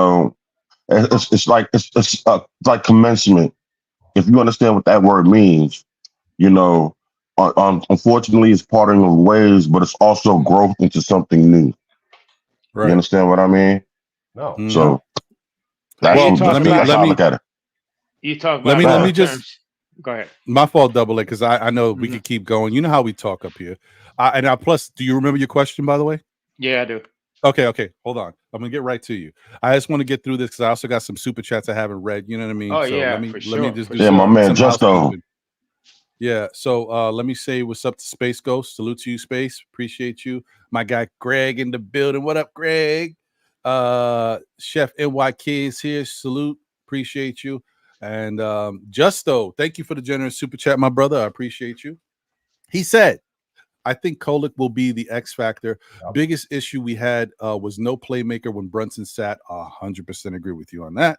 It's like commencement. If you understand what that word means, unfortunately, it's parting of ways, but it's also growth into something new. Right. You understand what I mean? No. So that's how I look at it. You talk about let me just go ahead. My fault, Double A, because I know we could keep going. You know how we talk up here. Plus, do you remember your question, by the way? Yeah, I do. Okay. Hold on. I'm gonna get right to you. I just want to get through this because I also got some super chats I haven't read. You know what I mean? Oh, so yeah, let me just do my man Justo. Yeah. So let me say what's up to Space Ghost. Salute to you, Space. Appreciate you. My guy Greg in the building. What up, Greg? Chef NYK is here. Salute. Appreciate you. And Justo, thank you for the generous super chat, my brother. I appreciate you. He said, I think Kolek will be the X factor. Yep. Biggest issue we had was no playmaker when Brunson sat. 100% agree with you on that.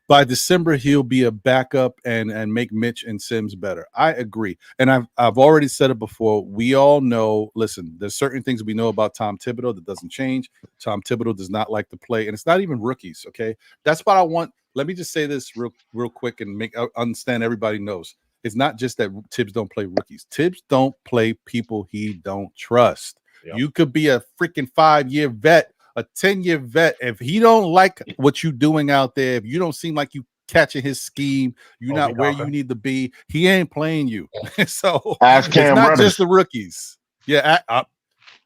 By December, he'll be a backup and make Mitch and Sims better. I agree. And I've already said it before. We all know, listen, there's certain things we know about Tom Thibodeau that doesn't change. Tom Thibodeau does not like to play, and it's not even rookies, okay? That's what I want. Let me just say this real quick and understand everybody knows. It's not just that Tibbs don't play rookies. Tibbs don't play people he don't trust. Yep. You could be a freaking 5-year vet, a 10-year vet. If he don't like what you're doing out there, if you don't seem like you catching his scheme, you're not where you need to be, he ain't playing you. So Ask Cam it's not Reddish. just the rookies. Yeah,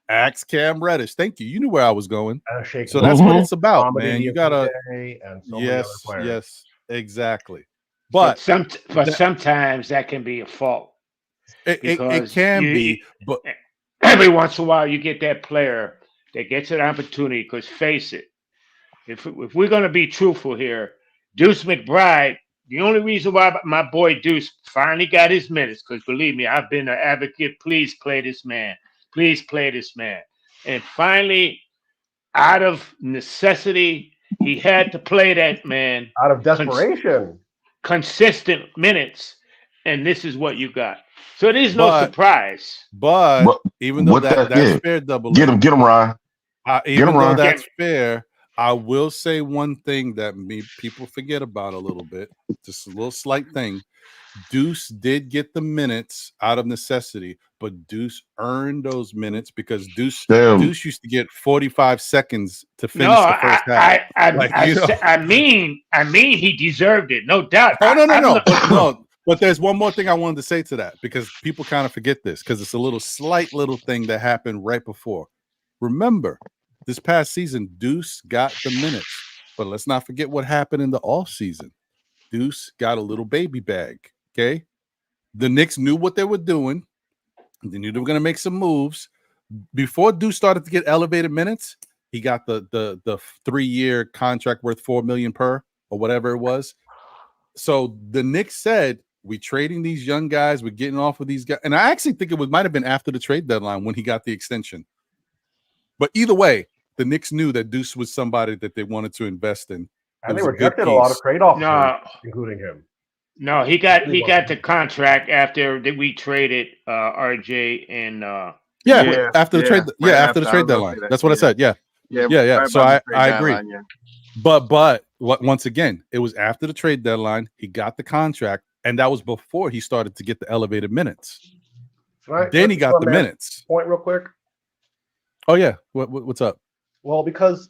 ask Cam Reddish. Thank you. You knew where I was going. So that's what it's about, man. You gotta. Yes, exactly. But sometimes that can be a fault. It can be, but every once in a while you get that player that gets an opportunity. Because face it, if we're going to be truthful here, Deuce McBride, the only reason why my boy Deuce finally got his minutes, because believe me, I've been an advocate. Please play this man. Please play this man. And finally, out of necessity, he had to play that man. Out of desperation. Consistent minutes, and this is what you got. So it is no surprise. But even though that's fair, double get him, Ryan. Even though that's fair, I will say one thing that people forget about a little bit, just a little slight thing. Deuce did get the minutes out of necessity, but Deuce earned those minutes because Deuce used to get 45 seconds to finish the first half. I mean, he deserved it, no doubt. No. But there's one more thing I wanted to say to that, because people kind of forget this, because it's a slight little thing that happened right before. Remember, this past season, Deuce got the minutes, but let's not forget what happened in the off season. Deuce got a little baby bag. Okay, the Knicks knew what they were doing. They knew they were going to make some moves. Before Deuce started to get elevated minutes, he got the 3-year contract worth $4 million per or whatever it was. So the Knicks said, "We're trading these young guys. We're getting off of these guys." And I actually think might have been after the trade deadline when he got the extension. But either way, the Knicks knew that Deuce was somebody that they wanted to invest in. And they rejected a lot of trade offers, including him. No, he got the contract after that we traded RJ and after the trade deadline. That's what I said. Yeah. So I agree. But once again, it was after the trade deadline. He got the contract, and that was before he started to get the elevated minutes. Then he got the minutes. Point real quick. Oh yeah, what's up? Well, because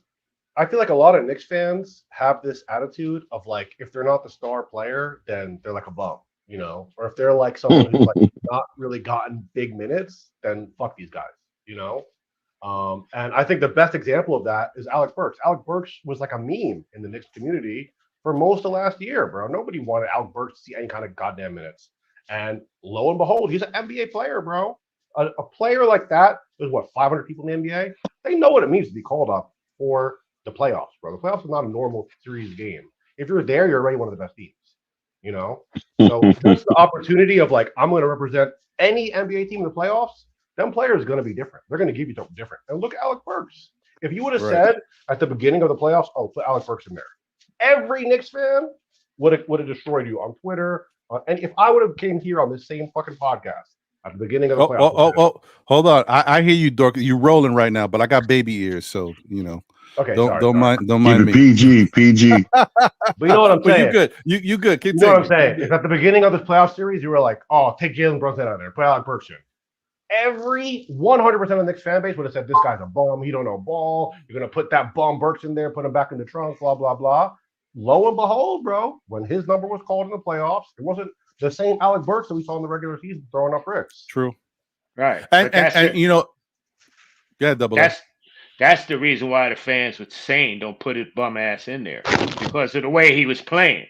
I feel like a lot of Knicks fans have this attitude of like, if they're not the star player, then they're like a bum, or if they're like someone who's like not really gotten big minutes, then fuck these guys, And I think the best example of that is Alec Burks. Alec Burks was like a meme in the Knicks community for most of last year, bro. Nobody wanted Alec Burks to see any kind of goddamn minutes. And lo and behold, he's an NBA player, bro. A player like that, there's 500 people in the NBA? They know what it means to be called up for the playoffs, bro. The playoffs is not a normal series game. If you're there, you're already one of the best teams, So that's the opportunity of like, I'm going to represent any NBA team in the playoffs. Them players are going to be different. They're going to give you something different. And look at Alec Burks. If you would have said at the beginning of the playoffs, "Oh, put Alec Burks in there," every Knicks fan would have destroyed you on Twitter. And if I would have came here on this same fucking podcast at the beginning of the playoffs, hold on. I hear you, Dork. You're rolling right now, but I got baby ears, so Okay, don't mind me. PG. But you know what I'm saying? You good? You good? You know what I'm saying? If at the beginning of this playoff series you were like, "Oh, take Jalen Brunson out of there, put Alec Burks in," every 100% of the Knicks fan base would have said, "This guy's a bum. He don't know ball. You're gonna put that bum Burks in there, put him back in the trunk, blah blah blah." Lo and behold, bro, when his number was called in the playoffs, it wasn't the same Alec Burks that we saw in the regular season throwing up bricks. True, right? And double. That's the reason why the fans were saying don't put his bum ass in there, because of the way he was playing.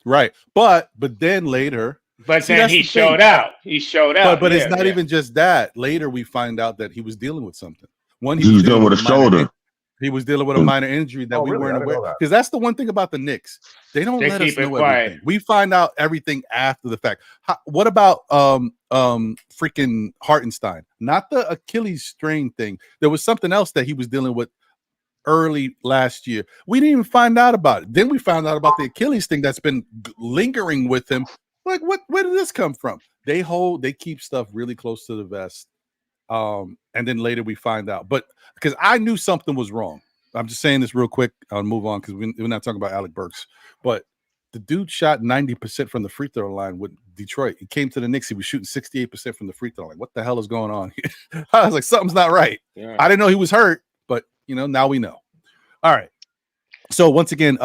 Right. But then later. But then he showed out. He showed out. But it's not even just that. Later we find out that he was dealing with something. He was dealing with a shoulder. He was dealing with a minor injury that we really? weren't I didn't aware. know that. Because that's the one thing about the Knicks. They don't let us keep it know quiet. everything. We find out everything after the fact. What about freaking Hartenstein? Not the Achilles strain thing. There was something else that he was dealing with early last year. We didn't even find out about it. Then we found out about the Achilles thing that's been lingering with him. Like, where did this come from? They keep stuff really close to the vest. And then later we find out. But because I knew something was wrong. I'm just saying this real quick. I'll move on because we're not talking about Alec Burks. But the dude shot 90% from the free throw line with Detroit. He came to the Knicks. He was shooting 68% from the free throw line. What the hell is going on here? I was like, something's not right. Yeah. I didn't know he was hurt, but now we know. All right. So once again,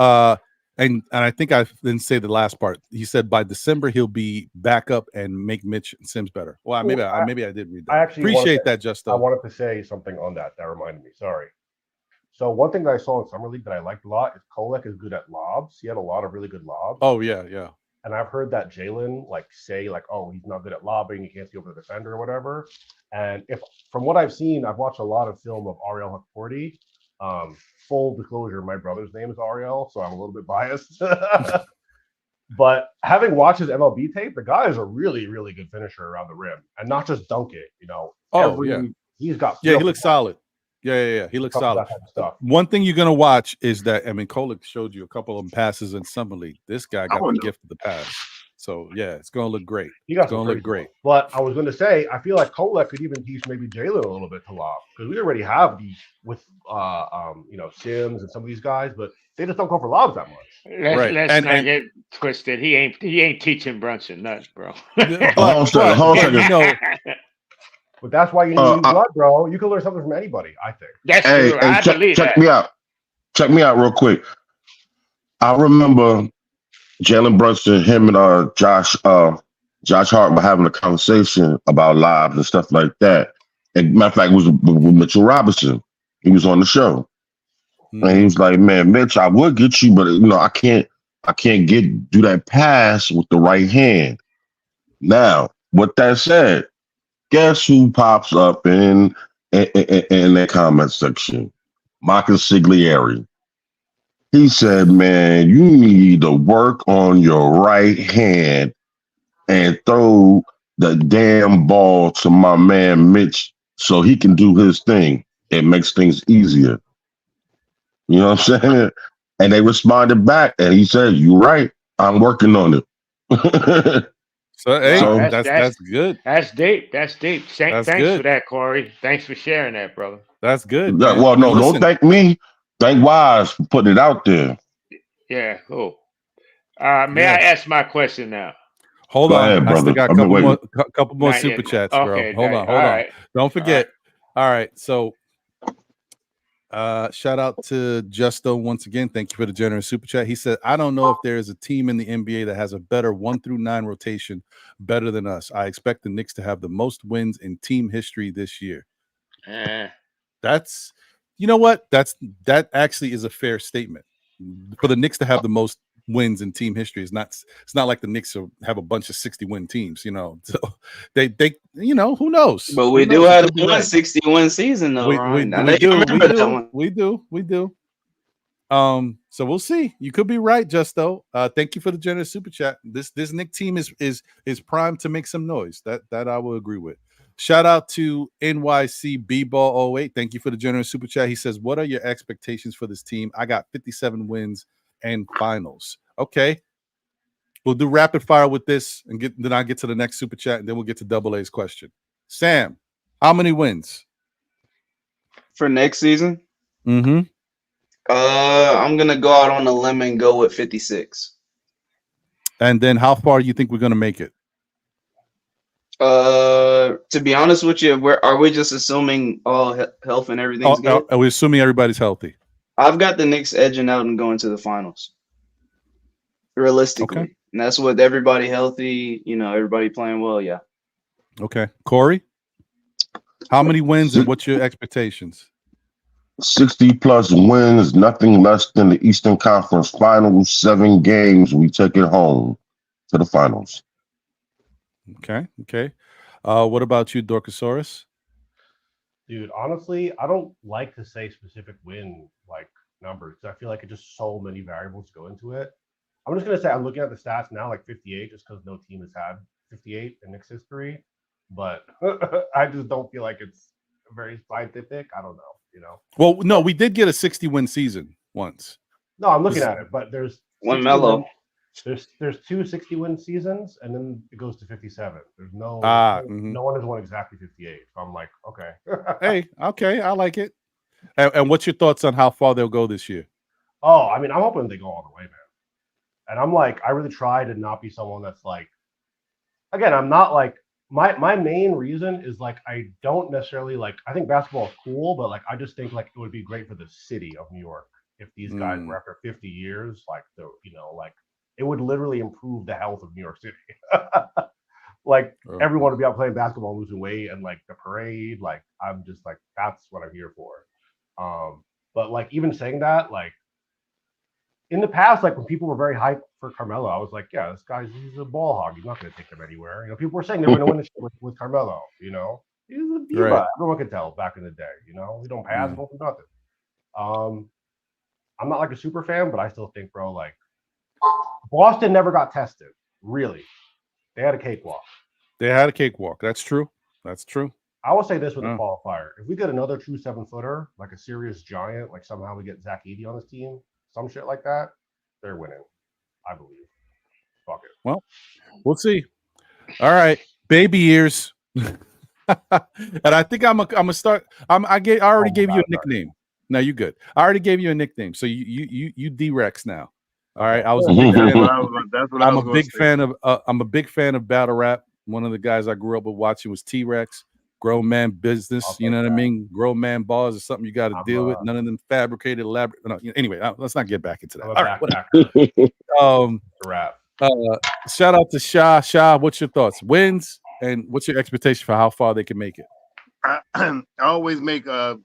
and I think I didn't say the last part. He said by December he'll be back up and make Mitch and Sims better. Well, maybe I did read that. I actually appreciate that, Justo. I wanted to say something on that. That reminded me. Sorry. So one thing that I saw in Summer League that I liked a lot is Kolek is good at lobs. He had a lot of really good lobs. Oh yeah. And I've heard that Jalen say oh, he's not good at lobbing. He can't see over the defender or whatever. And if from what I've seen, I've watched a lot of film of Ariel Hakporti. Full disclosure, my brother's name is Ariel, so I'm a little bit biased. But having watched his MLB tape, the guy is a really, really good finisher around the rim, and not just dunk it. He's got. Yeah, he looks solid. Yeah. He looks solid. One thing you're gonna watch is that Kolek showed you a couple of passes in Summer League. This guy got the gift of the pass. So yeah, it's gonna look great. It's gonna look great. But I was gonna say, I feel like Kolek could even teach maybe Jalen a little bit to lob because we already have these with Sims and some of these guys, but they just don't go for lobs that much. Let's not get twisted. He ain't teaching Brunson nuts, bro. But that's why you need blood, bro. You can learn something from anybody, I think. That's true. I believe that. Check me out real quick. I remember Jalen Brunson, him and Josh Hart were having a conversation about lives and stuff like that. And matter of fact, it was with Mitchell Robinson. He was on the show. And he was like, man, Mitch, I would get you, but I can't do that pass with the right hand. Now, with that said, guess who pops up in that comment section? Marcus Siglieri. He said, man, you need to work on your right hand and throw the damn ball to my man Mitch so he can do his thing. It makes things easier. You know what I'm saying? And they responded back, and he said, you're right. I'm working on it. That's good. That's deep. Thanks good. for that, Corey. Thanks for sharing that, brother. That's good. Yeah, well, no, don't thank me. Thank Wise for putting it out there. Yeah, cool. May I ask my question now? Hold on. Ahead, I still got a couple more Not super yet. chats, Okay, bro. Hold on. Right. Don't forget. All right. So shout out to Justo once again. Thank you for the generous super chat. He said, I don't know if there is a team in the NBA that has a better 1 through 9 rotation better than us. I expect the Knicks to have the most wins in team history this year. That's, you know what? That actually is a fair statement. For the Knicks to have the most wins in team history it's not like the Knicks have a bunch of 60-win teams, So they who knows? But we do have a 161 season though. We do. So we'll see. You could be right, Justo. Thank you for the generous super chat. This Knicks team is primed to make some noise. That I will agree with. Shout out to NYC B-Ball 08. Thank you for the generous super chat. He says, what are your expectations for this team? I got 57 wins and finals. Okay. We'll do rapid fire with this and then I'll get to the next super chat and then we'll get to Double A's question. Sam, how many wins? For next season? Mm-hmm. I'm going to go out on a limb and go with 56. And then how far do you think we're going to make it? To be honest with you, are we just assuming all health and everything's good? Are we assuming everybody's healthy? I've got the Knicks edging out and going to the finals. Realistically. Okay. And that's with everybody healthy, everybody playing well, yeah. Okay. Corey? How many wins and what's your expectations? 60-plus wins, nothing less than the Eastern Conference Finals, 7 games. We take it home to the finals. Okay. What about you, Dorcosaurus? Dude, honestly, I don't like to say specific win numbers because I feel like it's just so many variables go into it. I'm just gonna say I'm looking at the stats now, like 58, just because no team has had 58 in Knicks history. But I just don't feel like it's very scientific. I don't know. Well, no, we did get a 60-win season once. No, I'm looking at it, but there's one mellow. There's 2 60-win seasons, and then it goes to 57. There's no no one has won exactly 58. So I'm like, okay. Hey, okay, I like it. And what's your thoughts on how far they'll go this year? Oh, I mean, I'm hoping they go all the way, man. And I'm like, I really try to not be someone that's like, again, I'm not like, my main reason is like, I don't necessarily like, I think basketball is cool, but like, I just think like it would be great for the city of New York if these guys were after 50 years, like, like it would literally improve the health of New York City. Like everyone would be out playing basketball, losing weight, and like the parade, like I'm just like, that's what I'm here for. But like even saying that, like in the past, like when people were very hyped for Carmelo, I was like, yeah, he's a ball hog. He's not going to take them anywhere. People were saying they were going to win the shit with Carmelo. He's a diva. Right. Everyone could tell back in the day. We don't pass, don't do nothing. I'm not like a super fan, but I still think, bro, like Boston never got tested. Really, they had a cakewalk. That's true. I will say this with the qualifier: if we get another true 7-footer, like a serious giant, like somehow we get Zach Edey on this team, some shit like that, they're winning. I believe. Fuck it. Well, we'll see. All right, baby ears. And I think I'm gonna start. I already gave you a nickname. No, you good. I already gave you a nickname, so you D-Rex now. All right. I was a big fan. I'm a big fan of battle rap. One of the guys I grew up with watching was T-Rex. Grown man business, you know what I mean? Grown man bars is something you got to deal with. None of them fabricated, elaborate. No, anyway, let's not get back into that. All right, shout out to Sha. Sha, what's your thoughts? Wins, and what's your expectation for how far they can make it? I always make a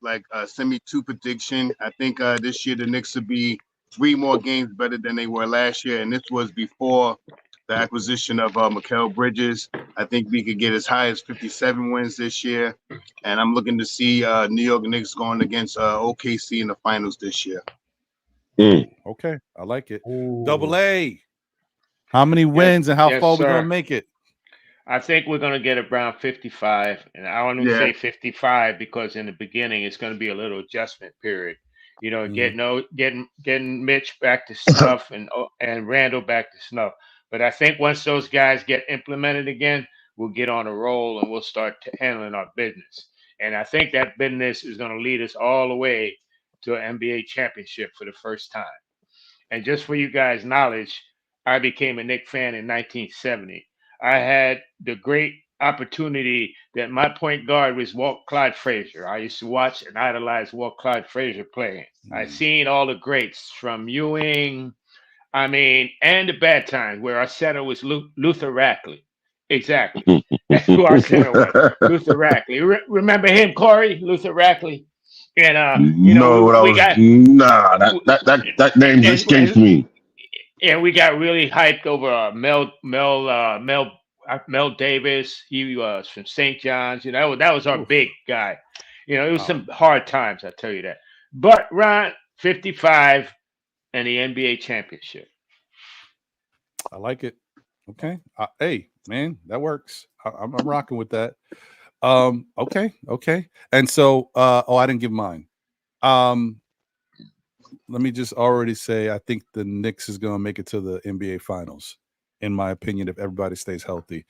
semi-2 prediction. I think this year the Knicks will be 3 more games better than they were last year, and this was before the acquisition of Mikal Bridges. I think we could get as high as 57 wins this year, and I'm looking to see New York Knicks going against OKC in the finals this year. Okay, I like it. Double A. How many wins and how far we gonna make it? I think we're gonna get around 55, and I want to say 55 because in the beginning it's gonna be a little adjustment period. Getting Mitch back to snuff and Randall back to snuff. But I think once those guys get implemented again, we'll get on a roll and we'll start handling our business. And I think that business is going to lead us all the way to an NBA championship for the first time. And just for you guys' knowledge, I became a Knicks fan in 1970. I had the great opportunity that my point guard was Clyde Frazier. I used to watch and idolize Clyde Frazier playing. I seen all the greats from Ewing, and the bad times where our center was Luther Rackley. Exactly. That's who our center was, Luther Rackley. Remember him, Corey? Luther Rackley? And that name just escapes me. And we got really hyped over Mel Davis. He was from St. John's. That was our big guy. It was some hard times, I tell you that. But Ron, 55 and the NBA championship. I like it. Okay. Hey, man, that works. I'm rocking with that. Okay. And so, I didn't give mine. Let me just already say, I think the Knicks is going to make it to the NBA Finals, in my opinion, if everybody stays healthy.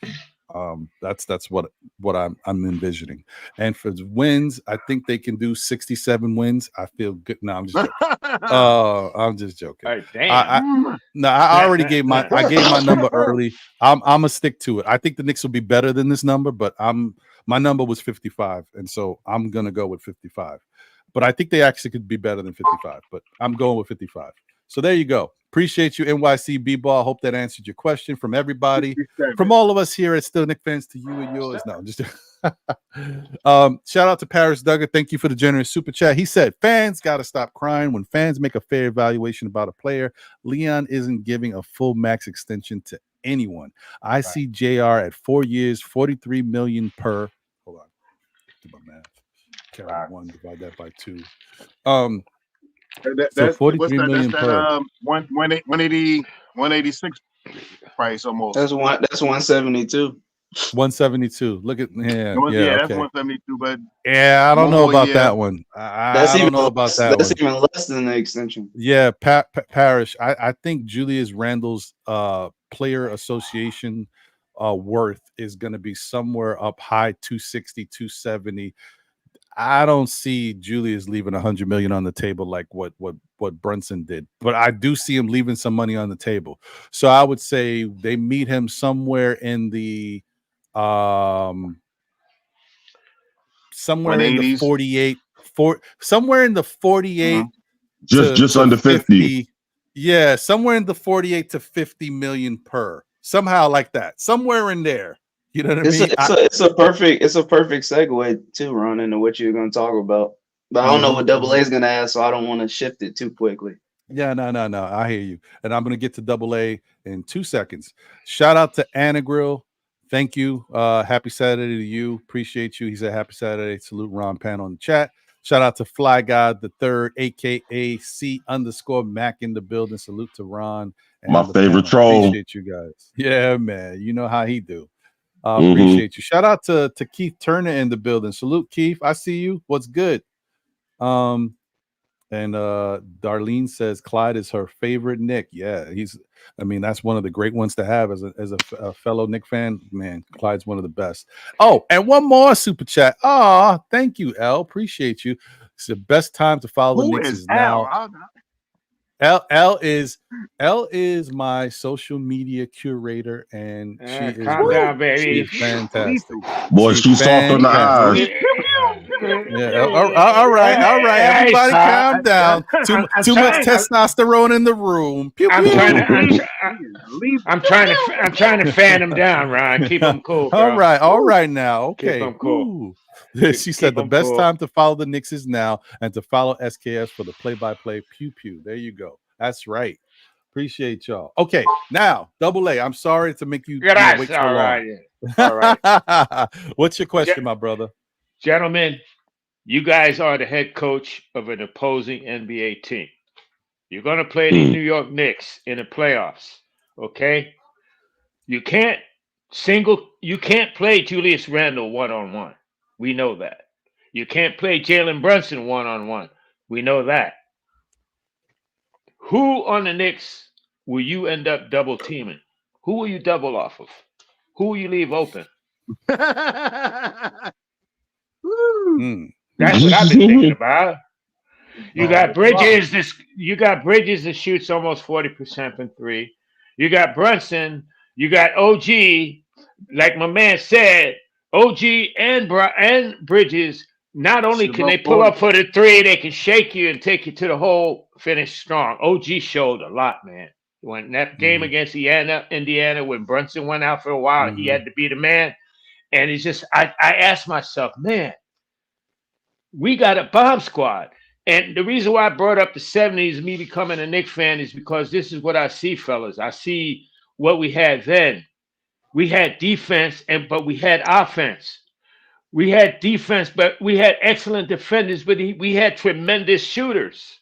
That's what I'm envisioning. And for wins, I think they can do 67 wins. I feel good. No, I'm just joking. I'm just joking. Right, damn. I already gave my number early. I'm gonna stick to it. I think the Knicks will be better than this number, but my number was 55, and so I'm gonna go with 55. But I think they actually could be better than 55. But I'm going with 55. So there you go. Appreciate you, NYC B-Ball. I hope that answered your question from everybody, from all of us here at Still Knicks Fans to you and yours. No, just shout out to Paris Duggar. Thank you for the generous super chat. He said, fans got to stop crying when fans make a fair evaluation about a player. Leon isn't giving a full max extension to anyone. I see JR at 4 years, $43 million per. Hold on. Do my math. carry 1, divide that by 2. That, So that's 43 million that's per. that 186 price almost. That's 172. 172. Look at Yeah, yeah, that's okay. 172. But Yeah, I don't one know more about year. that one. I don't know about that That's one. even less than the extension. Yeah, Parrish. I think Julius Randle's player association worth is going to be somewhere up high 260, 270. I don't see Julius leaving 100 million on the table like what Brunson did, but I do see him leaving some money on the table. So I would say they meet him somewhere in the somewhere in the 180s. 48 somewhere in the 48 just to under 50. Yeah, somewhere in the 48 to 50 million per. Somehow like that. Somewhere in there. You know what I mean? It's a perfect segue too, Ron, into what you're going to talk about. But I don't know what Double A is going to ask, so I don't want to shift it too quickly. Yeah, no. I hear you. And I'm going to get to Double A in 2 seconds. Shout out to Anna Grill. Thank you. Happy Saturday to you. Appreciate you. He said happy Saturday. Salute Ron Pan on the chat. Shout out to Fly God the Third, aka C_Mac in the building. Salute to Ron. And My favorite troll. Appreciate you guys. Yeah, man. You know how he do. Appreciate you. Shout out to Keith Turner in the building. Salute, Keith. I see you. What's good? And Darlene says Clyde is her favorite Knick. Yeah, that's one of the great ones to have as a fellow Knick fan. Man, Clyde's one of the best. Oh, and one more super chat. Oh, thank you, L. Appreciate you. It's the best time to follow the Knicks is now. L is my social media curator, and she is calm down, baby. She's fantastic. Boy, she's soft on the eyes. Yeah. All right. Everybody, calm down. Too much testosterone in the room. Pew, pew. I'm trying to fan him down, Ron. Keep him cool, bro. All right now. Okay. Keep him cool. She said the best time to follow the Knicks is now, and to follow SKS for the play-by-play. Pew pew. There you go. That's right. Appreciate y'all. Okay, now Double A. I'm sorry to make you wait so long. All right. What's your question, my brother? Gentlemen, you guys are the head coach of an opposing NBA team. You're going to play the New York Knicks in the playoffs. Okay, you can't play Julius Randle one-on-one. We know that. You can't play Jalen Brunson one-on-one. We know that. Who on the Knicks will you end up double teaming? Who will you double off of? Who will you leave open? That's what I've been thinking about. You got Bridges. You got Bridges that shoots almost 40% from 3. You got Brunson. You got OG. Like my man said, OG and Bridges. Not only can they pull up for the 3, they can shake you and take you to the hole. Finish strong. OG showed a lot, man. When that game against Indiana, when Brunson went out for a while, he had to be the man. And it's just, I asked myself, man, we got a bomb squad. And the reason why I brought up the 70s, me becoming a Knicks fan, is because this is what I see, fellas. I see what we had then. We had defense, but we had offense. We had defense, but we had excellent defenders, but we had tremendous shooters.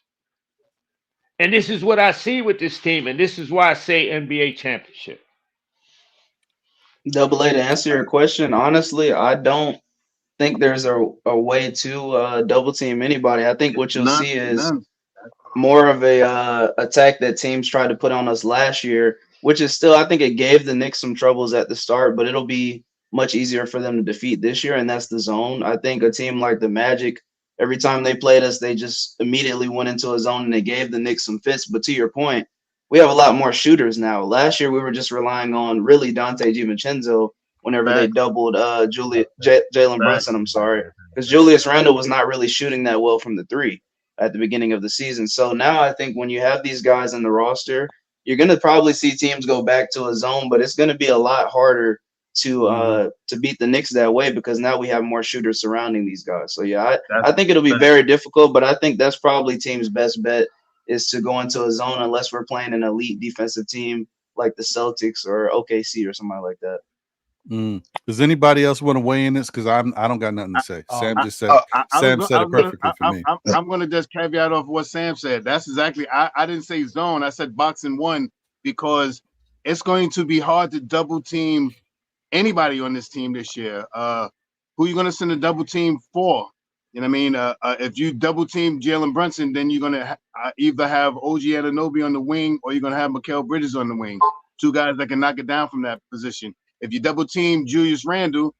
And this is what I see with this team, and this is why I say NBA championship. Double A, to answer your question, honestly, I don't think there's a way to double team anybody. I think what you'll see is more of a attack that teams tried to put on us last year, which is still, I think it gave the Knicks some troubles at the start, but it'll be much easier for them to defeat this year, and that's the zone. I think a team like the Magic, every time they played us, they just immediately went into a zone and they gave the Knicks some fits. But to your point, we have a lot more shooters now. Last year, we were just relying on really Dante DiVincenzo whenever they doubled Jalen Brunson, I'm sorry, because Julius Randle was not really shooting that well from the 3 at the beginning of the season. So now I think when you have these guys in the roster, you're going to probably see teams go back to a zone, but it's going to be a lot harder to beat the Knicks that way because now we have more shooters surrounding these guys. So yeah, I think it'll be very difficult, but I think that's probably team's best bet is to go into a zone unless we're playing an elite defensive team like the Celtics or OKC or somebody like that. Does anybody else want to weigh in this? Because I don't got nothing to say. Sam just said Sam said it perfectly for me. I'm going to just caveat off what Sam said. That's exactly. I didn't say zone. I said boxing one because it's going to be hard to double team anybody on this team this year. Who are you going to send a double team for? You know what I mean? If you double team Jalen Brunson, then you're going to either have OG Anunoby on the wing or you're going to have Mikal Bridges on the wing. Two guys that can knock it down from that position. If you double team Julius Randle,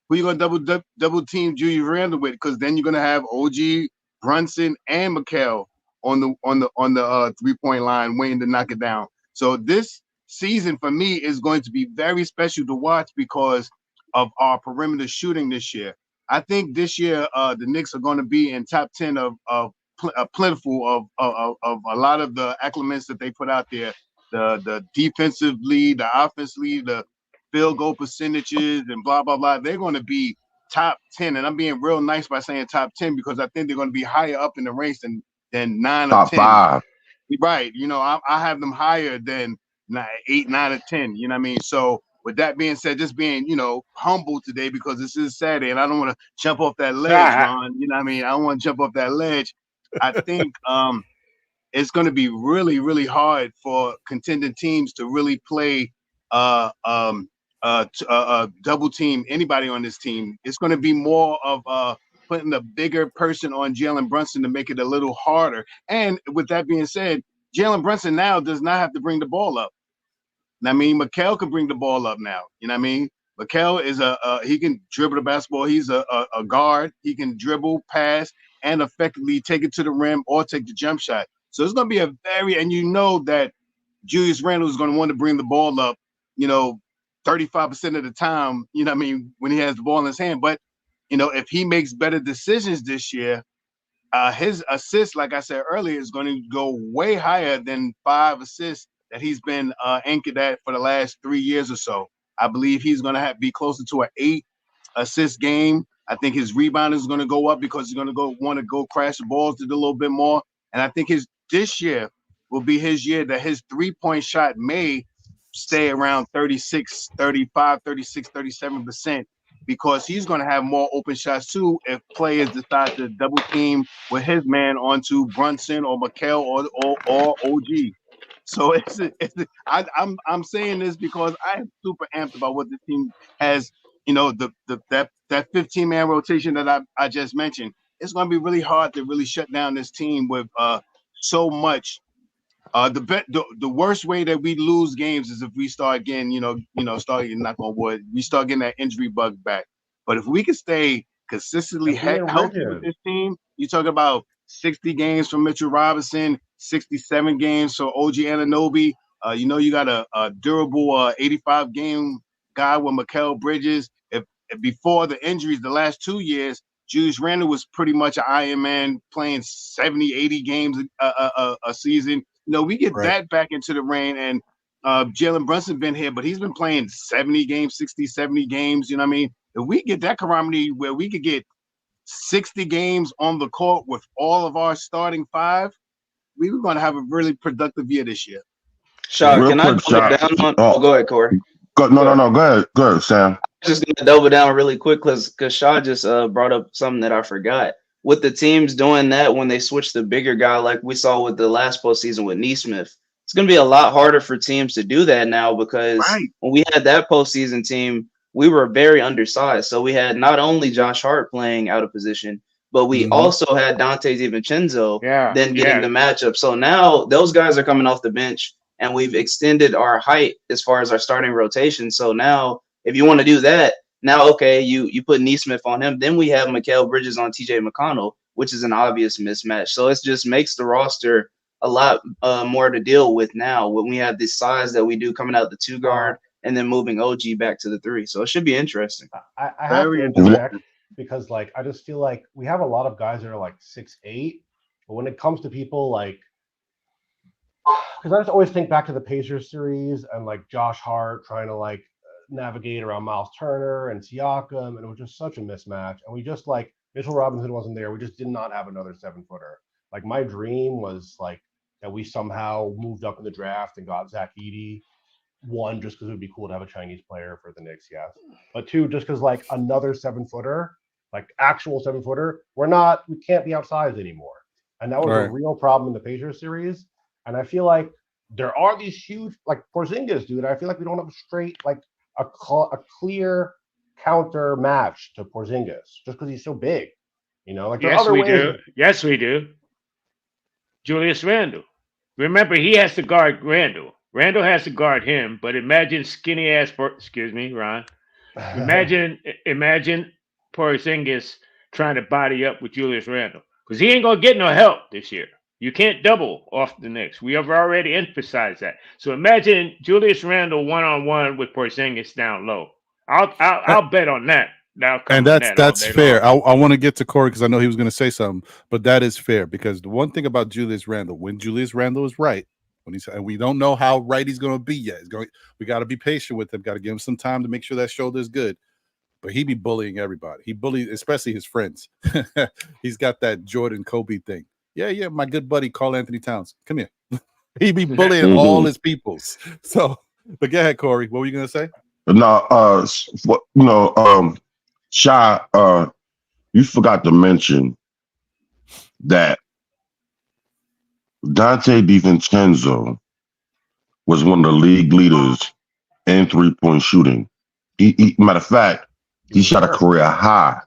who you gonna double team Julius Randle with? Because then you're gonna have OG, Brunson, and Mikal on the 3-point line waiting to knock it down. So this season for me is going to be very special to watch because of our perimeter shooting this year. I think this year the Knicks are going to be in top 10 of plentiful of a lot of the acclimates that they put out there. The defensive lead, the offense lead, the field goal percentages and blah, blah, blah. They're going to be top 10. And I'm being real nice by saying top 10 because I think they're going to be higher up in the race than 9 top or 10. 5. Right. You know, I have them higher than 8, 9, or 10. You know what I mean? So with that being said, just being, humble today because this is Saturday and I don't want to jump off that ledge, Ron. You know what I mean? I don't want to jump off that ledge. I think it's going to be really, really hard for contending teams to really play double team anybody on this team. It's going to be more of putting a bigger person on Jalen Brunson to make it a little harder. And with that being said, Jalen Brunson now does not have to bring the ball up. I mean, Mikal can bring the ball up now. You know what I mean? Mikal is he can dribble the basketball. He's a guard. He can dribble, pass, and effectively take it to the rim or take the jump shot. So it's going to be and you know that Julius Randle is going to want to bring the ball up, 35% of the time, you know what I mean, when he has the ball in his hand. But, if he makes better decisions this year, his assists, like I said earlier, is going to go way higher than 5 assists that he's been anchored at for the last 3 years or so. I believe he's going to be closer to an 8 assist game. I think his rebound is going to go up because he's going to want to go crash the balls to do a little bit more. And I think this year will be his year that his 3-point shot may stay around 36, 35, 36, 37% because he's going to have more open shots too if players decide to double team with his man onto Brunson or Mikal or OG. So I'm saying this because I am super amped about what the team has. That 15-man rotation that I just mentioned. It's going to be really hard to really shut down this team with so much. The worst way that we lose games is if we start getting, start getting knock on wood, we start getting that injury bug back. But if we can stay consistently healthy with this team, you talk about 60 games from Mitchell Robinson, 67 games for OG Anunoby. You got a durable 85-game guy with Mikal Bridges. If before the injuries, the last 2 years, Julius Randle was pretty much an Iron Man playing 70, 80 games a season. We get that back into the rain, and Jalen Brunson been here, but he's been playing 70 games, 60, 70 games. You know what I mean? If we get that calamity where we could get 60 games on the court with all of our starting 5, we were going to have a really productive year this year. Sean, can I double down on? Go ahead, Corey. Go ahead, Sam. I'm just going to double down really quick because Shaw just brought up something that I forgot. With the teams doing that when they switch the bigger guy, like we saw with the last postseason with Nesmith, it's going to be a lot harder for teams to do that now because when we had that postseason team, we were very undersized. So we had not only Josh Hart playing out of position, but we also had Dante DiVincenzo then getting the matchup. So now those guys are coming off the bench and we've extended our height as far as our starting rotation. So now if you want to do that, now, okay, you put Nesmith on him. Then we have Mikal Bridges on TJ McConnell, which is an obvious mismatch. So it just makes the roster a lot more to deal with now when we have this size that we do coming out the 2 guard and then moving OG back to the 3. So it should be interesting. I have to interject because, I just feel like we have a lot of guys that are 6'8", but when it comes to people because I just always think back to the Pacers series and Josh Hart trying to navigate around Miles Turner and Siakam, and it was just such a mismatch. And we just Mitchell Robinson wasn't there. We just did not have another 7-footer. My dream was that we somehow moved up in the draft and got Zach Edey, one, just because it would be cool to have a Chinese player for the Knicks, yes. But two, just because like another 7-footer, like actual 7-footer, we can't be outsized anymore. And that was a real problem in the Pacers series. And I feel like there are these huge, like Porzingis, dude. I feel like we don't have a straight, like a clear counter match to Porzingis just because he's so big. You know, like yes, we do. Yes, we do. Julius Randle. Remember, he has to guard Randall. Randall has to guard him. But imagine skinny ass. Excuse me, Ron. Imagine Porzingis trying to body up with Julius Randle because he ain't gonna get no help this year. You can't double off the Knicks. We have already emphasized that. So imagine Julius Randle 1-on-1 with Porzingis down low. I'll bet on that. And that's fair. I want to get to Corey because I know he was going to say something, but that is fair because the one thing about Julius Randle, when Julius Randle is right, and we don't know how right he's going to be yet. We got to be patient with him. Got to give him some time to make sure that shoulder is good. But he be bullying everybody. He bullies, especially his friends. He's got that Jordan Kobe thing. Yeah, my good buddy Karl Anthony Towns. Come here. He be bullying all his peoples. So, but go ahead, Corey. What were you gonna say? No, Shy, you forgot to mention that Dante DiVincenzo was one of the league leaders in 3-point shooting. He matter of fact, he shot a career high.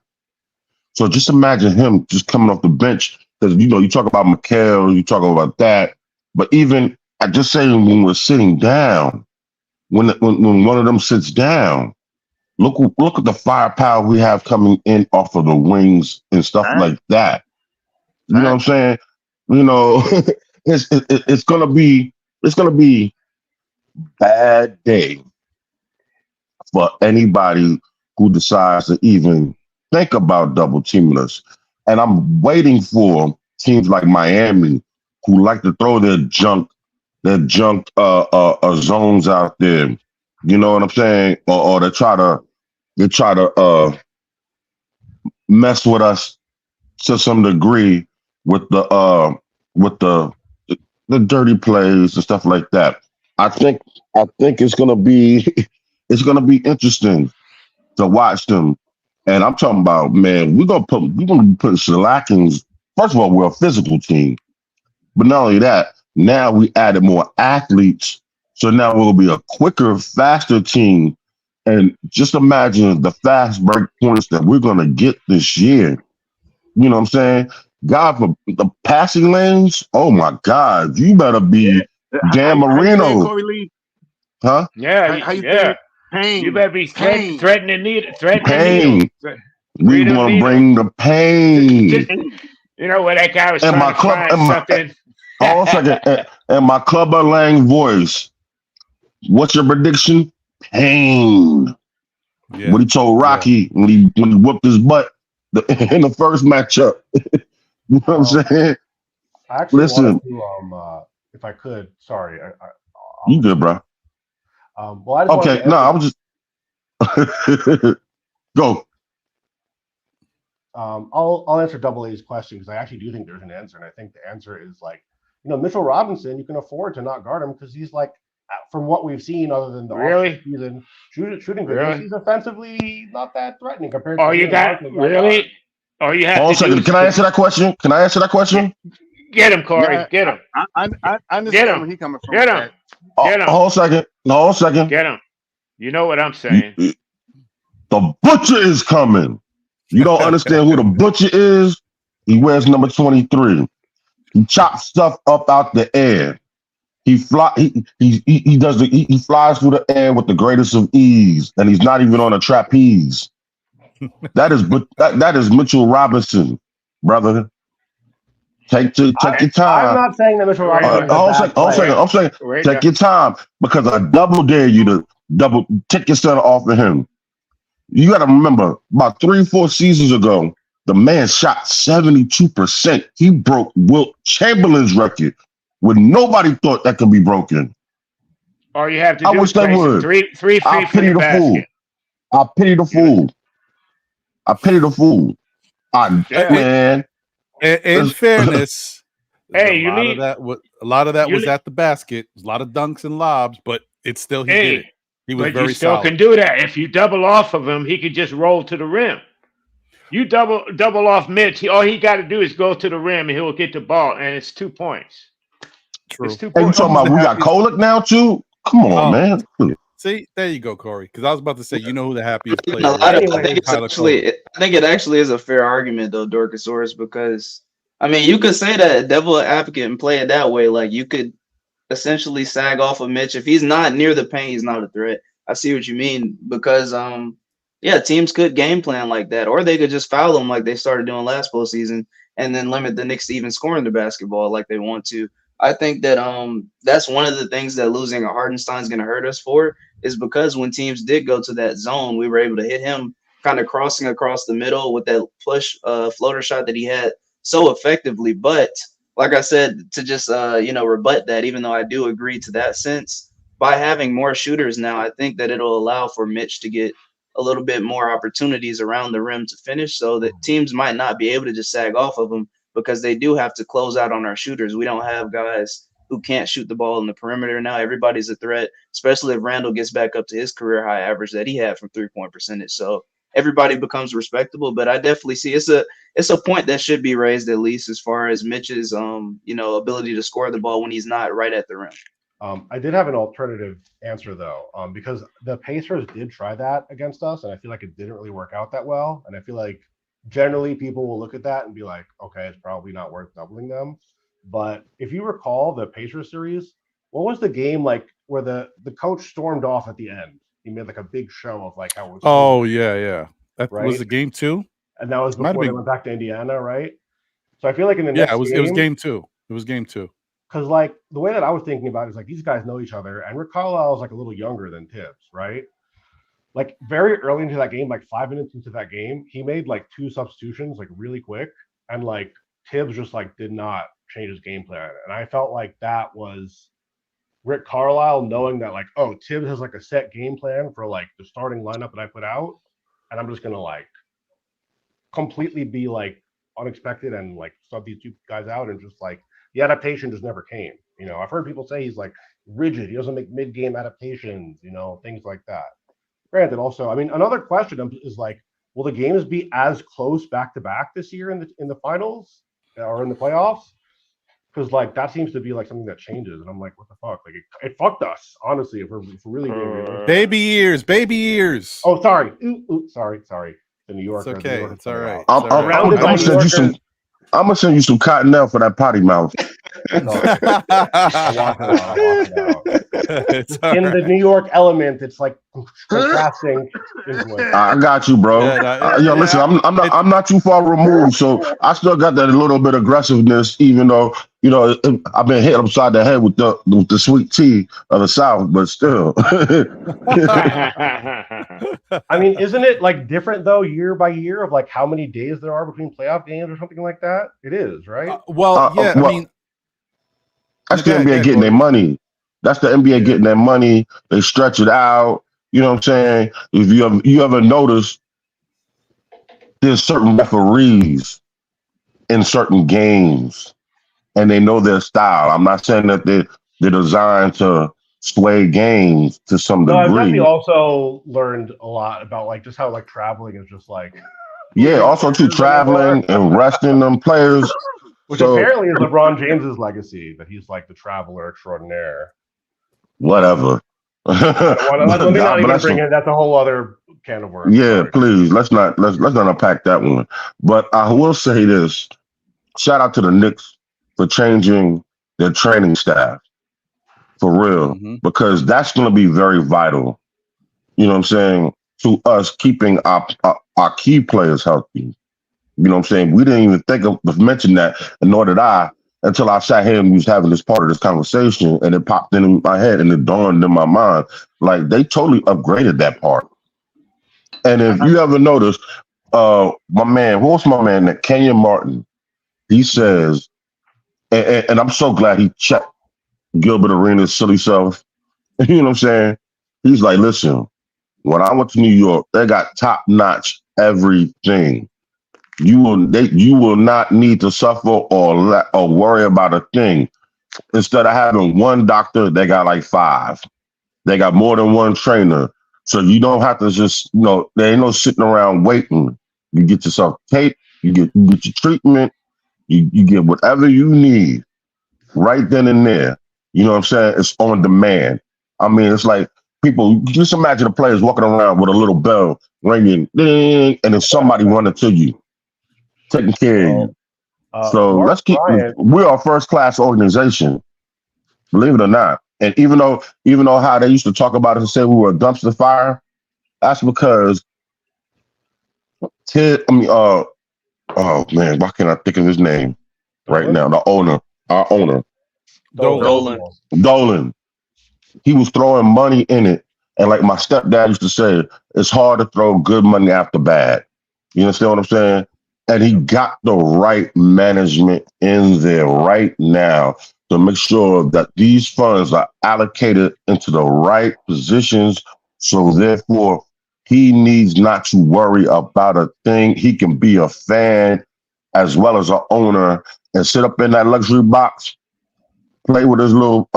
So just imagine him just coming off the bench. Because, you talk about Matteo, you talk about that. But even, I just say when we're sitting down, when one of them sits down, look at the firepower we have coming in off of the wings and stuff like that. You know what I'm saying? It's gonna be bad day for anybody who decides to even think about double teaming us. And I'm waiting for teams like Miami who like to throw their junk zones out there. You know what I'm saying? Or they try to mess with us to some degree with the dirty plays and stuff like that. I think it's gonna be interesting to watch them. And I'm talking about, man, we're gonna be putting shellackings. First of all, we're a physical team, but not only that, now we added more athletes, so now we'll be a quicker, faster team. And just imagine the fast break points that we're gonna get this year. You know what I'm saying? God, for the passing lanes, oh my God, you better be Dan Marino. Huh? Yeah, how you think? Pain. You better be threatening needle. Pain. We want to bring the pain. You know what that guy was trying to find something. Hold on a second. And my Clubber Lang voice. What's your prediction? Pain. Yeah. What he told Rocky when he whooped his butt in the first matchup. You know what I'm saying? I actually wanted to, if I could, sorry. You good, bro? Well, I just I was just go. I'll answer Double A's question because I actually do think there's an answer, and I think the answer is Mitchell Robinson. You can afford to not guard him because he's from what we've seen, other than the season shooting good, he's offensively not that threatening compared to. You got really? You have. Hold on a second. Can I answer that question? Get him, Corey. Yeah, get him. I understand where he's coming from. Get him. Get him. Hold on a second. Get him. You know what I'm saying? The butcher is coming. You don't understand who the butcher is? He wears number 23. He chops stuff up out the air. He flies through the air with the greatest of ease, and he's not even on a trapeze. That is Mitchell Robinson, brother. Take your time. I'm not saying that Mitchell Robinson. I'm saying take your time because I double dare you to take your center off of him. You got to remember, about 3-4 seasons ago, the man shot 72%. He broke Wilt Chamberlain's record when nobody thought that could be broken. All you have to do I wish they would. Three I pity the fool. I pity the fool. Man. In fairness, hey, a lot of that was at the basket. A lot of dunks and lobs, but It's still he did it. He was but very you still solid. can do that. If you double off of him, he could just roll to the rim. You double off Mitch. All he got to do is go to the rim, and he'll get the ball, and it's 2 points. True. It's 2 Hey, you points. talking about we got Kolek now too? Come on, man. See, there you go, Corey. Because I was about to say, you know who the happiest player is. I think it actually is a fair argument though, Dorcasaurus, because I mean you could say that devil advocate and play it that way. Like you could essentially sag off of Mitch. If he's not near the paint, he's not a threat. I see what you mean, because yeah, teams could game plan like that, or they could just foul him like they started doing last postseason, and then limit the Knicks to even scoring the basketball like they want to. I think that that's one of the things that losing a Hartenstein is going to hurt us for, is because when teams did go to that zone, we were able to hit him kind of crossing across the middle with that push floater shot that he had so effectively. But like I said, to just rebut that, even though I do agree to that sense, by having more shooters now, I think that it'll allow for Mitch to get a little bit more opportunities around the rim to finish, so that teams might not be able to just sag off of him, because they do have to close out on our shooters. We don't have guys who can't shoot the ball in the perimeter now. Everybody's a threat, especially if Randall gets back up to his career high average that he had from 3-point percentage. So everybody becomes respectable. But I definitely see it's a point that should be raised, at least as far as Mitch's ability to score the ball when he's not right at the rim. I did have an alternative answer though, because the Pacers did try that against us, and I feel like it didn't really work out that well. And I feel like generally people will look at that and be like, okay, it's probably not worth doubling them. But if you recall the Pacers series, what was the game like where the coach stormed off at the end? He made like a big show of like how it was. Oh, yeah. That right? was the game 2? And that was before they went back to Indiana, right? So I feel like in the next it was game 2. It was game 2. Because like the way that I was thinking about it is like these guys know each other, and Rick Carlisle is like a little younger than Tibbs, right? Like very early into that game, like 5 minutes into that game, he made like 2 substitutions like really quick, and like Tibbs just like did not change his game plan. And I felt like that was Rick Carlisle knowing that like, oh, Tibbs has like a set game plan for like the starting lineup that I put out, and I'm just gonna like completely be like unexpected and like sub these 2 guys out, and just like the adaptation just never came. You know, I've heard people say he's like rigid, he doesn't make mid-game adaptations, things like that. Granted, also, I mean, another question is like, will the games be as close back to back this year in the finals or in the playoffs? Because like that seems to be like something that changes, and I'm like, what the fuck? Like it fucked us, honestly. If we're really being real. Baby ears. Oh, sorry. Sorry. The New York. It's okay. It's all right. I'm gonna send you some Cottonelle for that potty mouth. In the New York element, it's like contrasting. I got you, bro. Listen, I'm not too far removed, so I still got that little bit of aggressiveness, even though I've been hit upside the head with the sweet tea of the South, but still. I mean, isn't it like different though, year by year, of like how many days there are between playoff games or something like that? It is, right? I mean, that's the NBA getting their money. That's the NBA getting their money. They stretch it out. You know what I'm saying? If you ever notice, there's certain referees in certain games, and they know their style. I'm not saying that they're designed to sway games to some degree. I've definitely also learned a lot about like just how like traveling is just like. Yeah, also too traveling and resting them players. Which apparently is LeBron James's legacy, that he's like the traveler extraordinaire. Whatever. Let me not even bring it. That's a whole other can of worms. Yeah, please. Let's not unpack that one. But I will say this: shout out to the Knicks for changing their training staff, for real, because that's going to be very vital. You know what I'm saying, to us keeping our key players healthy. You know what I'm saying? We didn't even think of mention that, and nor did I, until I sat here and was having this part of this conversation, and it popped in my head and it dawned in my mind. Like, they totally upgraded that part. And if you ever notice, my man, Kenyon Martin, he says, and I'm so glad he checked Gilbert Arenas' silly self. You know what I'm saying? He's like, listen, when I went to New York, they got top-notch everything. You will not need to suffer or worry about a thing. Instead of having one doctor, they got like 5. They got more than one trainer. So you don't have to just, there ain't no sitting around waiting. You get yourself tape, you get your treatment, you get whatever you need right then and there. You know what I'm saying? It's on demand. I mean, it's like people, just imagine the players walking around with a little bell ringing, ding, and then somebody running to you, taking care of you. So Mark let's keep, Bryant, we're a first class organization, believe it or not. And even though how they used to talk about us and say we were a dumpster fire, that's because oh man, why can't I think of his name right now? Our owner, Dolan. He was throwing money in it. And like my stepdad used to say, it's hard to throw good money after bad. You understand what I'm saying? And he got the right management in there right now to make sure that these funds are allocated into the right positions. So therefore, he needs not to worry about a thing. He can be a fan as well as an owner and sit up in that luxury box, play with his little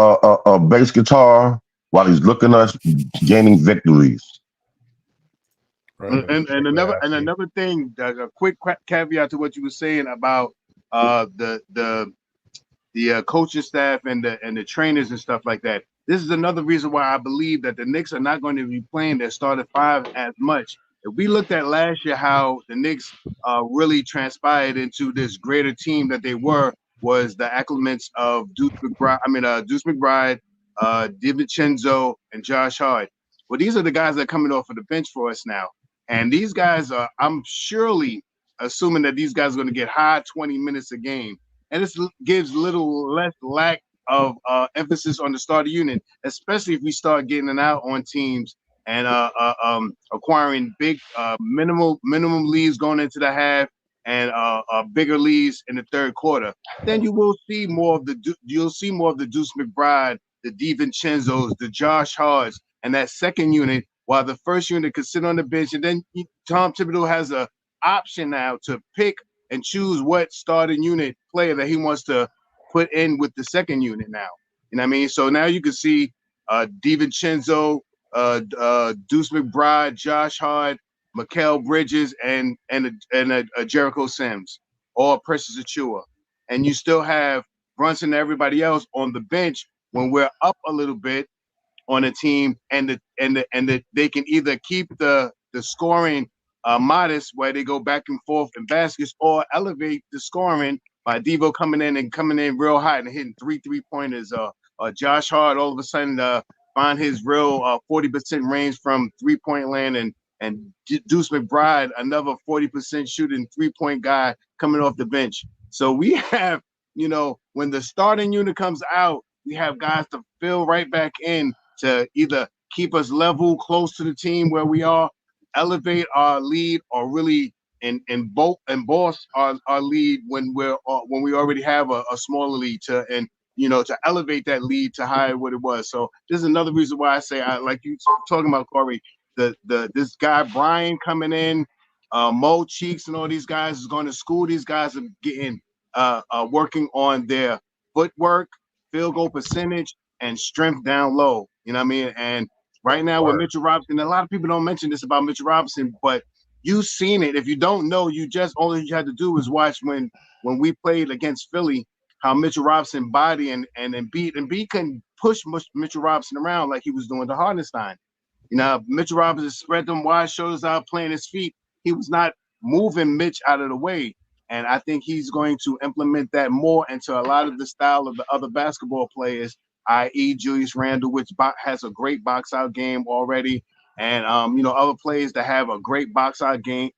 bass guitar while he's looking at us gaining victories. Right. And another thing, a quick caveat to what you were saying about the coaching staff and the trainers and stuff like that. This is another reason why I believe that the Knicks are not going to be playing their starting five as much. If we looked at last year, how the Knicks really transpired into this greater team that they were, was the acclimates of Deuce McBride, DiVincenzo, and Josh Hart. Well, these are the guys that are coming off of the bench for us now. And these guys are, I'm surely assuming that these guys are going to get high 20 minutes a game. And this gives little less lack of emphasis on the starter unit, especially if we start getting it out on teams and acquiring big minimum leads going into the half and bigger leads in the third quarter. Then you will see more of the Deuce McBride, the DiVincenzos, the Josh Harts, and that second unit, while the first unit could sit on the bench. And then Tom Thibodeau has an option now to pick and choose what starting unit player that he wants to put in with the second unit now. You know what I mean? So now you can see DiVincenzo, Deuce McBride, Josh Hart, Mikal Bridges, and Jericho Sims, or Precious Achiuwa. And you still have Brunson and everybody else on the bench when we're up a little bit on a team, and they can either keep the scoring modest, where they go back and forth in baskets, or elevate the scoring by Devo coming in real hot and hitting 3-3-pointers. Josh Hart all of a sudden find his real 40% range from 3-point land, and Deuce McBride, another 40% shooting 3-point guy coming off the bench. So we have, when the starting unit comes out, we have guys to fill right back in to either keep us level, close to the team where we are, elevate our lead, or really emboss our lead when we already have a smaller lead to elevate that lead to higher what it was. So this is another reason why I say, like you talking about, Corey, this guy Brian coming in, Mo Cheeks and all these guys is going to school. These guys are getting working on their footwork, field goal percentage, and strength down low. You know what I mean? And right now with Mitchell Robinson, a lot of people don't mention this about Mitchell Robinson, but you've seen it. If you don't know, all you had to do was watch when we played against Philly, how Mitchell Robinson body and Embiid couldn't push Mitchell Robinson around like he was doing to Hartenstein. Mitchell Robinson spread them wide shoulders out, playing his feet. He was not moving Mitch out of the way. And I think he's going to implement that more into a lot of the style of the other basketball players, i.e. Julius Randle, which has a great box out game already, and other players that have a great box out game.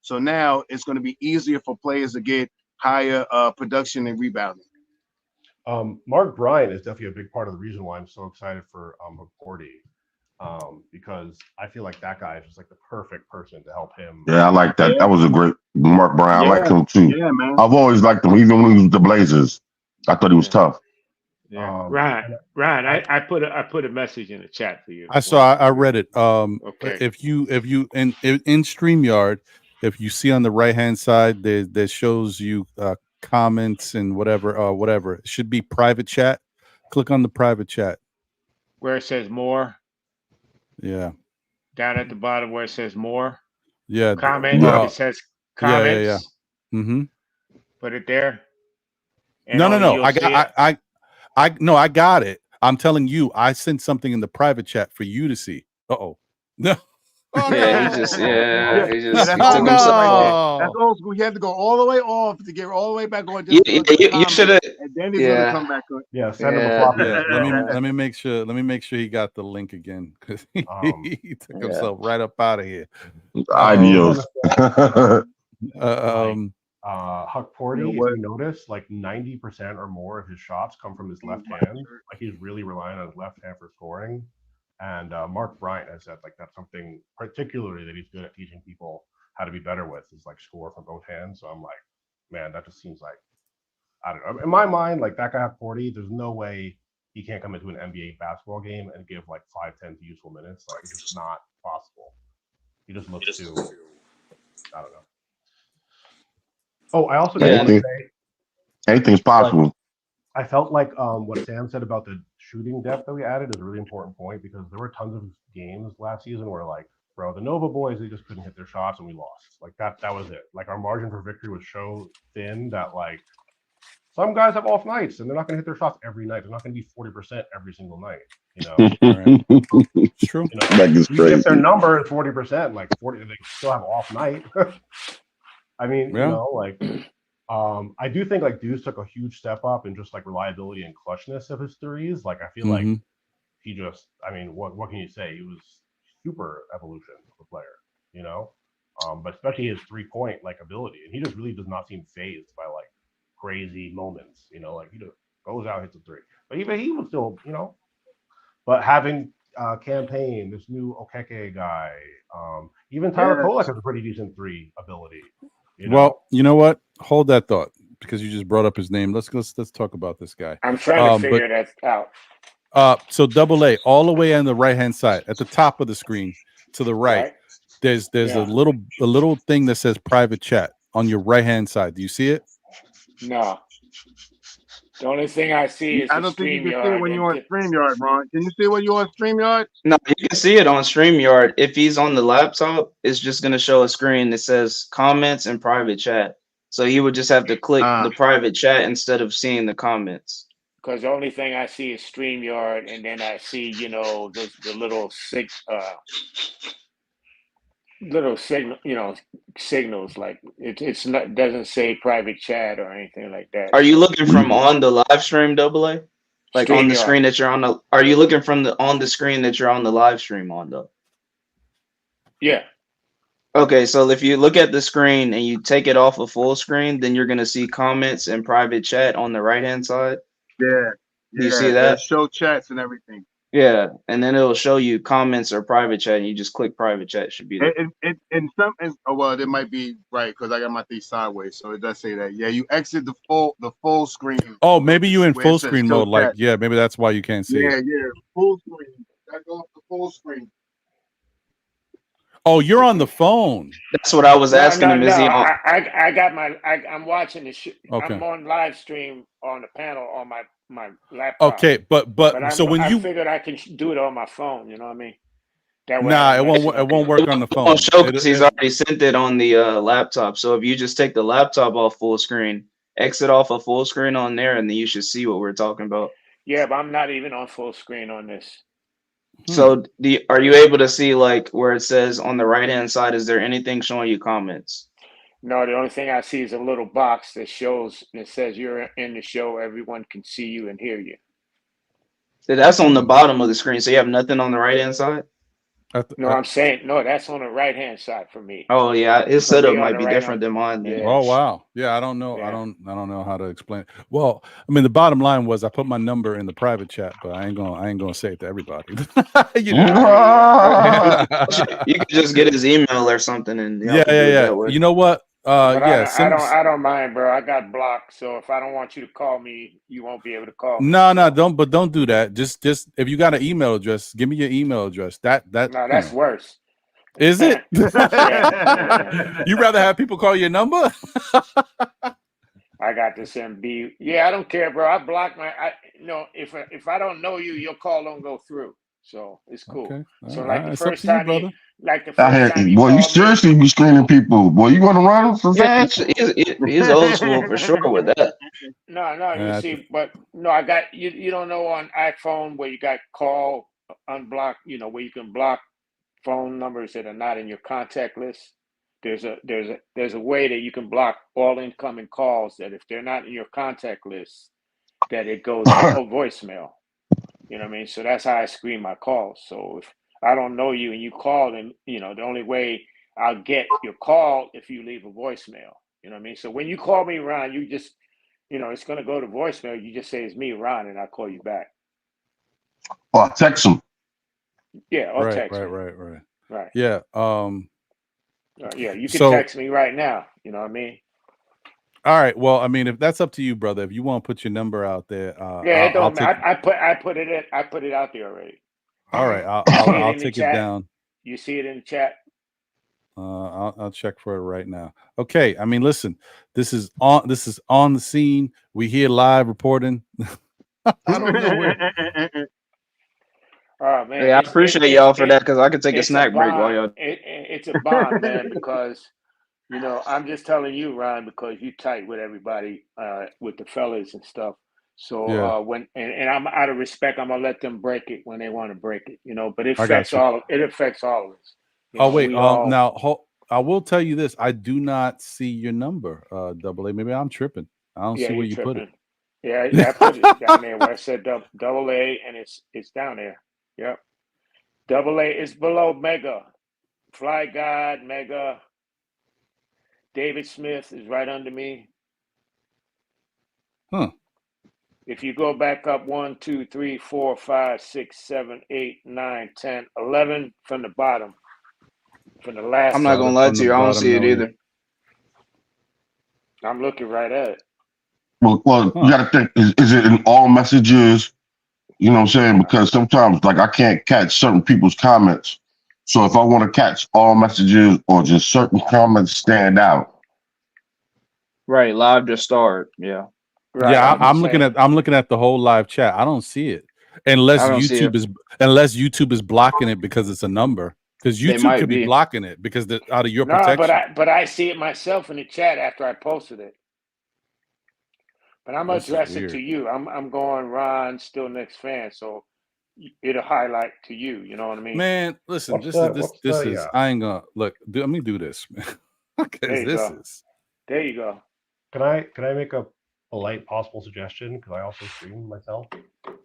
So now it's going to be easier for players to get higher production and rebounding. Mark Bryant is definitely a big part of the reason why I'm so excited for McCourty, because I feel like that guy is just like the perfect person to help him. Yeah, I like that. Yeah. That was a great Mark Bryant. I like him too. Yeah, man. I've always liked him, even when he was with the Blazers. I thought he was tough. Yeah, Ryan, I put a message in the chat for you. I read it. Okay. If you in StreamYard, if you see on the right hand side, there shows you comments and whatever. It should be private chat. Click on the private chat. where it says more. Yeah. Down at the bottom where it says more. Yeah. Comment. Well, It says comments. Yeah. Mm-hmm. Put it there. And No. I got it. I'm telling you, I sent something in the private chat for you to see. Uh-oh. No. Oh, Yeah, no. he just Yeah, he that's took old himself school right there. off. That's old school. You have to go all the way off to get all the way back on. You Just you should have. and then he's Yeah. gonna come back on. Yeah, send him a floppy. Yeah, let me make sure he got the link again because he took himself right up out of here. Ideals. Huck Porty, if you notice, like 90% or more of his shots come from his left hand. Like he's really relying on his left hand for scoring. And Mark Bryant has said like that's something particularly that he's good at teaching people how to be better with is like score from both hands. So I'm like, man, that just seems like, I don't know. In my mind, like that guy Huck Porty, there's no way he can't come into an NBA basketball game and give like 5-10 useful minutes. Like it's just not possible. He just looks too, I don't know. Oh, I also want to say anything's possible. Like, I felt like what Sam said about the shooting depth that we added is a really important point because there were tons of games last season where like, bro, the Nova boys, they just couldn't hit their shots and we lost. Like that was it. Like our margin for victory was so thin that like some guys have off nights and they're not going to hit their shots every night. They're not going to be 40% every single night. You know, It's true. You know, That is crazy. if their number is 40%, like 40, they still have off night. I mean, you know, like, I do think like Deuce took a huge step up in just like reliability and clutchness of his threes. Like, I feel like he just, I mean, what can you say? He was super evolution of a player, you know, but especially his 3-point like ability. And he just really does not seem phased by like crazy moments, you know, like he just goes out, hits a three. But even he was still, you know, but having campaign, this new Okeke guy, even Tyler Kolek has a pretty decent 3 ability. You know? Well, you know what? Hold that thought because you just brought up his name. Let's talk about this guy. I'm trying to figure that out. So AA, all the way on the right hand side, at the top of the screen to the right, there's a little thing that says private chat on your right hand side. Do you see it? No. The only thing I see is I don't think you can see it when you're on StreamYard, Ron. Can you see when you're on StreamYard? No, you can see it on StreamYard. If he's on the laptop, it's just going to show a screen that says comments and private chat. So he would just have to click the private chat instead of seeing the comments. Because the only thing I see is StreamYard, and then I see, you know, the little signal, you know, signals like it's not doesn't say private chat or anything like that. Are you looking from on the live stream, AA? Like StreamYard. on the screen that you're on the? Are you looking from on the screen that you're on the live stream on though? Yeah. Okay, so if you look at the screen and you take it off of full screen, then you're gonna see comments and private chat on the right hand side. Yeah. You see that? Show chats and everything. Yeah, and then it'll show you comments or private chat, and you just click private chat. It should be there. Well, it might be right because I got my thing sideways, so it does say that. Yeah, you exit the full screen. Oh, maybe you in full screen mode. Like, yeah, maybe that's why you can't see it. Yeah, full screen. Back off the full screen. Oh, you're on the phone. That's what I was asking him. Is he on? I got my. I'm watching the. Okay. I'm on live stream on the panel on my laptop. Okay, but so when you figured I can do it on my phone. You know what I mean? That way nah, it won't work on the phone. It won't show because he's already sent it on the laptop. So if you just take the laptop off full screen, exit off of full screen on there, and then you should see what we're talking about. Yeah, but I'm not even on full screen on this. So are you able to see like where it says on the right hand side? Is there anything showing you comments? No, the only thing I see is a little box that says you're in the show. Everyone can see you and hear you. So that's on the bottom of the screen. So you have nothing on the right hand side? No, I'm saying no. That's on the right hand side for me. Oh yeah, his setup might be different than mine. Yeah. Oh wow, yeah. I don't know. Yeah. I don't know how to explain it. Well, I mean, the bottom line was I put my number in the private chat, but I ain't gonna say it to everybody. You know? You can just get his email or something, and yeah. You know what? I don't mind, bro. I got blocked, so if I don't want you to call me, you won't be able to call me. No, don't do that. Just if you got an email address, give me your email address. That's worse. Is it? Yeah. You rather have people call your number? I got this MB. Yeah, I don't care, bro. I block if I don't know you, your call don't go through. So it's cool. Okay. So Right. the It's up first to you, time brother. you Boy, you called me. seriously be screening people. Boy, you want to run for Yeah, fans? he's old school for sure with that. No, you see, but no, I got you. You don't know on iPhone where you got call unblock. Where you can block phone numbers that are not in your contact list. There's a way that you can block all incoming calls that if they're not in your contact list, that it goes to voicemail. You know what I mean? So that's how I screen my calls. So if I don't know you and you call, then the only way I'll get your call if you leave a voicemail. You know what I mean? So when you call me, Ron, you just it's gonna go to voicemail. You just say it's me, Ron, and I'll call you back. Or text them. Yeah, or text me. Right. Yeah. Yeah, you can text me right now. You know what I mean? All right. Well, I mean, if that's up to you, brother. If you want to put your number out there, yeah, it don't matter. I put it out there already. All right, I'll take it down. You see it in the chat. I'll check for it right now. Okay. I mean, listen, this is on the scene. We here live reporting. I don't know where. Oh man, yeah, I appreciate y'all for that because I could take a snack break while y'all. It's a bond, man, because I'm just telling you, Ron, because you tight with everybody, with the fellas and stuff. So when I'm out of respect, I'm gonna let them break it when they want to break it, but it affects all of us. Wait, now I will tell you this: I do not see your number, Double A. Maybe I'm tripping. I don't see where you put it. Yeah, I put it down there where I said double A, and it's down there. Yep. Double A is below Mega. Fly God, Mega. David Smith is right under me. Huh. If you go back up 1, 2, 3, 4, 5, 6, 7, 8, 9, 10, 11 from the bottom. From the last. I'm not gonna lie to you. I don't see it either. I'm looking right at it. Well, you gotta think, is it in all messages? You know what I'm saying? Because sometimes, like, I can't catch certain people's comments. So if I want to catch all messages or just certain comments stand out. Right, live just start. Yeah. Right, yeah, I'm looking at the whole live chat. I don't see it unless YouTube is blocking it because it's a number. Because YouTube could be blocking it because out of your protection. But I see it myself in the chat after I posted it. But I'm gonna address it to you. I'm going Ron, still Knicks fan, so it'll highlight to you. You know what I mean? Man, listen, this is. I ain't gonna look. Let me do this, man. There you go. Can I make a polite possible suggestion? Because I also stream myself.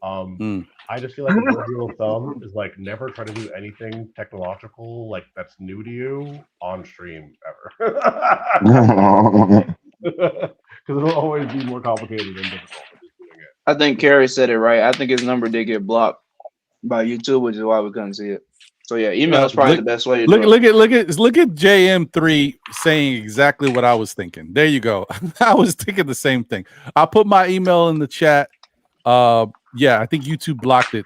I just feel like a good rule of thumb is like never try to do anything technological like that's new to you on stream ever. Because it'll always be more complicated and difficult than just doing it. I think Kerry said it right. I think his number did get blocked by YouTube, which is why we couldn't see it. So yeah, email is probably the best way to do it. Look at JM3 saying exactly what I was thinking. There you go. I was thinking the same thing. I'll put my email in the chat. Yeah, I think YouTube blocked it.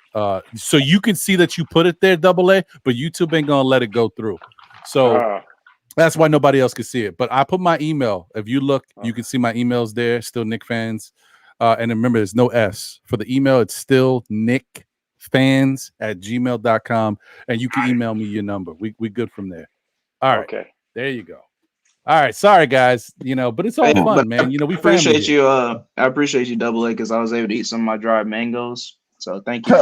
So you can see that you put it there, Double A, but YouTube ain't gonna let it go through. So that's why nobody else can see it. But I put my email. If you look, you can see my emails there. Still Knicks fans. And remember, there's no S for the email. It's still knicksfans@gmail.com, and you can email me your number. We good from there. All right. Okay. There you go. All right. Sorry, guys. But it's all fun, man. We appreciate you. I appreciate you, Double A, because I was able to eat some of my dried mangoes. So thank you.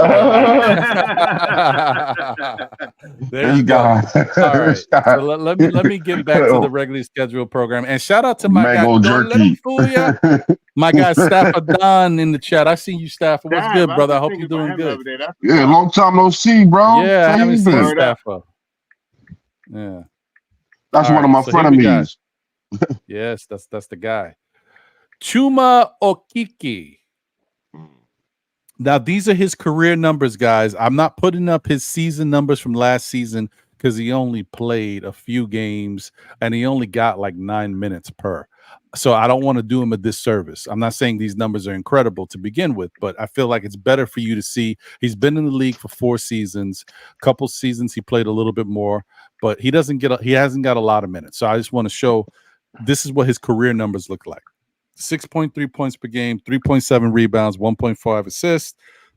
There you go. All right. So let me get back to the regularly scheduled program. And shout out to my Mango guy. Jerky. My guy Stafford Don in the chat. I see you, Stafford. What's good, brother? I hope you're doing good. Yeah, long time no see, bro. Yeah, I haven't seen Stafford. Yeah. That's one of my frenemies. Yes, that's the guy. Chuma Okiki. Now, these are his career numbers, guys. I'm not putting up his season numbers from last season because he only played a few games and he only got like 9 minutes per. So I don't want to do him a disservice. I'm not saying these numbers are incredible to begin with, but I feel like it's better for you to see. He's been in the league for 4 seasons. A couple seasons he played a little bit more, but he hasn't got a lot of minutes. So I just want to show this is what his career numbers look like. 6.3 points per game, 3.7 rebounds, 1.5 assists,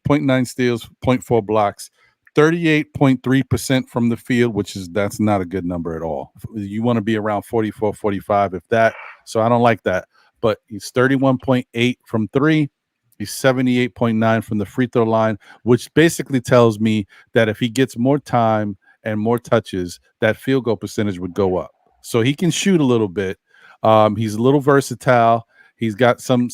0.9 steals, 0.4 blocks, 38.3% from the field, that's not a good number at all. You want to be around 44, 45, if that. So I don't like that. But he's 31.8 from three. He's 78.9 from the free throw line, which basically tells me that if he gets more time and more touches, that field goal percentage would go up. So he can shoot a little bit. He's a little versatile. He's got some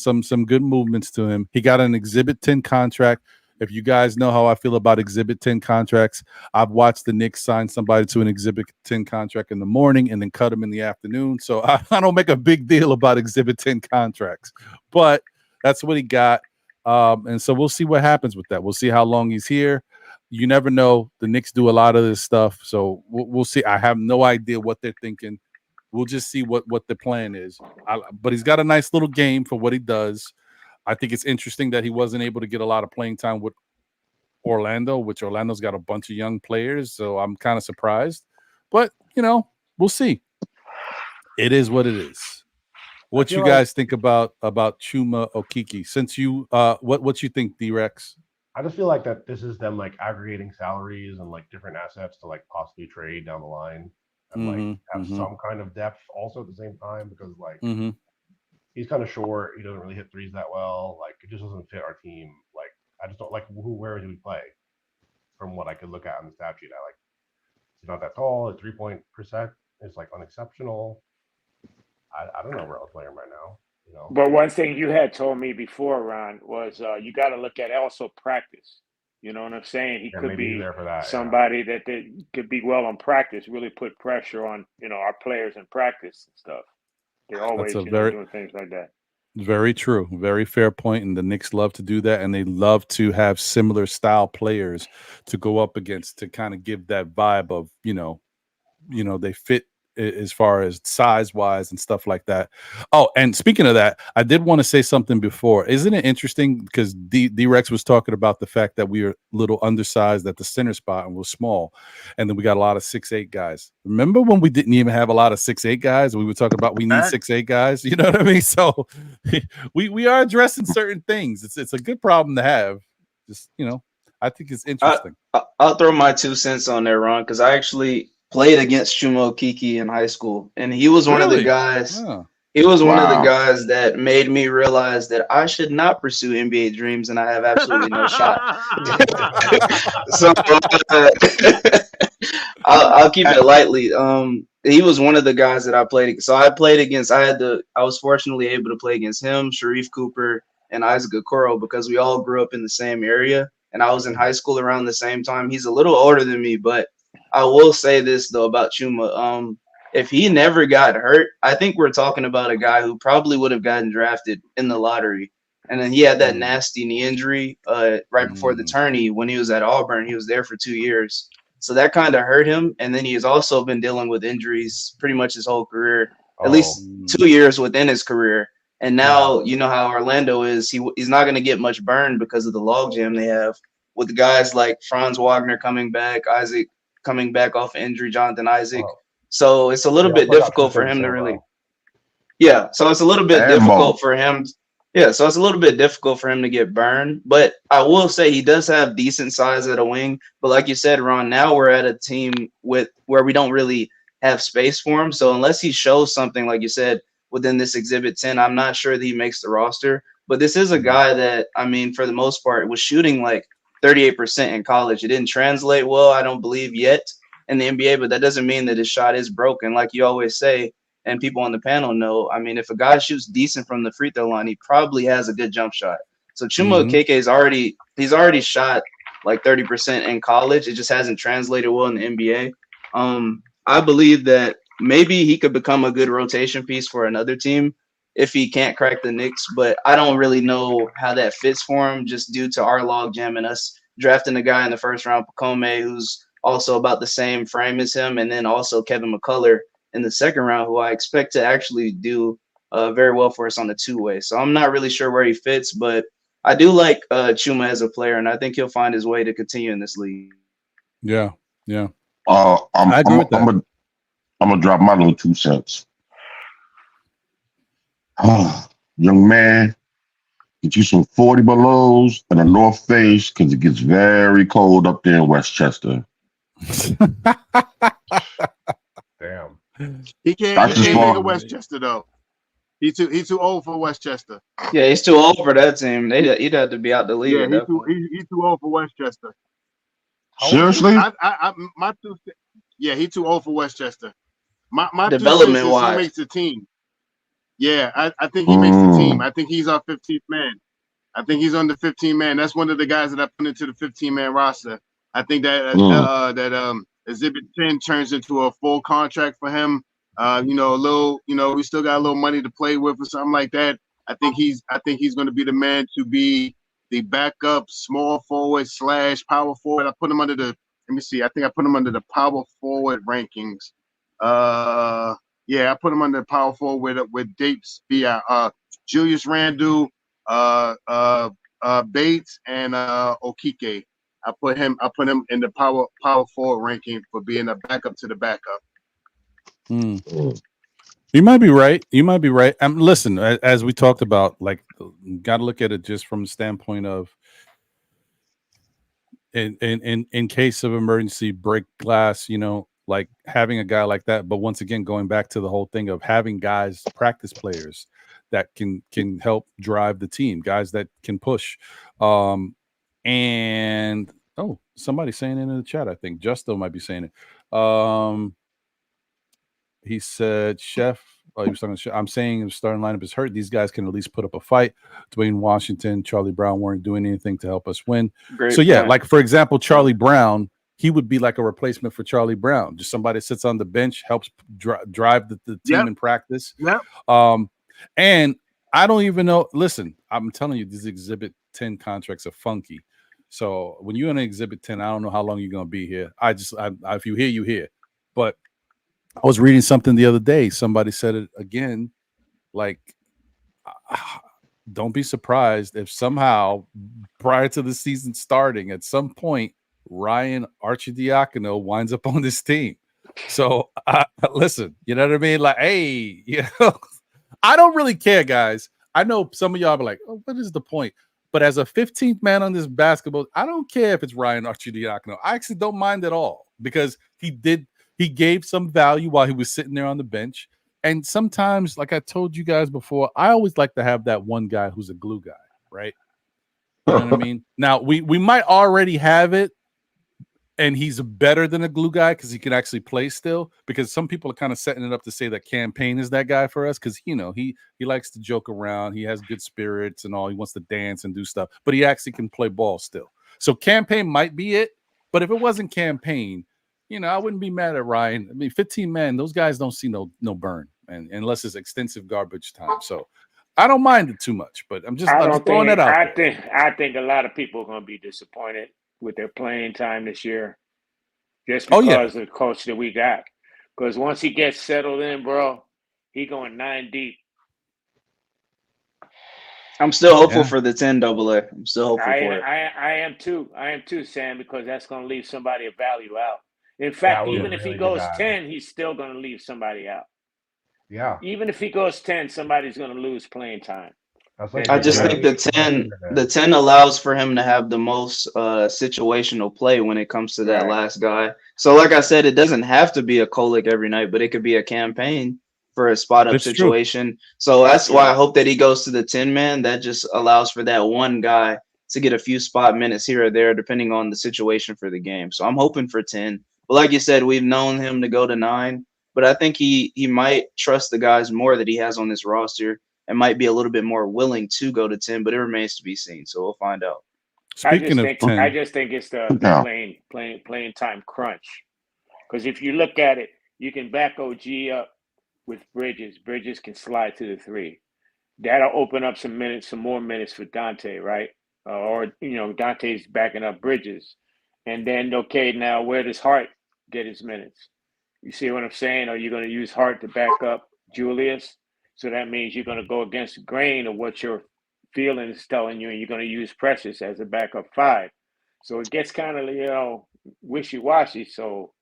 good movements to him. He got an Exhibit 10 contract. If you guys know how I feel about Exhibit 10 contracts, I've watched the Knicks sign somebody to an Exhibit 10 contract in the morning and then cut them in the afternoon. So I don't make a big deal about Exhibit 10 contracts, but that's what he got. And so we'll see what happens with that. We'll see how long he's here. You never know. The Knicks do a lot of this stuff. So we'll see. I have no idea what they're thinking. We'll just see what the plan is. But he's got a nice little game for what he does. I think it's interesting that he wasn't able to get a lot of playing time with Orlando, which Orlando's got a bunch of young players. So I'm kind of surprised. But, we'll see. It is what it is. What you guys think about Chuma Okeke? Since you what you think, D-Rex? I just feel like that this is them like aggregating salaries and like different assets to like possibly trade down the line and like have some kind of depth also at the same time, because like he's kind of short. He doesn't really hit threes that well. Like it just doesn't fit our team. Like I just don't like where do we play? From what I could look at on the stat sheet, I like he's not that tall. His 3-point% is like unexceptional. I don't know where I'll play him right now. But one thing you had told me before, Ron, was you got to look at also practice. You know what I'm saying? He could be there for that, somebody that could be well on practice, really put pressure on, our players in practice and stuff. They're always doing things like that. Very true. Very fair point. And the Knicks love to do that. And they love to have similar style players to go up against to kind of give that vibe of, they fit as far as size wise and stuff like that. Oh, and speaking of that, I did want to say something before. Isn't it interesting? Because D-Rex was talking about the fact that we are a little undersized at the center spot and we're small. And then we got a lot of 6'8" guys. Remember when we didn't even have a lot of 6'8" guys? We were talking about we need 6'8" guys. You know what I mean? So we are addressing certain things. It's a good problem to have. Just, I think it's interesting. I'll throw my 2 cents on there, Ron, because I actually played against Chuma Okeke in high school, and he was one of the guys. Oh. He was one of the guys that made me realize that I should not pursue NBA dreams, and I have absolutely no shot. So I'll keep it lightly. He was one of the guys that I played. So I played against. I was fortunately able to play against him, Sharif Cooper, and Isaac Okoro, because we all grew up in the same area, and I was in high school around the same time. He's a little older than me, but I will say this though about Chuma. If he never got hurt, I think we're talking about a guy who probably would have gotten drafted in the lottery. And then he had that nasty knee injury right before the tourney when he was at Auburn. He was there for 2 years. So that kind of hurt him. And then he has also been dealing with injuries pretty much his whole career, at least 2 years within his career. And now, you know how Orlando is. He's not going to get much burn because of the logjam they have with guys like Franz Wagner coming back, Isaac coming back off injury, Jonathan Isaac. So it's a little bit difficult for him to really. Yeah, so it's a little bit difficult for him. Yeah, so it's a little bit difficult for him to get burned. But I will say he does have decent size at a wing. But like you said, Ron, now we're at a team where we don't really have space for him. So unless he shows something, like you said, within this Exhibit 10, I'm not sure that he makes the roster. But this is a guy that, I mean, for the most part, was shooting like 38% in college. It didn't translate well, I don't believe, yet in the NBA, but that doesn't mean that his shot is broken. Like you always say, and people on the panel know, I mean, if a guy shoots decent from the free throw line, he probably has a good jump shot. So Chuma Okeke he's already shot like 30% in college. It just hasn't translated well in the NBA. I believe that maybe he could become a good rotation piece for another team if he can't crack the Knicks, but I don't really know how that fits for him just due to our logjam and us drafting a guy in the first round, Pacome, who's also about the same frame as him, and then also Kevin McCullough in the second round, who I expect to actually do very well for us on the two-way. So I'm not really sure where he fits, but I do like Chuma as a player, and I think he'll find his way to continue in this league. Yeah. I agree with that. I'm gonna drop my little 2 cents. young man, get you some 40 belows and a North Face because it gets very cold up there in Westchester. Damn. He can't That's just make a wrong. Westchester though. He's too old for Westchester. Yeah, he's too old for that team. He'd have to be out the league Yeah, at that point. he's too old for Westchester. Seriously? He's too old for Westchester. My Development 2 cents is wise, he makes the team. Yeah, I think he makes the team. I think he's our 15th man. I think he's on the 15-man. That's one of the guys that I put into the 15-man roster. I think that Exhibit 10 turns into a full contract for him. We still got a little money to play with or something like that. I think he's going to be the man to be the backup small forward / power forward. I put him under the. Let me see. I think I put him under the power forward rankings. I put him under the power forward with dates via Julius Randle, Bates, and Okeke. I put him in the power forward ranking for being a backup to the backup. You might be right. Listen, as we talked about, like, got to look at it just from the standpoint of in case of emergency, break glass, like having a guy like that. But once again, going back to the whole thing of having guys, practice players that can help drive the team, guys that can push. And somebody's saying it in the chat. I think Justo might be saying it. He said, Chef, he was talking to Chef, I'm saying the starting lineup is hurt. These guys can at least put up a fight. Dwayne Washington, Charlie Brown weren't doing anything to help us win. Great so, yeah, point. like, for example, Charlie Brown, he would be like a replacement for Charlie Brown. Just somebody sits on the bench, helps drive the team in practice. Yep. And I don't even know. Listen, I'm telling you, these Exhibit 10 contracts are funky. So when you're in Exhibit 10, I don't know how long you're going to be here. If you hear, you hear. But I was reading something the other day. Somebody said it again, like, don't be surprised if somehow prior to the season starting, at some point, Ryan Arcidiacono winds up on this team. So listen, you know what I mean? Like, hey, I don't really care, guys. I know some of y'all be like, oh, what is the point? But as a 15th man on this basketball, I don't care if it's Ryan Arcidiacono. I actually don't mind at all because he gave some value while he was sitting there on the bench. And sometimes, like I told you guys before, I always like to have that one guy who's a glue guy, right? You know what I mean? Now, we might already have it, and he's better than a glue guy because he can actually play still. Because some people are kind of setting it up to say that Campaign is that guy for us because, he likes to joke around. He has good spirits and all. He wants to dance and do stuff. But he actually can play ball still. So Campaign might be it. But if it wasn't Campaign, I wouldn't be mad at Ryan. I mean, 15 men, those guys don't see no burn, and unless it's extensive garbage time. So I don't mind it too much, but I'm just throwing it out. I think a lot of people are going to be disappointed with their playing time this year, just because of the coach that we got. Because once he gets settled in, bro, he going 9 deep. I'm still hopeful for the 10 AA. I'm still hopeful for it. I am too, Sam, because that's going to leave somebody of value out. In fact, even if he goes 10, he's still going to leave somebody out. Yeah. Even if he goes 10, somebody's going to lose playing time. I just think the 10 allows for him to have the most situational play when it comes to that last guy. So like I said, it doesn't have to be a Kolick every night, but it could be a Campaign for a spot up situation. True. So that's why I hope that he goes to the 10 man. That just allows for that one guy to get a few spot minutes here or there, depending on the situation for the game. So I'm hoping for 10. But like you said, we've known him to go to 9, but I think he might trust the guys more that he has on this roster and might be a little bit more willing to go to 10, but it remains to be seen. So we'll find out. I just think it's the playing time crunch. Because if you look at it, you can back OG up with Bridges. Bridges can slide to the 3. That'll open up some more minutes for Dante, right? Dante's backing up Bridges. And then, now where does Hart get his minutes? You see what I'm saying? Are you going to use Hart to back up Julius? So that means you're going to go against the grain of what your feeling is telling you, and you're going to use Precious as a backup 5. So it gets kind of, wishy-washy. So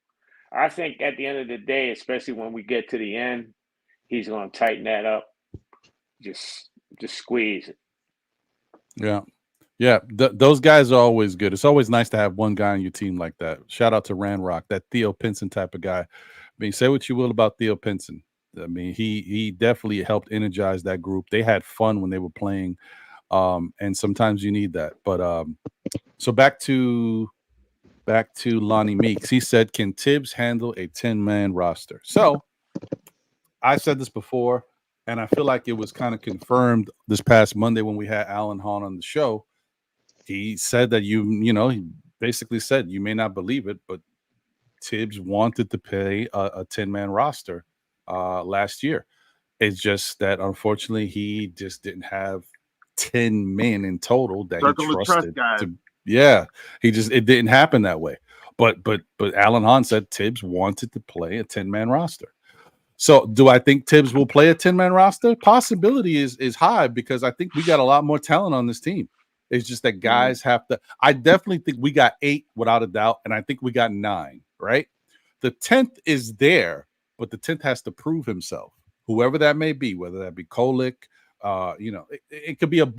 I think at the end of the day, especially when we get to the end, he's going to tighten that up. Just Just squeeze it. Yeah. Yeah, those guys are always good. It's always nice to have one guy on your team like that. Shout out to Randrock, that Theo Pinson type of guy. I mean, say what you will about Theo Pinson. I mean, he definitely helped energize that group. They had fun when they were playing, and sometimes you need that. But so back to Lonnie Meeks. He said, "Can Tibbs handle a 10-man roster?" So I said this before, and I feel like it was kind of confirmed this past Monday when we had Alan Hahn on the show. He said that he basically said, you may not believe it, but Tibbs wanted to play a 10-man roster last year. It's just that unfortunately he just didn't have 10 men in total that Circle he of trust, trusted guys. it didn't happen that way. But Alan Hahn said Tibbs wanted to play a 10-man roster. So do I think Tibbs will play a 10-man roster? Possibility is high, because I think we got a lot more talent on this team. It's just that guys have to. I definitely think we got 8 without a doubt, and I think we got 9, right? The 10th is there, but the 10th has to prove himself, whoever that may be, whether that be Kolick, it could be a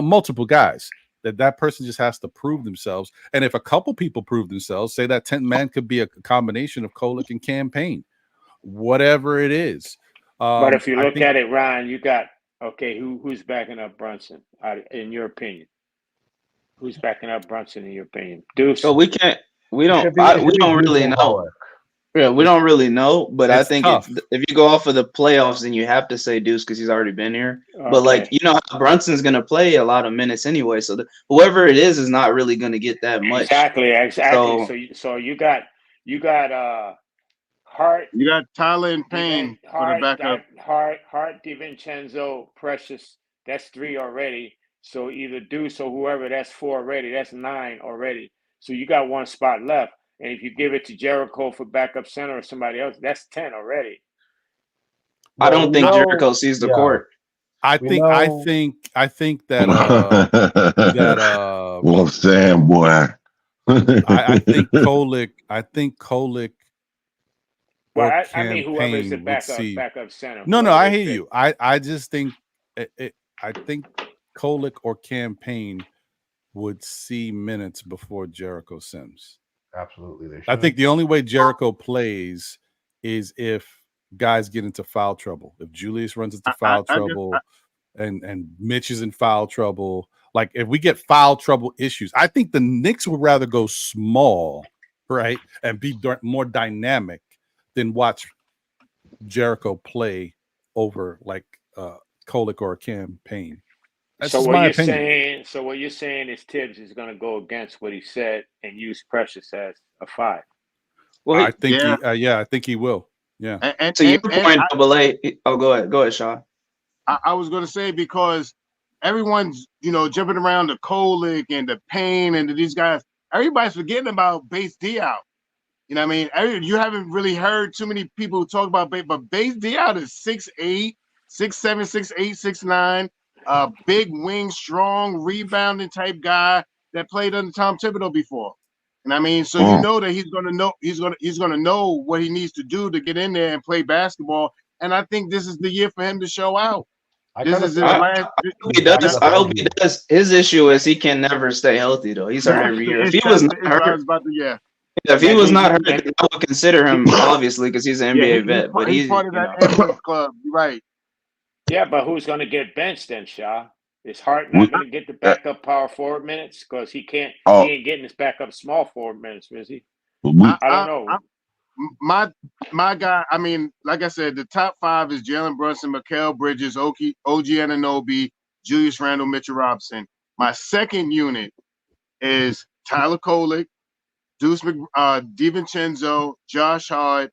multiple guys. That person just has to prove themselves. And if a couple people prove themselves, say that 10th man could be a combination of Kolick and Campaign, whatever it is. But if you look at it, Ryan, you got who's backing up Brunson in your opinion? Who's backing up Brunson in your opinion? Deuce. So we don't really know. Yeah, we don't really know, but I think if you go off of the playoffs, then you have to say Deuce because he's already been here. Okay. But Brunson's going to play a lot of minutes anyway, so whoever it is not really going to get that much. Exactly. So you got Hart. You got Tyler and Payne for the backup. Hart, DiVincenzo, Precious. That's 3 already. So either Deuce or whoever, that's 4 already. That's 9 already. So you got 1 spot left. And if you give it to Jericho for backup center or somebody else, that's 10 already. I don't think Jericho sees the court. I think that what I'm saying, boy. I think Kolick. Well, I mean, whoever is the backup center. No, I hear you. I just think I think Kolick or Campaign would see minutes before Jericho Sims. Absolutely, they should. I think the only way Jericho plays is if guys get into foul trouble. If Julius runs into foul trouble, and Mitch is in foul trouble, like if we get foul trouble issues, I think the Knicks would rather go small, right, and be more dynamic than watch Jericho play over like Kolick or a Campaign. That's so my opinion. What you're saying is Tibbs is going to go against what he said and use Precious as a 5. Well, I think I think he will. Yeah. And your point, Double A. Oh, go ahead, Sean. I was going to say, because everyone's jumping around the Kolick and the Payne and these guys. Everybody's forgetting about Base Diaw. You know what I mean? You haven't really heard too many people talk about Base, but Base Diaw is 6'8", 6'7", 6'8", 6'9", big wing, strong, rebounding type guy that played under Tom Thibodeau before. And I mean, so you know that he's gonna know what he needs to do to get in there and play basketball. And I think this is the year for him to show out. I hope he does. His issue is he can never stay healthy though. He's hurt every year. If he was not hurt, if he was not hurt, I would consider him obviously because he's an NBA vet. But he's part of that ambulance club. You're right. Yeah, but who's going to get benched then, Shaw? Is Hart not going to get the backup power forward minutes because he can't? He ain't getting his backup small forward minutes, is he? I don't know. My guy. I mean, like I said, the top 5 is Jalen Brunson, Mikal Bridges, OG Anunoby, Julius Randle, Mitchell Robinson. My second unit is Tyler Kolick, Deuce DiVincenzo, Josh Hart,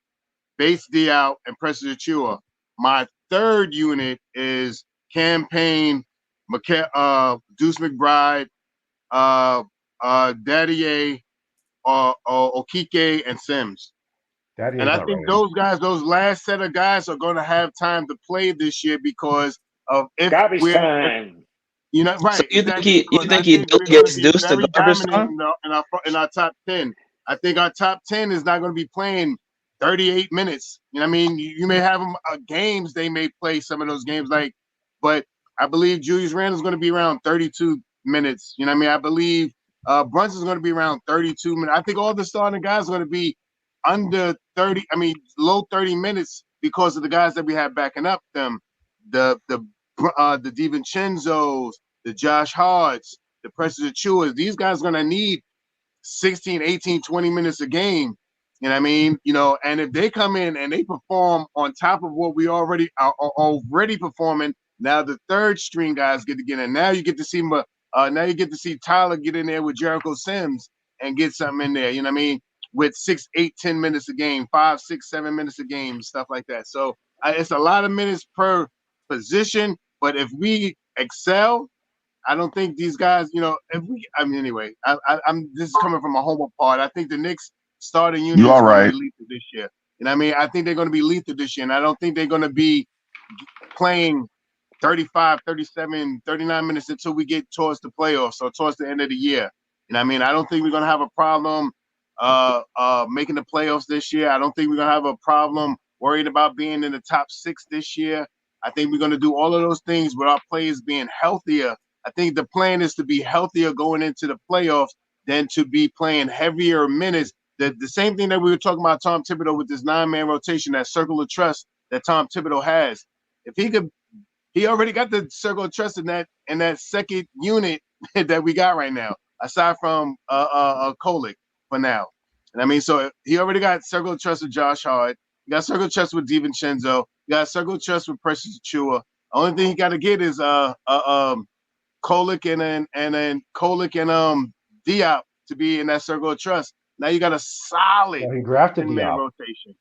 Base Diaw, and Preseason Achiuwa. My third unit is Campaign, Deuce McBride, Daddy Okeke, and Sims. And I think those guys, those last set of guys, are going to have time to play this year because of garbage time. Right? So you think he delegates Deuce to garbage time in our top 10? I think our top 10 is not going to be playing 38 minutes. You know what I mean? You may have them games. They may play some of those games, but I believe Julius Randle is going to be around 32 minutes. You know what I mean? I believe Brunson is going to be around 32 minutes. I think all the starting guys are going to be under 30. I mean, low 30 minutes because of the guys that we have backing up them. The DiVincenzo's, the Josh Harts, the Preseason Achiuwas. These guys are going to need 16, 18, 20 minutes a game. You know what I mean? You know, and if they come in and they perform on top of what we already are already performing, now the third string guys get to get in. Now you get to see Tyler get in there with Jericho Sims and get something in there. You know what I mean? With 6, 8, 10 minutes a game, 5, 6, 7 minutes a game, stuff like that. So it's a lot of minutes per position. But if we excel, I don't think these guys, you know, anyway, I'm this is coming from a homer part. I think the Knicks starting unit is going to be lethal this year. You know what I mean? I think they're going to be lethal this year, and I don't think they're going to be playing 35, 37, 39 minutes until we get towards the playoffs or towards the end of the year. You know what I mean? I don't think we're going to have a problem making the playoffs this year. I don't think we're going to have a problem worried about being in the top 6 this year. I think we're going to do all of those things with our players being healthier. I think the plan is to be healthier going into the playoffs than to be playing heavier minutes. The same thing that we were talking about Tom Thibodeau with this 9-man rotation, that circle of trust that Tom Thibodeau has. If he already got the circle of trust in that second unit that we got right now, aside from Kolick for now. And I mean, so he already got circle of trust with Josh Hart. He got circle of trust with DiVincenzo. He got circle of trust with Preseason Achiuwa. The only thing he got to get is Kolick and then Kolick and Diop to be in that circle of trust. Now you got a solid 10-man rotation.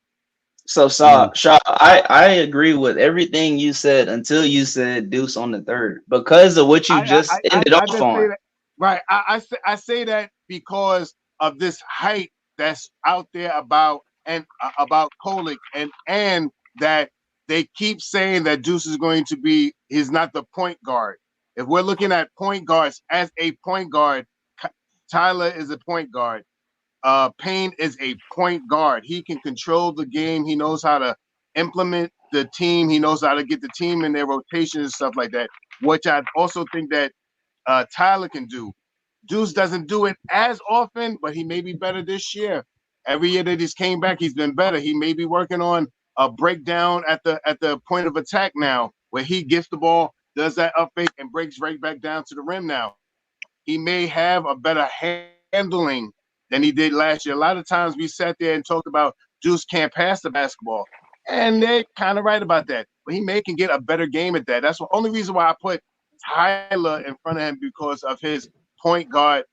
So, Shaw, I agree with everything you said until you said Deuce on the third because of what you just ended off on. Right. I say that because of this hype that's out there about Kolick and that they keep saying that Deuce is going to be he's not the point guard. If we're looking at point guards as a point guard, Tyler is a point guard. Payne is a point guard. He can control the game. He knows how to implement the team. He knows how to get the team in their rotations and stuff like that, which I also think that Tyler can do. Deuce doesn't do it as often, but he may be better this year. Every year that he's came back, he's been better. He may be working on a breakdown at the point of attack now, where he gets the ball, does that up fake, and breaks right back down to the rim now. He may have a better handling than he did last year. A lot of times we sat there and talked about Deuce can't pass the basketball, and they're kind of right about that. But he can get a better game at that. That's the only reason why I put Tyler in front of him, because of his point guard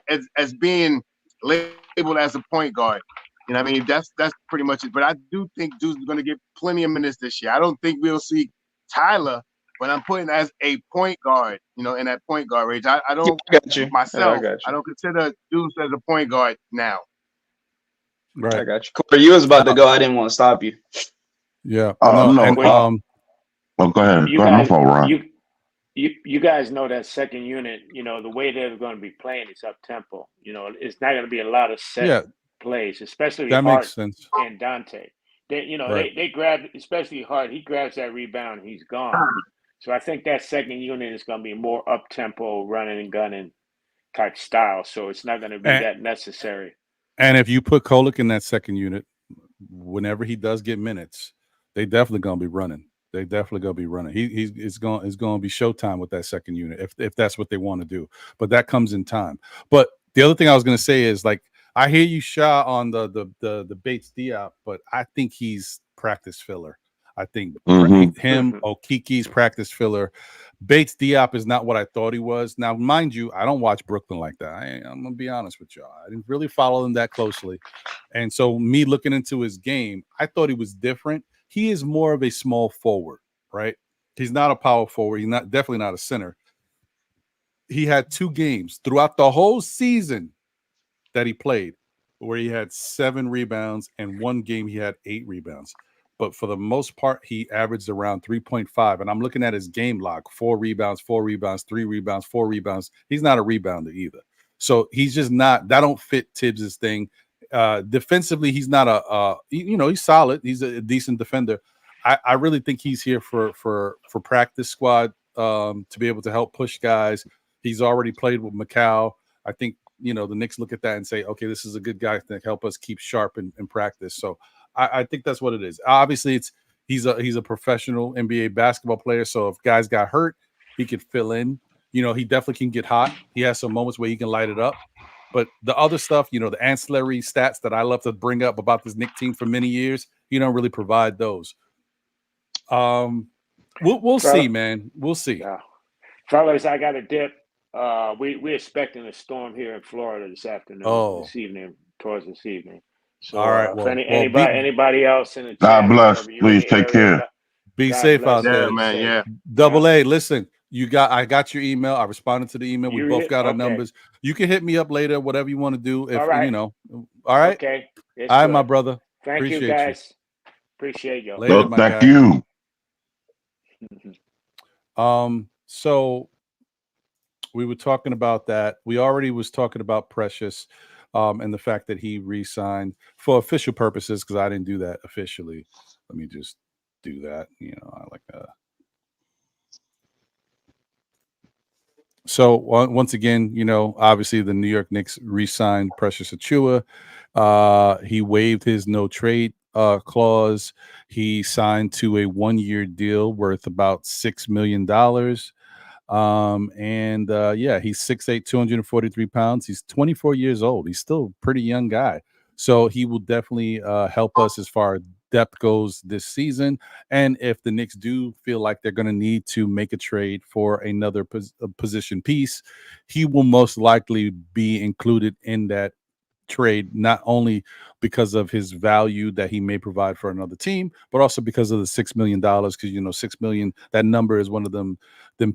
as being labeled as a point guard. You know what I mean? That's pretty much it. But I do think Deuce is going to get plenty of minutes this year. I don't think we'll see Tyler, but I'm putting as a point guard, you know, in that point guard range. I don't myself. I don't consider Deuce as a point guard now. Right. I got you. Corey, you was about to go. I didn't want to stop you. Yeah. Go ahead. You guys know that second unit, you know, the way they're going to be playing is up tempo. You know, it's not going to be a lot of set plays, especially that Hart makes sense. and Dante. They grab, especially Hart. He grabs that rebound, and he's gone. So I think that second unit is going to be more up tempo, running and gunning type style. So it's not going to be that necessary. And if you put Kolick in that second unit, whenever he does get minutes, they definitely going to be running. They definitely going to be running. It's going to be showtime with that second unit if that's what they want to do. But that comes in time. But the other thing I was going to say is, like, I hear you, Shaw, on the Bates Diop, but I think he's practice filler. I think him, Okiki's practice filler. Bates Diop is not what I thought he was. Now, mind you, I don't watch Brooklyn like that. I'm going to be honest with y'all. I didn't really follow him that closely. And so me looking into his game, I thought he was different. He is more of a small forward, right? He's not a power forward. He's definitely not a center. He had 2 games throughout the whole season that he played where he had 7 rebounds, and 1 game he had 8 rebounds. But for the most part, he averaged around 3.5. And I'm looking at his game log: 4 rebounds, 4 rebounds, 3 rebounds, 4 rebounds. He's not a rebounder either. So he's just not, that don't fit Tibbs's thing. Defensively, he's not he's solid. He's a decent defender. I really think he's here for practice squad to be able to help push guys. He's already played with Macau. I think, the Knicks look at that and say, okay, this is a good guy to help us keep sharp in practice. So I think that's what it is. Obviously, he's a professional NBA basketball player. So if guys got hurt, he could fill in. He definitely can get hot. He has some moments where he can light it up. But the other stuff, the ancillary stats that I love to bring up about this Knicks team for many years, he don't really provide those. We'll see, man. We'll see. Yeah. Fellas, I got a dip. We're expecting a storm here in Florida this afternoon, this evening. So all right. If anybody else in the chat, God bless. Please take care. Be safe out there, man. Yeah. Double A, listen. I got your email. I responded to the email. We both got our numbers. You can hit me up later, whatever you want to do. If All right. Okay. All right, my brother. Thank you, guys. Appreciate you. Later, my thank guy. you. So we were talking about that. We already was talking about Precious, and the fact that he re-signed for official purposes, because I didn't do that officially. Let me just do that. I like that. So once again, obviously the New York Knicks re-signed Precious Achiuwa. He waived his no trade clause. He signed to a 1-year deal worth about $6 million. He's 6'8", 243 pounds. He's 24 years old. He's still a pretty young guy. So he will definitely help us as far as depth goes this season. And if the Knicks do feel like they're going to need to make a trade for another position piece, he will most likely be included in that trade, not only because of his value that he may provide for another team, but also because of the $6 million. Because $6 million, that number is one of them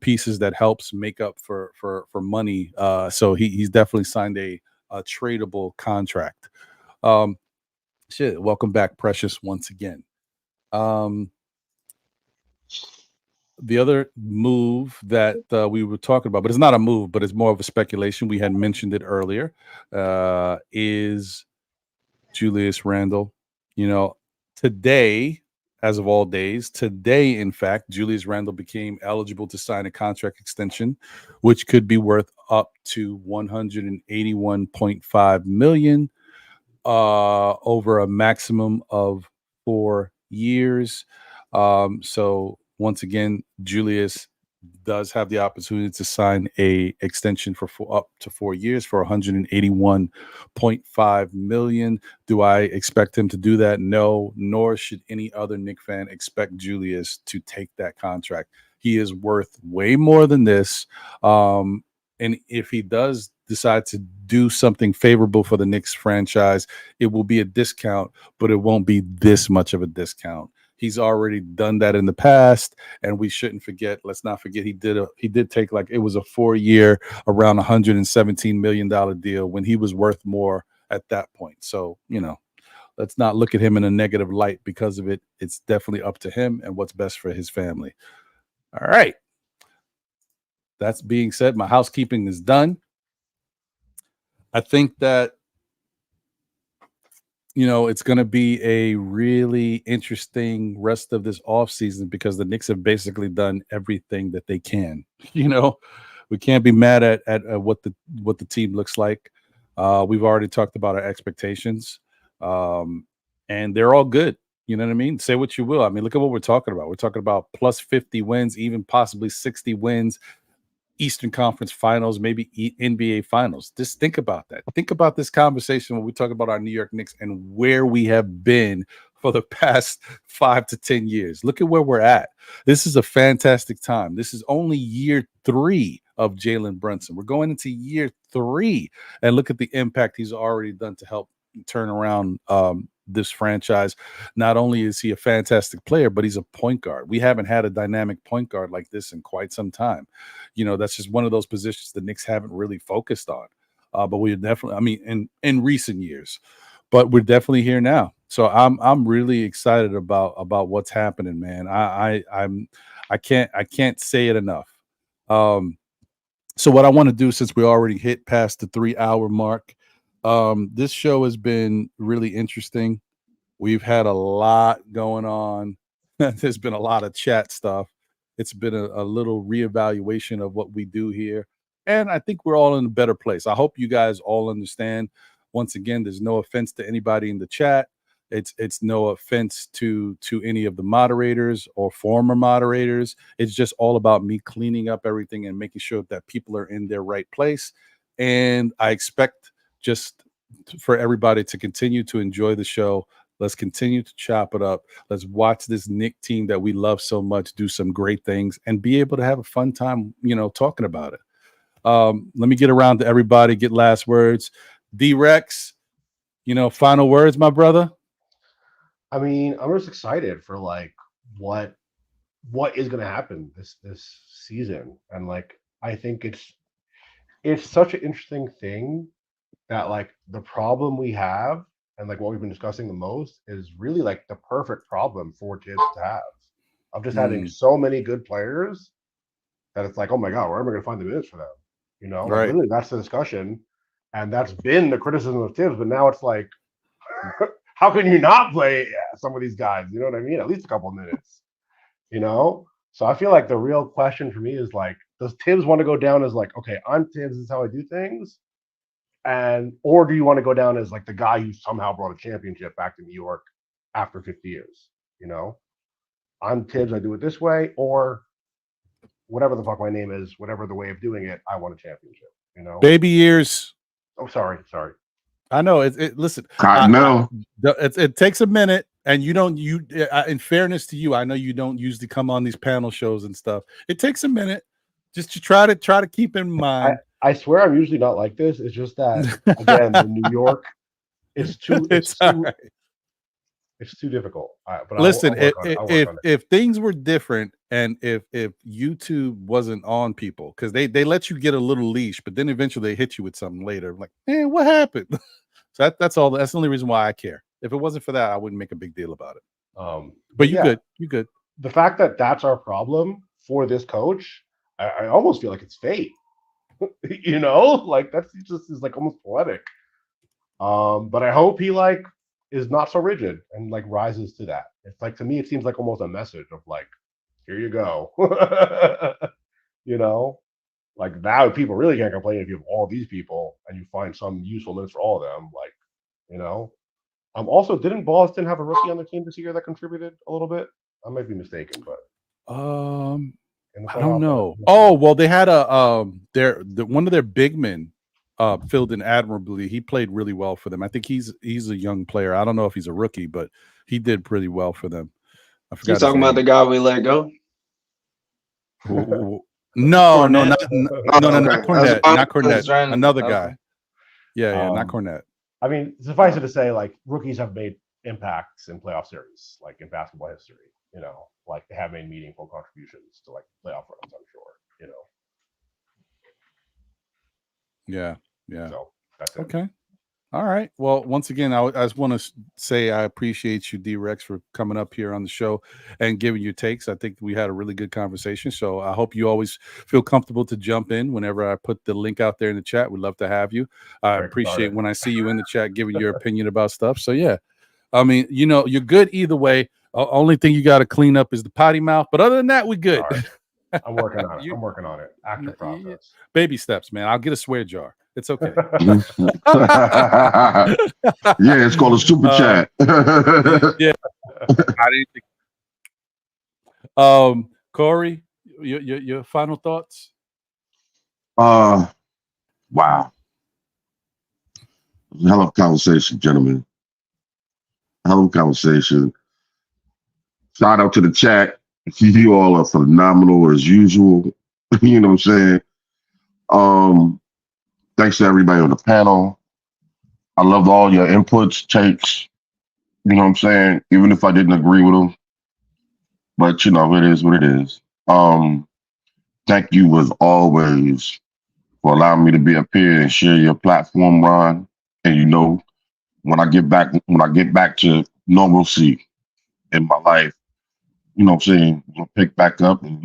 pieces that helps make up for money. So he's definitely signed a tradable contract. Welcome back, Precious, once again. The other move that we were talking about, but it's not a move, but it's more of a speculation. We had mentioned it earlier, is Julius Randle. Today, as of all days, in fact, Julius Randle became eligible to sign a contract extension, which could be worth up to $181.5 million over a maximum of 4 years. So once again, Julius does have the opportunity to sign a extension for up to 4 years for $181.5 million. Do I expect him to do that? No, nor should any other Knicks fan expect Julius to take that contract. He is worth way more than this. And if he does decide to do something favorable for the Knicks franchise, it will be a discount, but it won't be this much of a discount. He's already done that in the past, and we shouldn't forget. Let's not forget he did take, like, it was a 4-year, around $117 million deal when he was worth more at that point. So, let's not look at him in a negative light because of it. It's definitely up to him and what's best for his family. All right. That's being said, my housekeeping is done. I think that, it's going to be a really interesting rest of this offseason because the Knicks have basically done everything that they can. We can't be mad at what the team looks like. We've already talked about our expectations, and they're all good. You know what I mean? Say what you will. I mean, look at what we're talking about. We're talking about plus 50 wins, even possibly 60 wins. Eastern Conference Finals, maybe NBA Finals. Just think about that. Think about this conversation when we talk about our New York Knicks and where we have been for the past 5 to 10 years. Look at where we're at. This is a fantastic time. This is only year 3 of Jalen Brunson. We're going into year 3, and look at the impact he's already done to help turn around this franchise. Not only is he a fantastic player, but he's a point guard. We haven't had a dynamic point guard like this in quite some time. That's just one of those positions the Knicks haven't really focused on. But we're definitely, in recent years, but we're definitely here now. So I'm really excited about what's happening, man. I can't say it enough. So what I want to do, since we already hit past the 3-hour mark, this show has been really interesting. We've had a lot going on. There's been a lot of chat stuff. It's been a little reevaluation of what we do here. And I think we're all in a better place. I hope you guys all understand. Once again, there's no offense to anybody in the chat. It's no offense to any of the moderators or former moderators. It's just all about me cleaning up everything and making sure that people are in their right place. And I expect just for everybody to continue to enjoy the show. Let's continue to chop it up. Let's watch this Knicks team that we love so much do some great things and be able to have a fun time, talking about it. Let me get around to everybody, get last words. D-Rex, final words, my brother. I mean, I'm just excited for like what is going to happen this season, and like I think it's such an interesting thing that like the problem we have and like what we've been discussing the most is really like the perfect problem for Tibbs to have of just having so many good players that it's like, oh my God, where am I going to find the minutes for them? Like, right. Really, that's the discussion, and that's been the criticism of Tibbs. But now it's like, how can you not play some of these guys? You know what I mean? At least a couple of minutes. So I feel like the real question for me is like, does Tibbs want to go down as like, okay, I'm Tibbs, this is how I do things? Or do you want to go down as like the guy who somehow brought a championship back to New York after 50 years? I'm Tibbs, I do it this way, or whatever the fuck my name is, whatever the way of doing it, I want a championship. Baby years. Oh, sorry. I know. Listen, it takes a minute, and in fairness to you, I know you don't usually come on these panel shows and stuff. It takes a minute just to try to keep in mind. I swear I'm usually not like this. It's just that again, in New York, it's too difficult. But listen, if things were different, and if YouTube wasn't on people, because they let you get a little leash, but then eventually they hit you with something later, like, man, what happened? So that's all. That's the only reason why I care. If it wasn't for that, I wouldn't make a big deal about it. But you good. The fact that that's our problem for this coach, I almost feel like it's fate. Like that's just is like almost poetic. But I hope he like is not so rigid and like rises to that. It's like, to me, it seems like almost a message of like, here you go. Like now people really can't complain if you have all these people and you find some useful minutes for all of them. Like, also, didn't Boston have a rookie on the team this year that contributed a little bit? I might be mistaken, but I don't know. Oh, well, they had one of their big men filled in admirably. He played really well for them. I think he's a young player. I don't know if he's a rookie, but he did pretty well for them. I forgot. You talking about the guy we let go? No, not Cornette. Not Cornette. Another guy. Yeah, not Cornette. I mean, suffice it to say, like, rookies have made impacts in playoff series, like in basketball history. Like they have made meaningful contributions to like playoff runs, I'm sure. Yeah. So that's it. Okay. All right. Well, once again, I just want to say I appreciate you, D-Rex, for coming up here on the show and giving your takes. I think we had a really good conversation. So I hope you always feel comfortable to jump in whenever I put the link out there in the chat. We'd love to have you. I appreciate when I see you in the chat giving your opinion about stuff. So, yeah, I mean, you're good either way. Only thing you got to clean up is the potty mouth. But other than that, we're good. Right. I'm working on it. I'm working on it. Active process. Baby steps, man. I'll get a swear jar. It's okay. Yeah, it's called a super chat. Yeah. I didn't think. Corey, your final thoughts? Wow. Hell of a conversation, gentlemen. Hell of a conversation. Shout out to the chat. You all are phenomenal as usual. You know what I'm saying? Thanks to everybody on the panel. I loved all your inputs, takes. You know what I'm saying? Even if I didn't agree with them. But, it is what it is. Thank you as always for allowing me to be up here and share your platform, Ron. And, when I get back to normalcy in my life, you know what I'm saying, we'll pick back up and,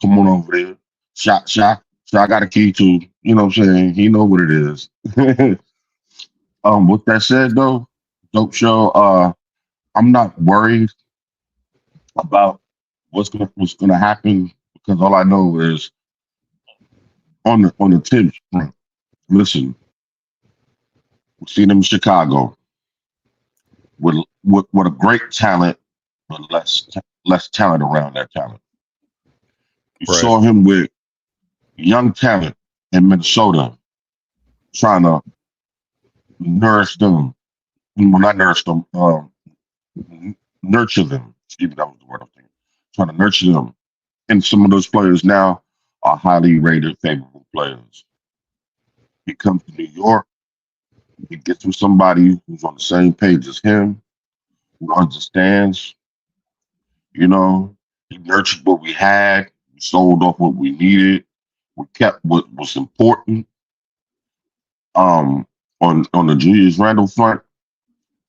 come on over there. Shot. So I got a key to, you know what I'm saying? He know what it is. With that said, though, dope show. I'm not worried about what's gonna happen, because all I know is on the Tibbs front. Listen, we've seen him in Chicago with a great talent, but less talent around that talent. You Right. saw him with young talent in Minnesota, trying to nourish them. Well, not nourish them, nurture them. Excuse me, that was the word I'm thinking. Trying to nurture them. And some of those players now are highly rated, favorable players. He comes to New York, he gets with somebody who's on the same page as him, who understands, you know, he nurtured what we had, we sold off what we needed, we kept what was important. On the Julius Randle front,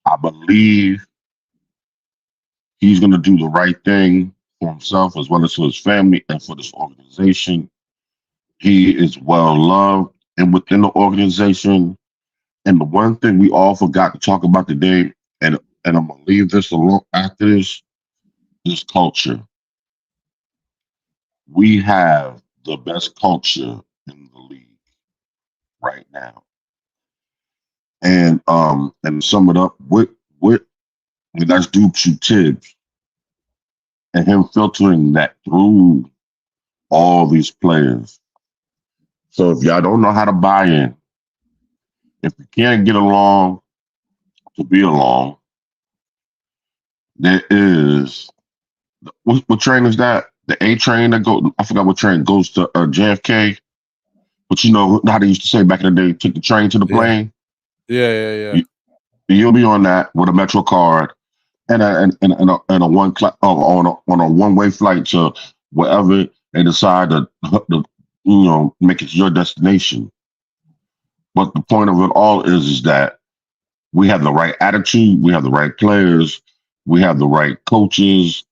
I believe he's going to do the right thing for himself as well as for his family and for this organization. He is well loved and within the organization. And the one thing we all forgot to talk about today, and I'm going to leave this alone after this, is culture. We have the best culture in the league right now. And sum it up, that's due to Tibbs and him filtering that through all these players. So if y'all don't know how to buy in, if you can't get along to be along, there is what train is that? The A train that goes, I forgot what train goes to JFK. But you know how they used to say back in the day, take the train to the plane. Yeah. You'll be on that with a Metro card and a one-way flight to wherever they decide to make it your destination. But the point of it all is that we have the right attitude, we have the right players, we have the right coaches,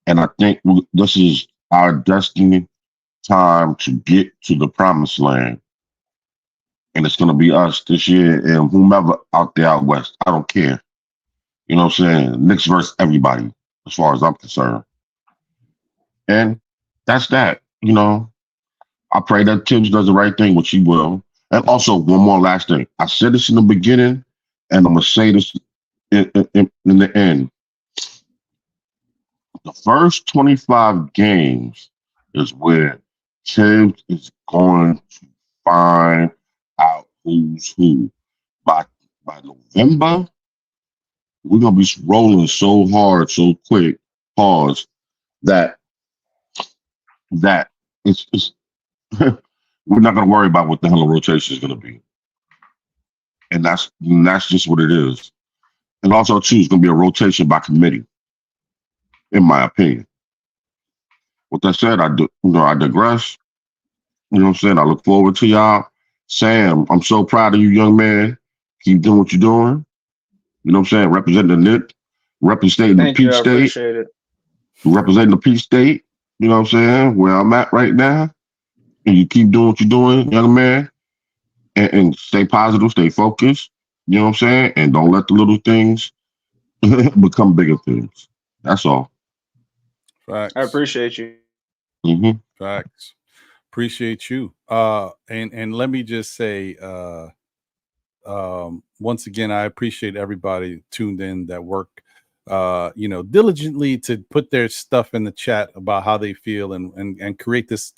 and I think this is our destiny time to get to the promised land. And it's going to be us this year and whomever out there out west. I don't care. You know what I'm saying? Knicks versus everybody, as far as I'm concerned. And that's that. You know, I pray that Tibbs does the right thing, which he will. And also, one more last thing. I said this in the beginning, and I'm going to say this in the end. The first 25 games is where Tibbs is going to find out who's who. By November, we're going to be rolling so hard, so quick, that it's we're not going to worry about what the hell the rotation is going to be. And that's just what it is. And also, too, it's going to be a rotation by committee, in my opinion. With that said, I digress. You know what I'm saying? I look forward to y'all. Sam, I'm so proud of you, young man. Keep doing what you're doing. You know what I'm saying? Representing the Knicks, representing the Peach State. Appreciate it. Representing the Peach State. You know what I'm saying? Where I'm at right now. And you keep doing what you're doing, young man. And stay positive, stay focused. You know what I'm saying? And don't let the little things become bigger things. That's all. Facts. I appreciate you. Mm-hmm. Facts. Appreciate you. And let me just say, once again, I appreciate everybody tuned in that work, diligently to put their stuff in the chat about how they feel and create this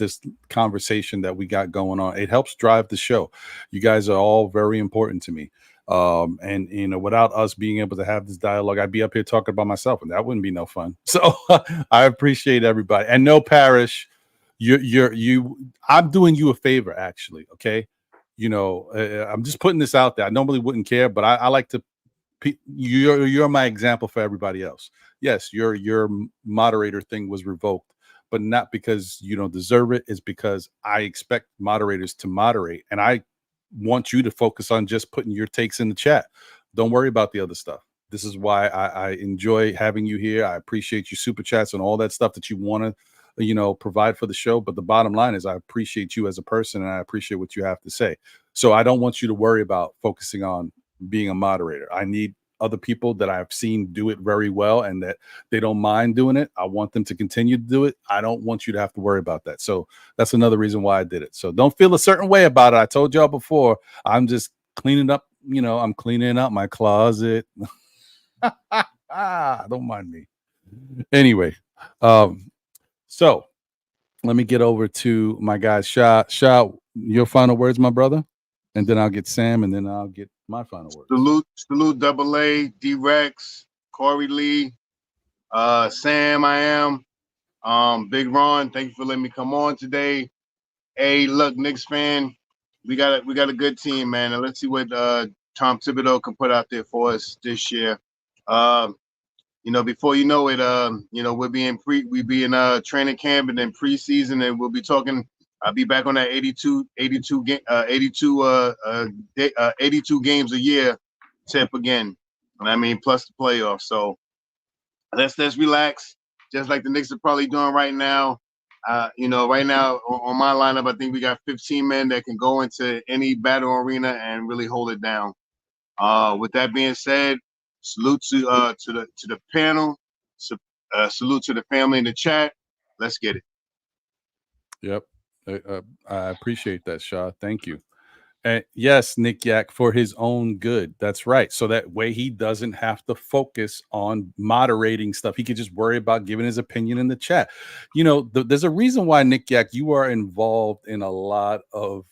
conversation that we got going on. It helps drive the show. You guys are all very important to me. And without us being able to have this dialogue, I'd be up here talking about myself, and that wouldn't be no fun. So I appreciate everybody. And no, Parrish, I'm doing you a favor, actually. Okay. I'm just putting this out there. I normally wouldn't care, but I like to. You're my example for everybody else. Yes, your moderator thing was revoked, but not because you don't deserve it. It's because I expect moderators to moderate, and I want you to focus on just putting your takes in the chat. Don't worry about the other stuff. This is why I enjoy having you here. I appreciate your super chats and all that stuff that you want to provide for the show. But the bottom line is I appreciate you as a person, and I appreciate what you have to say. So I don't want you to worry about focusing on being a moderator. I need other people that I've seen do it very well and that they don't mind doing it. I want them to continue to do it. I don't want you to have to worry about that. So that's another reason why I did it. So don't feel a certain way about it. I told y'all before, I'm just cleaning up, I'm cleaning up my closet. Don't mind me. Anyway, so let me get over to my guy Sha. Your final words, my brother, and then I'll get Sam, and then I'll get my final words. Salute, Double A, D-Rex, Corey Lee, Sam. I am Big Ron. Thank you for letting me come on today. Hey, look, Knicks fan, we got a good team, man, and let's see what Tom Thibodeau can put out there for us this year. Before you know it, we'll be in training camp and then preseason, and we'll be talking. I'll be back on that 82 games a year tip again. And I mean, plus the playoffs. So let's relax, just like the Knicks are probably doing right now. Right now on my lineup, I think we got 15 men that can go into any battle arena and really hold it down. With that being said, salute to the panel. Salute to the family in the chat. Let's get it. Yep. I appreciate that, Shaw. Thank you. And yes, Nick Yak, for his own good. That's right. So that way he doesn't have to focus on moderating stuff. He could just worry about giving his opinion in the chat. There's a reason why, Nick Yak, you are involved in a lot of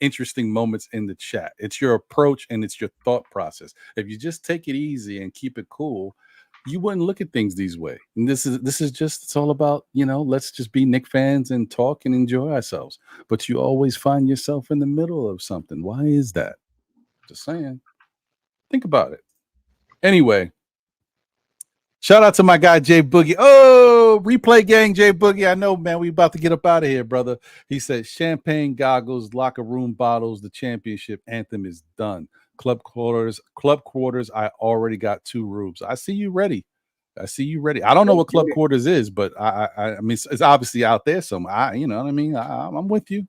interesting moments in the chat. It's your approach and it's your thought process. If you just take it easy and keep it cool, you wouldn't look at things these way. And this is just, it's all about, let's just be Knicks fans and talk and enjoy ourselves. But you always find yourself in the middle of something. Why is that? Just saying. Think about it. Anyway, shout out to my guy Jay Boogie. Oh, replay gang, Jay Boogie. I know, man, we about to get up out of here, brother. He said, champagne goggles, locker room bottles, the championship anthem is done. Club quarters. I already got 2 rooms. I see you ready. I don't know what club quarters is, but I mean, it's obviously out there somewhere. You know what I mean? I'm with you.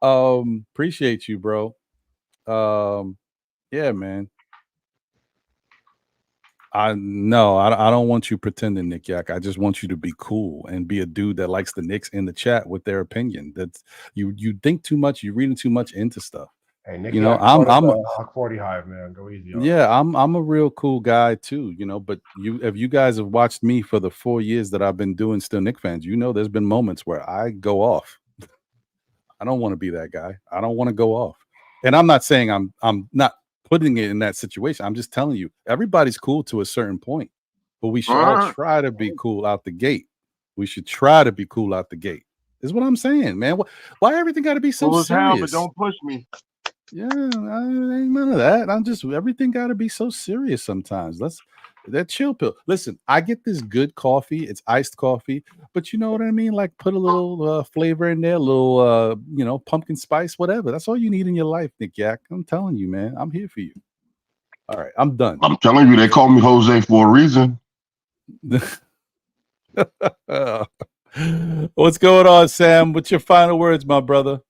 Appreciate you, bro. Yeah, man. I don't want you pretending, Nick Yak. I just want you to be cool and be a dude that likes the Knicks in the chat with their opinion. That's you think too much, you're reading too much into stuff. Hey, Nick, I'm a Hawk 40 Hive, man. Go easy. I'm a real cool guy too, but if you guys have watched me for the 4 years that I've been doing Still Knicks Fans, there's been moments where I go off. I don't want to be that guy. I don't want to go off. And I'm not saying I'm not putting it in that situation. I'm just telling you, everybody's cool to a certain point, but we should all try to be cool out the gate. We should try to be cool out the gate. Is what I'm saying, man. Why everything got to be so serious? But don't push me. Yeah, ain't none of that. Everything got to be so serious sometimes. That chill pill. Listen, I get this good coffee. It's iced coffee, but you know what I mean? Like put a little flavor in there, a little, pumpkin spice, whatever. That's all you need in your life, Nick Yak. I'm telling you, man. I'm here for you. All right, I'm done. I'm telling you, they call me Jose for a reason. What's going on, Sam? What's your final words, my brother?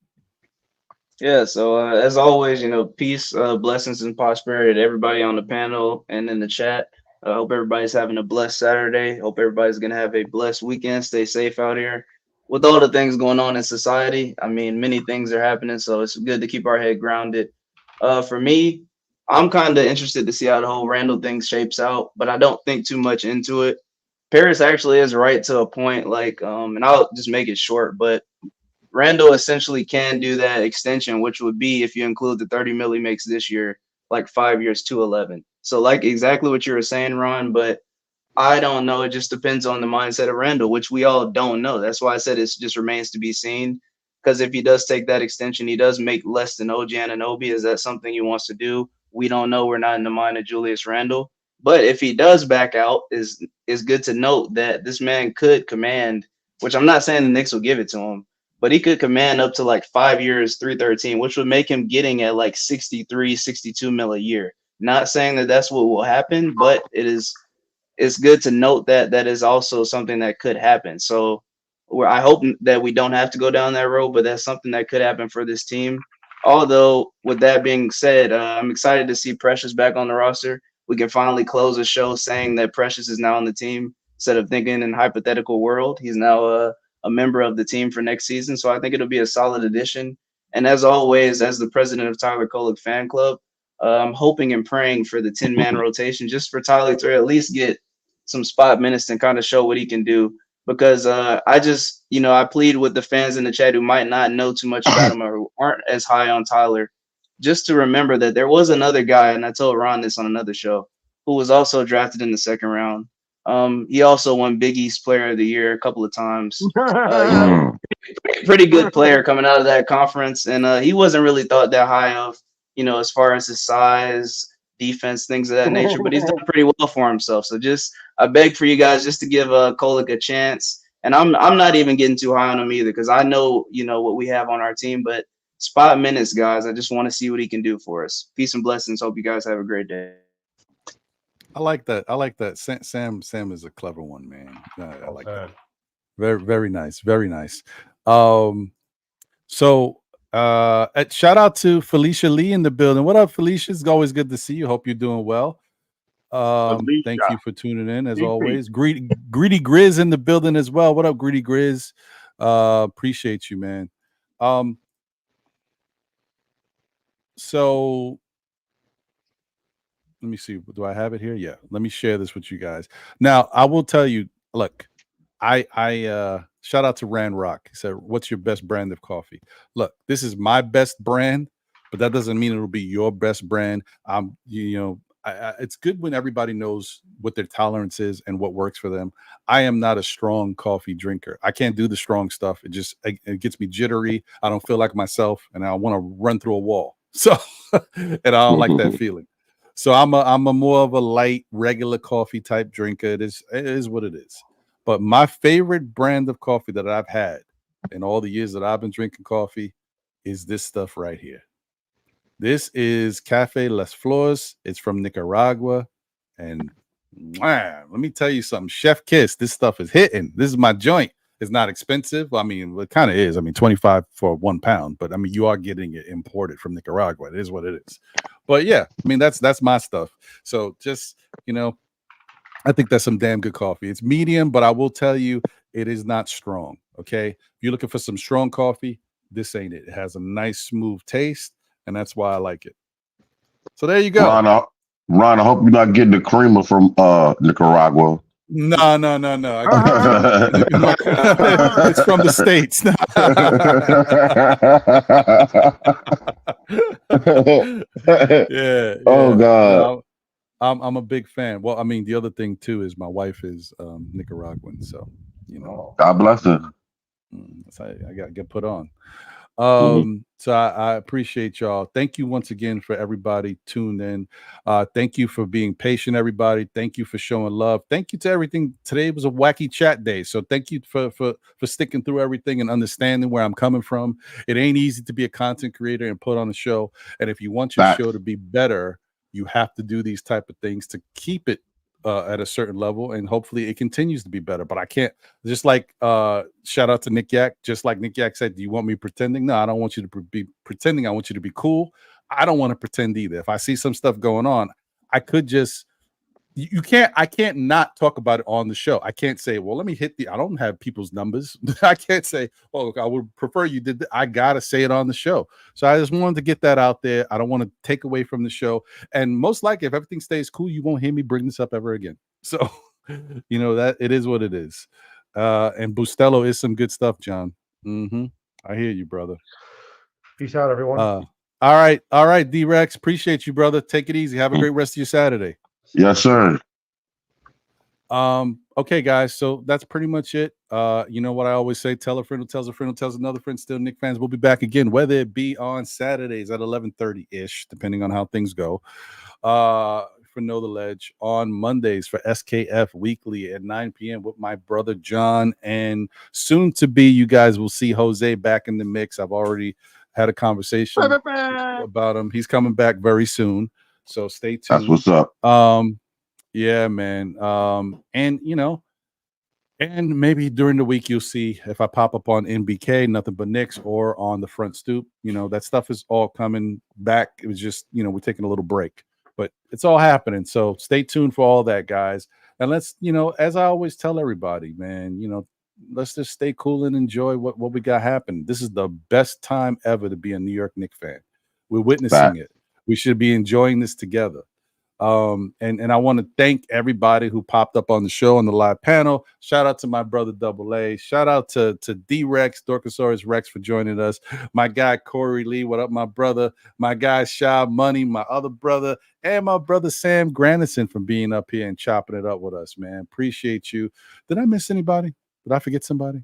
Yeah, so as always, peace, blessings, and prosperity to everybody on the panel and in the chat. I hope everybody's having a blessed Saturday. Hope everybody's going to have a blessed weekend. Stay safe out here. With all the things going on in society, I mean, many things are happening, so it's good to keep our head grounded. For me, I'm kind of interested to see how the whole Randall thing shapes out, but I don't think too much into it. Paris actually is right to a point, and I'll just make it short, but Randall essentially can do that extension, which would be, if you include the 30 mil he makes this year, like 5 years, 211. So like exactly what you were saying, Ron, but I don't know. It just depends on the mindset of Randall, which we all don't know. That's why I said it just remains to be seen. Because if he does take that extension, he does make less than OG Anunoby. Is that something he wants to do? We don't know. We're not in the mind of Julius Randle. But if he does back out, is good to note that this man could command, which I'm not saying the Knicks will give it to him, but he could command up to like 5 years, 313, which would make him getting at like 63, 62 mil a year. Not saying that that's what will happen, but it's good to note that that is also something that could happen. So I hope that we don't have to go down that road, but that's something that could happen for this team. Although, with that being said, I'm excited to see Precious back on the roster. We can finally close a show saying that Precious is now on the team instead of thinking in hypothetical world. He's now a member of the team for next season. So I think it'll be a solid addition. And as always, as the president of Tyler Kolek Fan Club, I'm hoping and praying for the 10-man rotation just for Tyler to at least get some spot minutes and kind of show what he can do. Because I just, I plead with the fans in the chat who might not know too much about him or aren't as high on Tyler, just to remember that there was another guy, and I told Ron this on another show, who was also drafted in the second round. He also won Big East Player of the Year a couple of times. Pretty good player coming out of that conference, and he wasn't really thought that high of, as far as his size, defense, things of that nature. But he's done pretty well for himself. So I beg for you guys just to give Kolek a chance. And I'm not even getting too high on him either, because I know what we have on our team. But spot minutes, guys. I just want to see what he can do for us. Peace and blessings. Hope you guys have a great day. I like that. Sam is a clever one, man. I like that. Very, very nice. Very nice. So shout out to Felicia Lee in the building. What up, Felicia? It's always good to see you. Hope you're doing well. Thank you for tuning in as always. Greedy Grizz in the building as well. What up, Greedy Grizz? Appreciate you, man. So let me see. Do I have it here? Yeah. Let me share this with you guys. Now, I will tell you, look, I shout out to Rand Rock. He said, "What's your best brand of coffee?" Look, this is my best brand, but that doesn't mean it'll be your best brand. It's good when everybody knows what their tolerance is and what works for them. I am not a strong coffee drinker. I can't do the strong stuff. It gets me jittery. I don't feel like myself, and I want to run through a wall. So, and I don't like that feeling. So I'm a more of a light, regular coffee type drinker. It is what it is. But my favorite brand of coffee that I've had in all the years that I've been drinking coffee is this stuff right here. This is Cafe Las Flores. It's from Nicaragua. And man, let me tell you something. Chef Kiss, this stuff is hitting. This is my joint. It's not expensive. I mean, it kind of is. I mean, 25 for 1 pound, but I mean, you are getting it imported from Nicaragua. It is what it is. But yeah, I mean, that's my stuff. So just, I think that's some damn good coffee. It's medium, but I will tell you, it is not strong. Okay. If you're looking for some strong coffee, this ain't it. It has a nice, smooth taste, and that's why I like it. So there you go. Ron, I hope you're not getting the creamer from Nicaragua. No. It's from the States. Yeah. Oh God. I'm a big fan. Well, I mean, the other thing too is my wife is Nicaraguan, so God bless her. I got to get put on. So I appreciate y'all. Thank you once again for everybody tuned in. Thank you for being patient, everybody. Thank you for showing love. Thank you to everything. Today was a wacky chat day, so thank you for sticking through everything and understanding where I'm coming from. It ain't easy to be a content creator and put on a show, and if you want your show to be better, you have to do these type of things to keep it at a certain level, and hopefully it continues to be better. But I can't, just like shout out to Nick Yak, just like Nick Yak said, do you want me pretending? No, I don't want you to be pretending. I want you to be cool. I don't want to pretend either. If I see some stuff going on, I could just, I can't not talk about it on the show. I can't say, well, let me I don't have people's numbers. I can't say, oh, I would prefer you did I gotta say it on the show. So I just wanted to get that out there. I don't want to take away from the show. And most likely, if everything stays cool, you won't hear me bring this up ever again. So, that it is what it is. And Bustelo is some good stuff, John. I hear you, brother. Peace out, everyone. All right, D-Rex. Appreciate you, brother. Take it easy. Have a great rest of your Saturday. Yes, sir. Okay, guys. So that's pretty much it. You know what I always say: tell a friend who tells a friend who tells another friend. Still, Knicks fans. We'll be back again, whether it be on Saturdays at 11:30 ish, depending on how things go. For Know the Ledge on Mondays for SKF Weekly at 9 p.m. with my brother John, and soon to be, you guys will see Jose back in the mix. I've already had a conversation about him. He's coming back very soon. So stay tuned. That's what's up. Yeah, man. And And maybe during the week, you'll see if I pop up on NBK, Nothing But Knicks, or on the Front Stoop. That stuff is all coming back. It was just, we're taking a little break, but it's all happening. So stay tuned for all that, guys. And let's, as I always tell everybody, man, let's just stay cool and enjoy what we got happening. This is the best time ever to be a New York Knicks fan. We're witnessing it. We should be enjoying this together. And I want to thank everybody who popped up on the show on the live panel. Shout out to my brother Double A. Shout out to D-Rex, Dorkosaurus Rex for joining us. My guy Corey Lee, what up, my brother? My guy Shy Money, my other brother, and my brother Sam Granison for being up here and chopping it up with us, man. Appreciate you. Did I miss anybody? Did I forget somebody?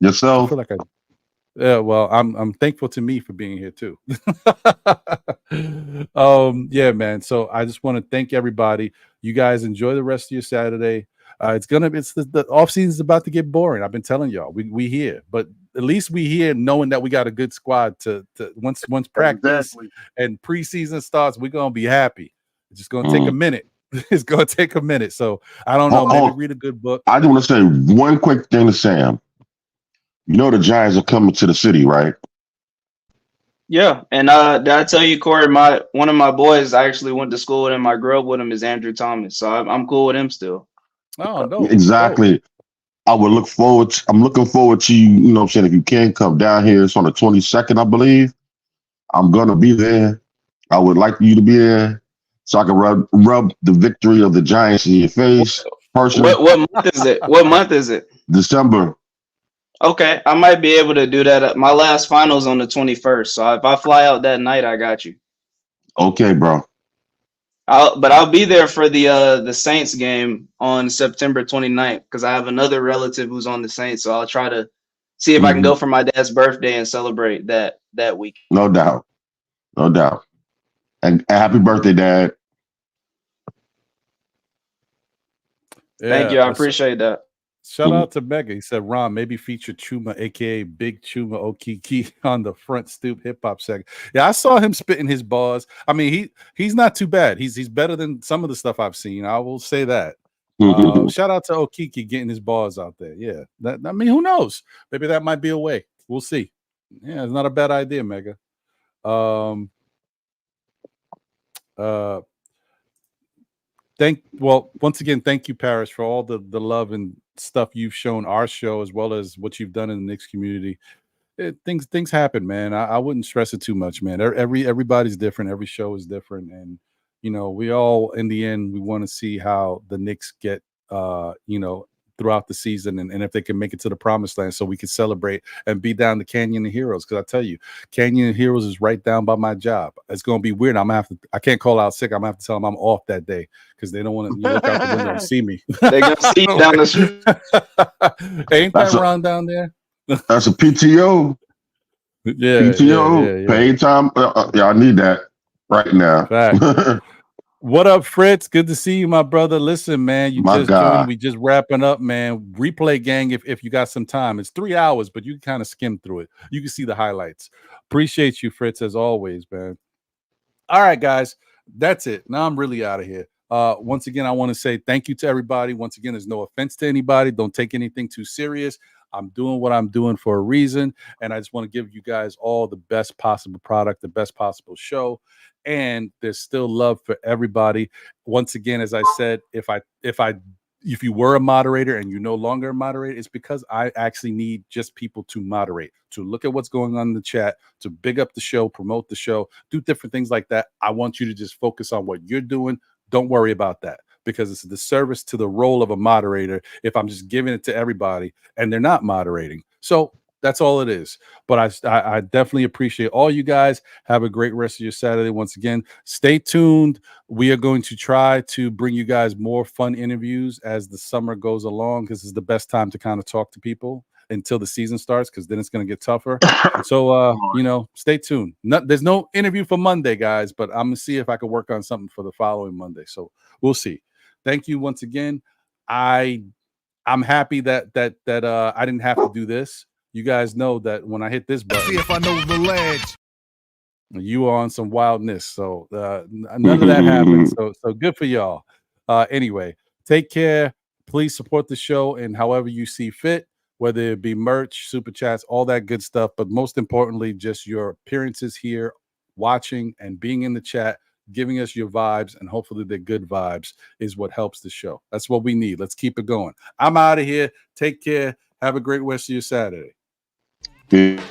Yourself. I feel like I. Yeah, well, I'm thankful to me for being here too. Yeah, man. So I just want to thank everybody. You guys enjoy the rest of your Saturday. It's the off season is about to get boring. I've been telling y'all, we here, but at least we here knowing that we got a good squad to once practice and preseason starts, we're gonna be happy. It's just gonna take a minute. It's gonna take a minute. So I don't know. Maybe read a good book. I just want to say one quick thing to Sam. The Giants are coming to the city, right? Yeah, and did I tell you, Corey? One of my boys, I actually went to school with him. I grew up with him. Is Andrew Thomas, so I'm cool with him still. Oh no, exactly. I would look forward. I'm looking forward to you. You know what I'm saying? If you can come down here, it's on the 22nd, I believe. I'm gonna be there. I would like you to be there, so I can rub the victory of the Giants in your face. Personally. What month is it? What month is it? December. Okay, I might be able to do that. My last final's on the 21st, so if I fly out that night, I got you. Okay, bro. I'll be there for the Saints game on September 29th because I have another relative who's on the Saints, so I'll try to see if I can go for my dad's birthday and celebrate that week. No doubt. And happy birthday, Dad. Thank you. I appreciate that. Shout out to Mega. He said, Ron, maybe feature Chuma, aka Big Chuma Okiki, on the Front Stoop hip hop segment. Yeah, I saw him spitting his bars. I mean, he's not too bad. He's better than some of the stuff I've seen. I will say that. Shout out to Okiki getting his bars out there. Yeah, who knows? Maybe that might be a way. We'll see. Yeah, it's not a bad idea, Mega. Once again, thank you, Paris, for all the love and stuff you've shown our show as well as what you've done in the Knicks community. Things happen, man. I wouldn't stress it too much, man. Everybody's different. Every show is different, and we all in the end we want to see how the Knicks get throughout the season and if they can make it to the promised land so we can celebrate and be down the Canyon of Heroes. Because I tell you, Canyon of Heroes is right down by my job. It's going to be weird. I can't call out sick. I'm going to have to tell them I'm off that day because they don't want to look out the window and see me. They're going to see you down the street. Ain't that Ron down there? That's a PTO. Yeah. PTO. Yeah. Paid time. I need that right now. What up, Fritz? Good to see you, my brother. Listen, man, you just joined. We just wrapping up, man. Replay gang, if you got some time. It's 3 hours, but you can kind of skim through it. You can see the highlights. Appreciate you, Fritz, as always, man. All right, guys. That's it. Now I'm really out of here. Once again, I want to say thank you to everybody. Once again, there's no offense to anybody. Don't take anything too serious. I'm doing what I'm doing for a reason, and I just want to give you guys all the best possible product, the best possible show. And there's still love for everybody. Once again, as I said, if you were a moderator and you're no longer a moderator, it's because I actually need just people to moderate, to look at what's going on in the chat, to big up the show, promote the show, do different things like that. I want you to just focus on what you're doing. Don't worry about that because it's a disservice to the role of a moderator if I'm just giving it to everybody and they're not moderating. So that's all it is. But I definitely appreciate all you guys. Have a great rest of your Saturday. Once again, stay tuned. We are going to try to bring you guys more fun interviews as the summer goes along because it's the best time to kind of talk to people until the season starts because then it's going to get tougher. So, stay tuned. There's no interview for Monday, guys, but I'm going to see if I can work on something for the following Monday. So we'll see. Thank you once again. I'm happy that I didn't have to do this. You guys know that when I hit this button, see if I know the ledge. You are on some wildness. So none of that happened. So good for y'all. Anyway, take care. Please support the show in however you see fit, whether it be merch, super chats, all that good stuff. But most importantly, just your appearances here, watching and being in the chat, giving us your vibes, and hopefully they're good vibes is what helps the show. That's what we need. Let's keep it going. I'm out of here. Take care. Have a great rest of your Saturday. Yeah.